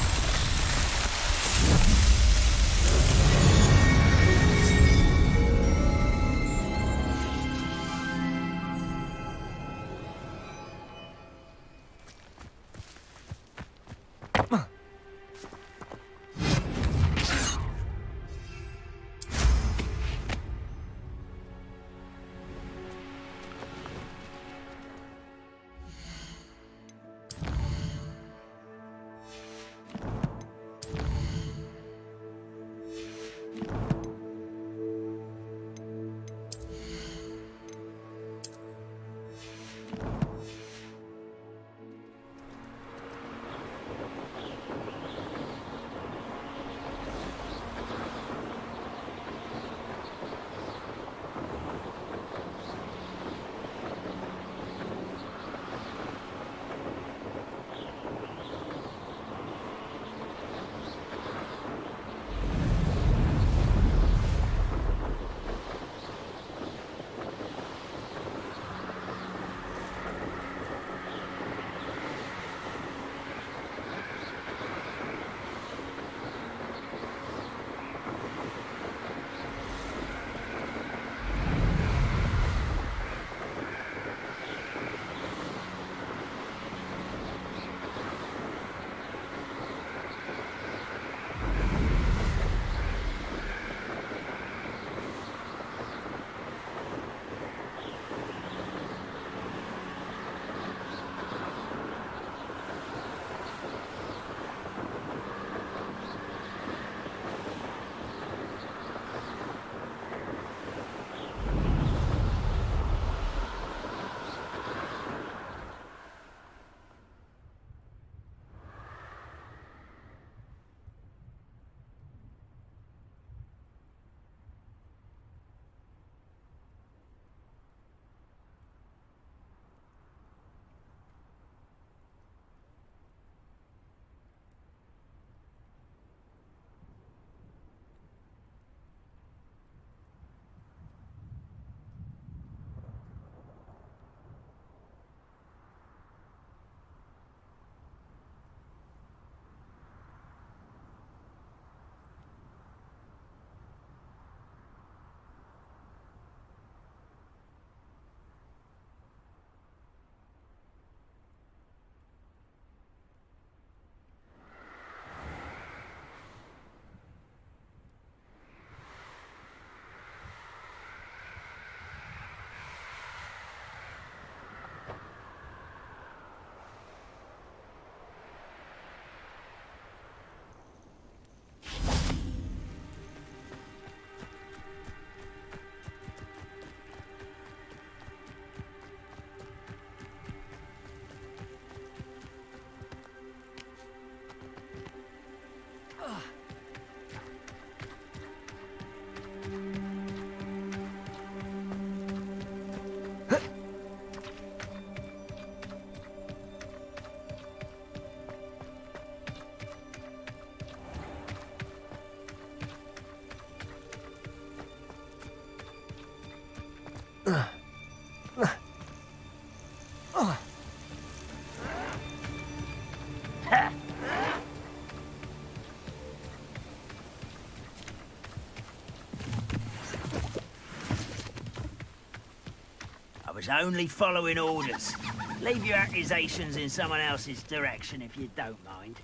was only following orders. Leave your accusations in someone else's direction if you don't mind.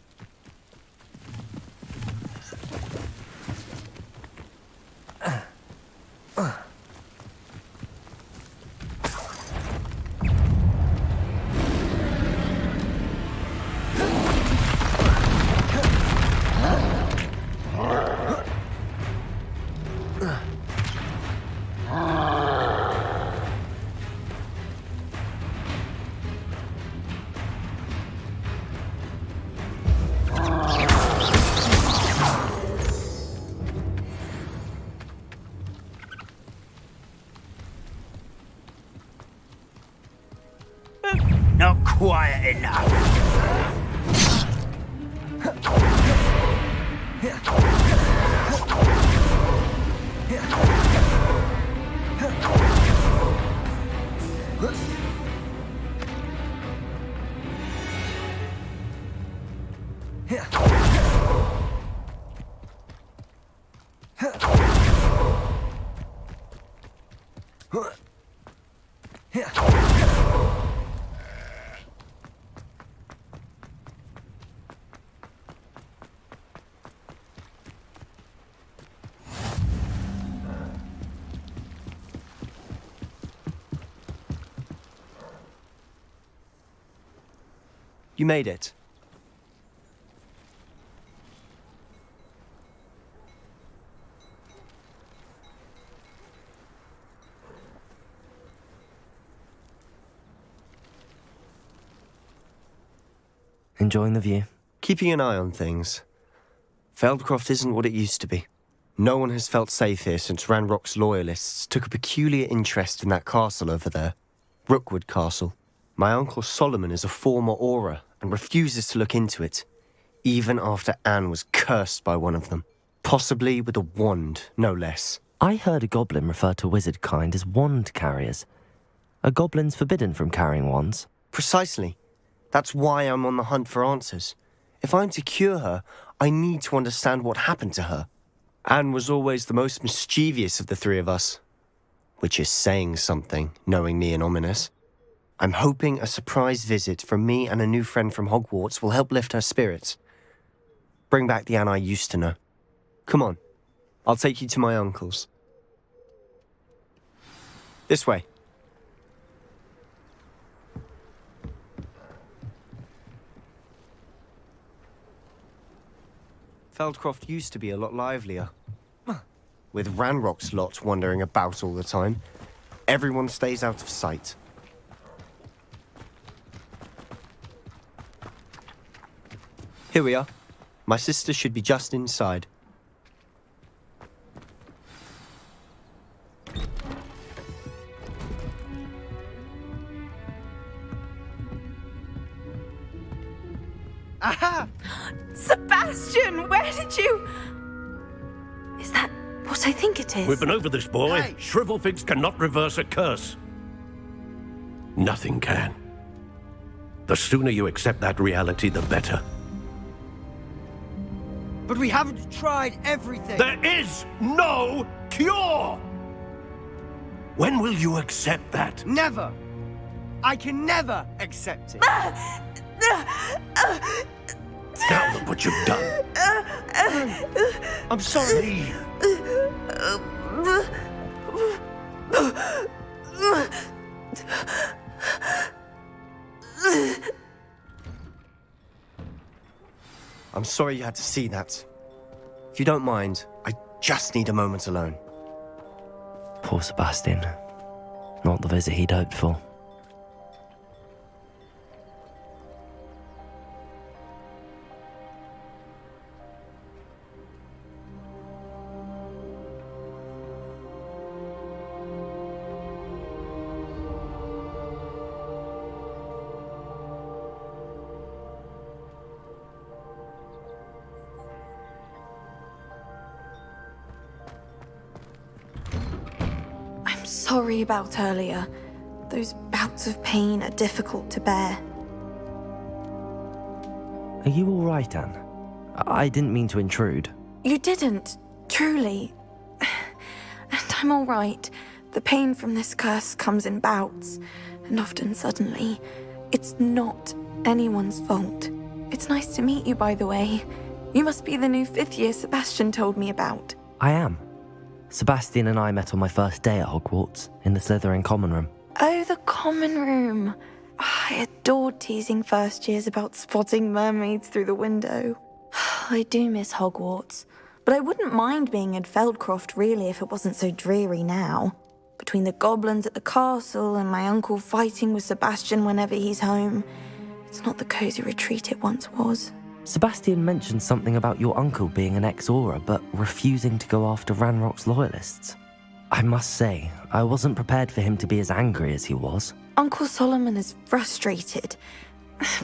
Not quiet enough. You made it. Enjoying the view? Keeping an eye on things. Feldcroft isn't what it used to be. No one has felt safe here since Ranrock's loyalists took a peculiar interest in that castle over there. Rookwood Castle. My uncle Solomon is a former Auror and refuses to look into it, even after Anne was cursed by one of them. Possibly with a wand, no less. I heard a goblin refer to wizard kind as wand carriers. Are goblins forbidden from carrying wands? Precisely. That's why I'm on the hunt for answers. If I'm to cure her, I need to understand what happened to her. Anne was always the most mischievous of the three of us. Which is saying something, knowing me and Ominous. I'm hoping a surprise visit from me and a new friend from Hogwarts will help lift her spirits. Bring back the Anne I used to know. Come on, I'll take you to my uncle's. This way. Feldcroft used to be a lot livelier. With Ranrock's lot wandering about all the time, everyone stays out of sight. Here we are. My sister should be just inside. Aha! Sebastian, where did you... Is that what I think it is? We've been over this, boy. Shrivelfigs cannot reverse a curse. Nothing can. The sooner you accept that reality, the better. But we haven't tried everything. There is no cure! When will you accept that? Never. I can never accept it. Now look what you've done. I'm sorry. I'm sorry you had to see that. If you don't mind, I just need a moment alone. Poor Sebastian. Not the visit he'd hoped for. Sorry about earlier. Those bouts of pain are difficult to bear. Are you all right, Anne? I didn't mean to intrude. You didn't, truly. And I'm all right. The pain from this curse comes in bouts, and often suddenly. It's not anyone's fault. It's nice to meet you, by the way. You must be the new 5th year Sebastian told me about. I am. Sebastian and I met on my first day at Hogwarts, in the Slytherin common room. Oh, the common room. I adored teasing first years about spotting mermaids through the window. I do miss Hogwarts, but I wouldn't mind being in Feldcroft really if it wasn't so dreary now. Between the goblins at the castle and my uncle fighting with Sebastian whenever he's home, it's not the cosy retreat it once was. Sebastian mentioned something about your uncle being an ex-Auror, but refusing to go after Ranrock's loyalists. I must say, I wasn't prepared for him to be as angry as he was. Uncle Solomon is frustrated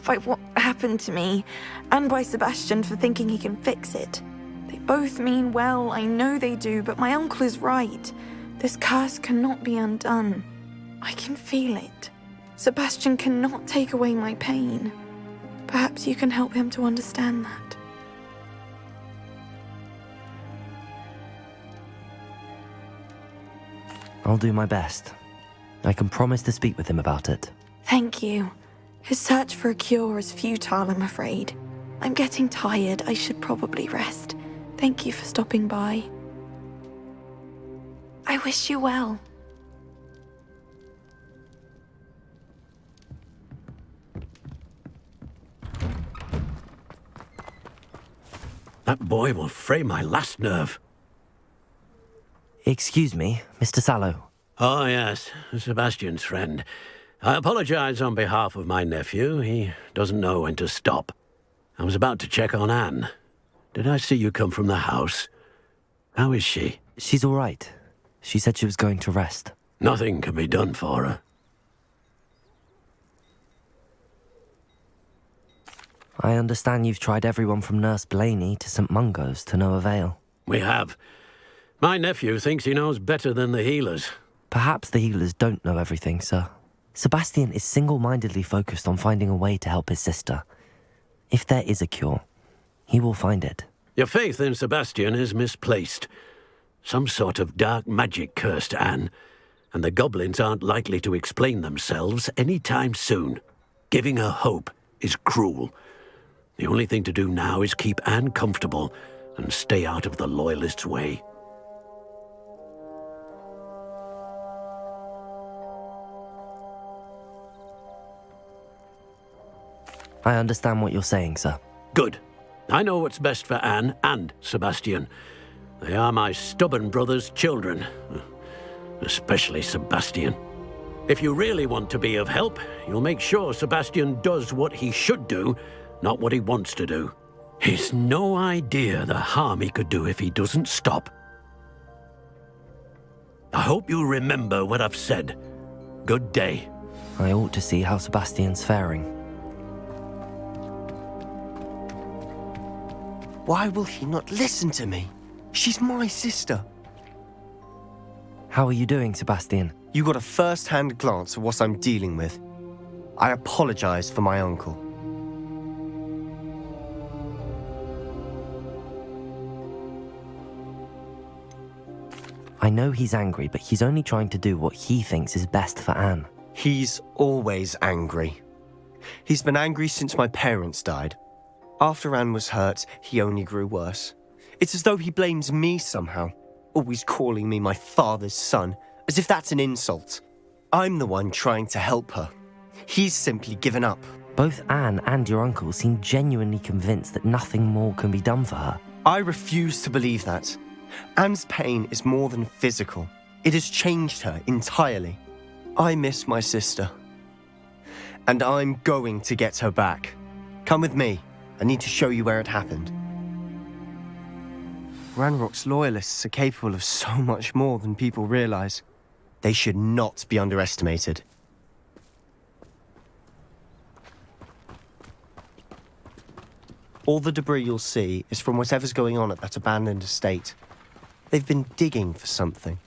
by what happened to me, and by Sebastian for thinking he can fix it. They both mean well, I know they do, but my uncle is right. This curse cannot be undone. I can feel it. Sebastian cannot take away my pain. Perhaps you can help him to understand that. I'll do my best. I can promise to speak with him about it. Thank you. His search for a cure is futile, I'm afraid. I'm getting tired. I should probably rest. Thank you for stopping by. I wish you well. That boy will fray my last nerve. Excuse me, Mr. Sallow. Oh, yes, Sebastian's friend. I apologize on behalf of my nephew. He doesn't know when to stop. I was about to check on Anne. Did I see you come from the house? How is she? She's all right. She said she was going to rest. Nothing can be done for her. I understand you've tried everyone from Nurse Blaney to St. Mungo's to no avail. We have. My nephew thinks he knows better than the healers. Perhaps the healers don't know everything, sir. Sebastian is single-mindedly focused on finding a way to help his sister. If there is a cure, he will find it. Your faith in Sebastian is misplaced. Some sort of dark magic cursed Anne, and the goblins aren't likely to explain themselves any time soon. Giving her hope is cruel. The only thing to do now is keep Anne comfortable and stay out of the Loyalists' way. I understand what you're saying, sir. Good. I know what's best for Anne and Sebastian. They are my stubborn brother's children. Especially Sebastian. If you really want to be of help, you'll make sure Sebastian does what he should do, not what he wants to do. He's no idea the harm he could do if he doesn't stop. I hope you remember what I've said. Good day. I ought to see how Sebastian's faring. Why will he not listen to me? She's my sister. How are you doing, Sebastian? You got a first-hand glance at what I'm dealing with. I apologize for my uncle. I know he's angry, but he's only trying to do what he thinks is best for Anne. He's always angry. He's been angry since my parents died. After Anne was hurt, he only grew worse. It's as though he blames me somehow, always calling me my father's son, as if that's an insult. I'm the one trying to help her. He's simply given up. Both Anne and your uncle seem genuinely convinced that nothing more can be done for her. I refuse to believe that. Anne's pain is more than physical. It has changed her entirely. I miss my sister. And I'm going to get her back. Come with me. I need to show you where it happened. Ranrock's loyalists are capable of so much more than people realize. They should not be underestimated. All the debris you'll see is from whatever's going on at that abandoned estate. They've been digging for something.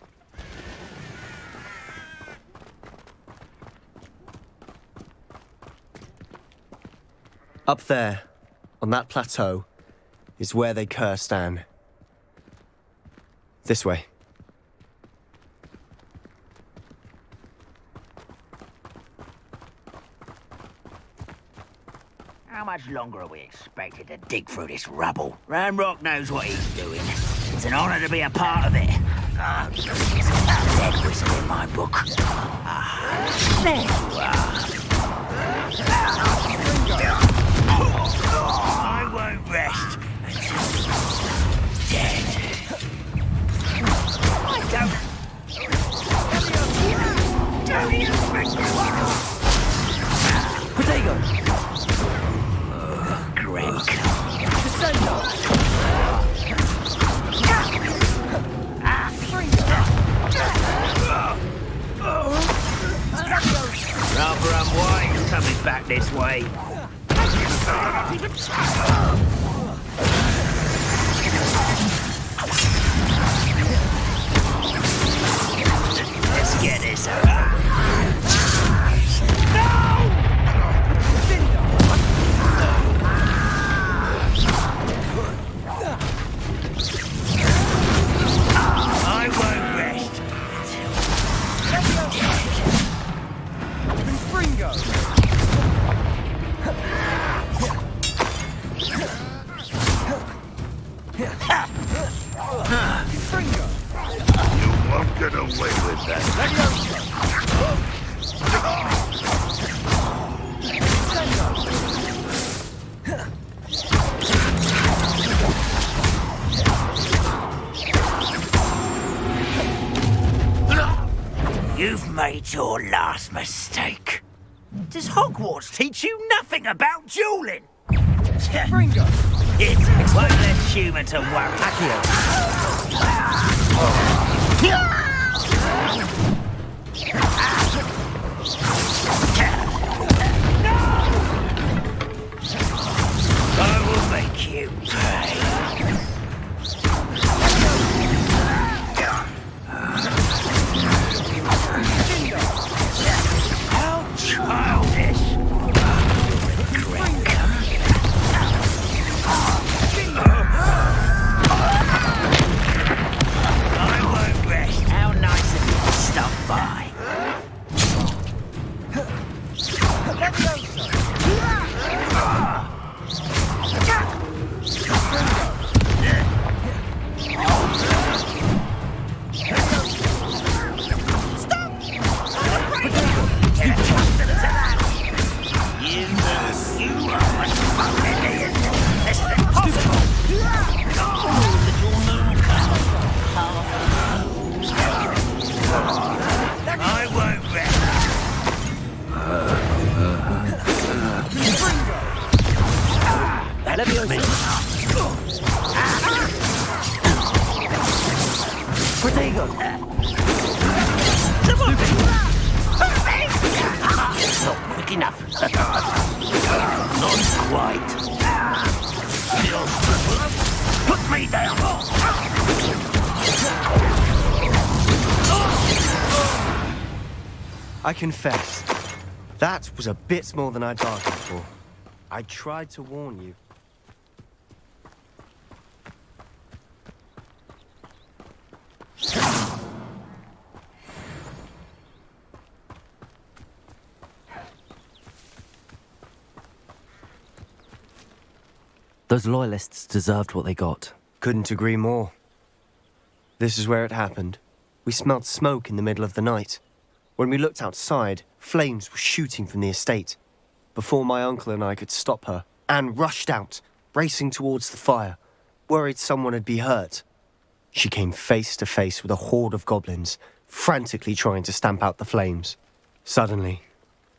Up there, on that plateau, is where they cursed Anne. This way. much longer are we expected to dig through this rubble? Ranrock knows what he's doing. It's an honor to be a part of it. It's a dead whistle in my book. There you are. I won't rest until you're dead. I don't Potato! Greg. Rather unwise coming back this way. Let's get this over. I won't rest until you're dead. Fringo! Fringo! You won't get away with that. You've made your last mistake. Does Hogwarts teach you nothing about dueling? Fringo! It's one less human to worry. I will make you pay. How childish! I won't rest. How nice of you to stop by. I won't rest. Potato! Not quick enough. Not quite. Put me down. I confess, that was a bit more than I'd bargained for. I tried to warn you. Those loyalists deserved what they got. Couldn't agree more. This is where it happened. We smelled smoke in the middle of the night. When we looked outside, flames were shooting from the estate. Before my uncle and I could stop her, Anne rushed out, racing towards the fire, worried someone had been hurt. She came face to face with a horde of goblins, frantically trying to stamp out the flames. Suddenly,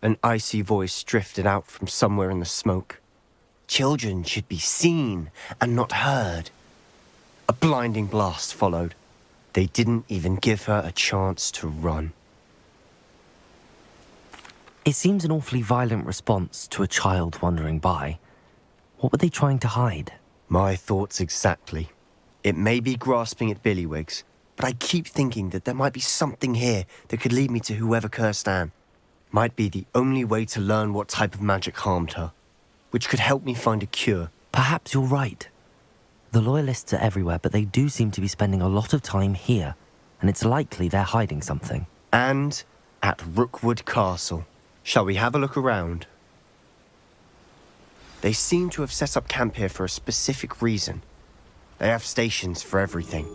an icy voice drifted out from somewhere in the smoke. Children should be seen and not heard. A blinding blast followed. They didn't even give her a chance to run. It seems an awfully violent response to a child wandering by. What were they trying to hide? My thoughts exactly. It may be grasping at Billywigs, but I keep thinking that there might be something here that could lead me to whoever cursed Anne. Might be the only way to learn what type of magic harmed her, which could help me find a cure. Perhaps you're right. The Loyalists are everywhere, but they do seem to be spending a lot of time here, and it's likely they're hiding something. And at Rookwood Castle. Shall we have a look around? They seem to have set up camp here for a specific reason. They have stations for everything.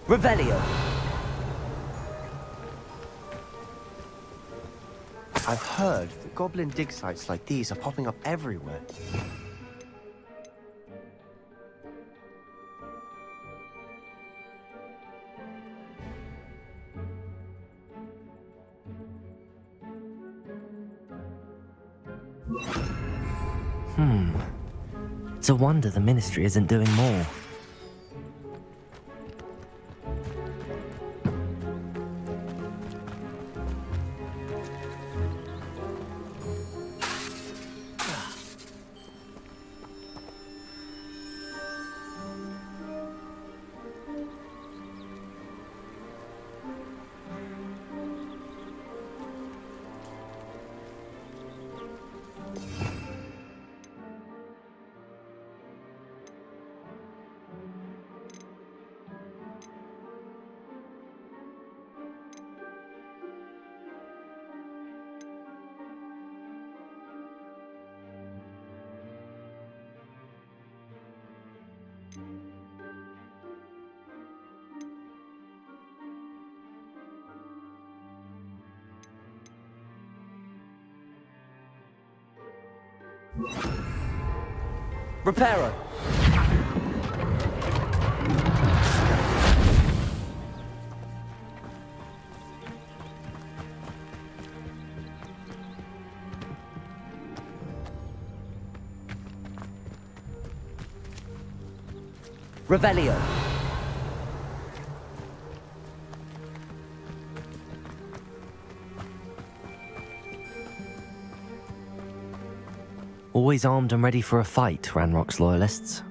Revelio. I've heard that goblin dig sites like these are popping up everywhere. It's a wonder the Ministry isn't doing more. Reparo. Revelio. Always armed and ready for a fight, Ranrock's loyalists.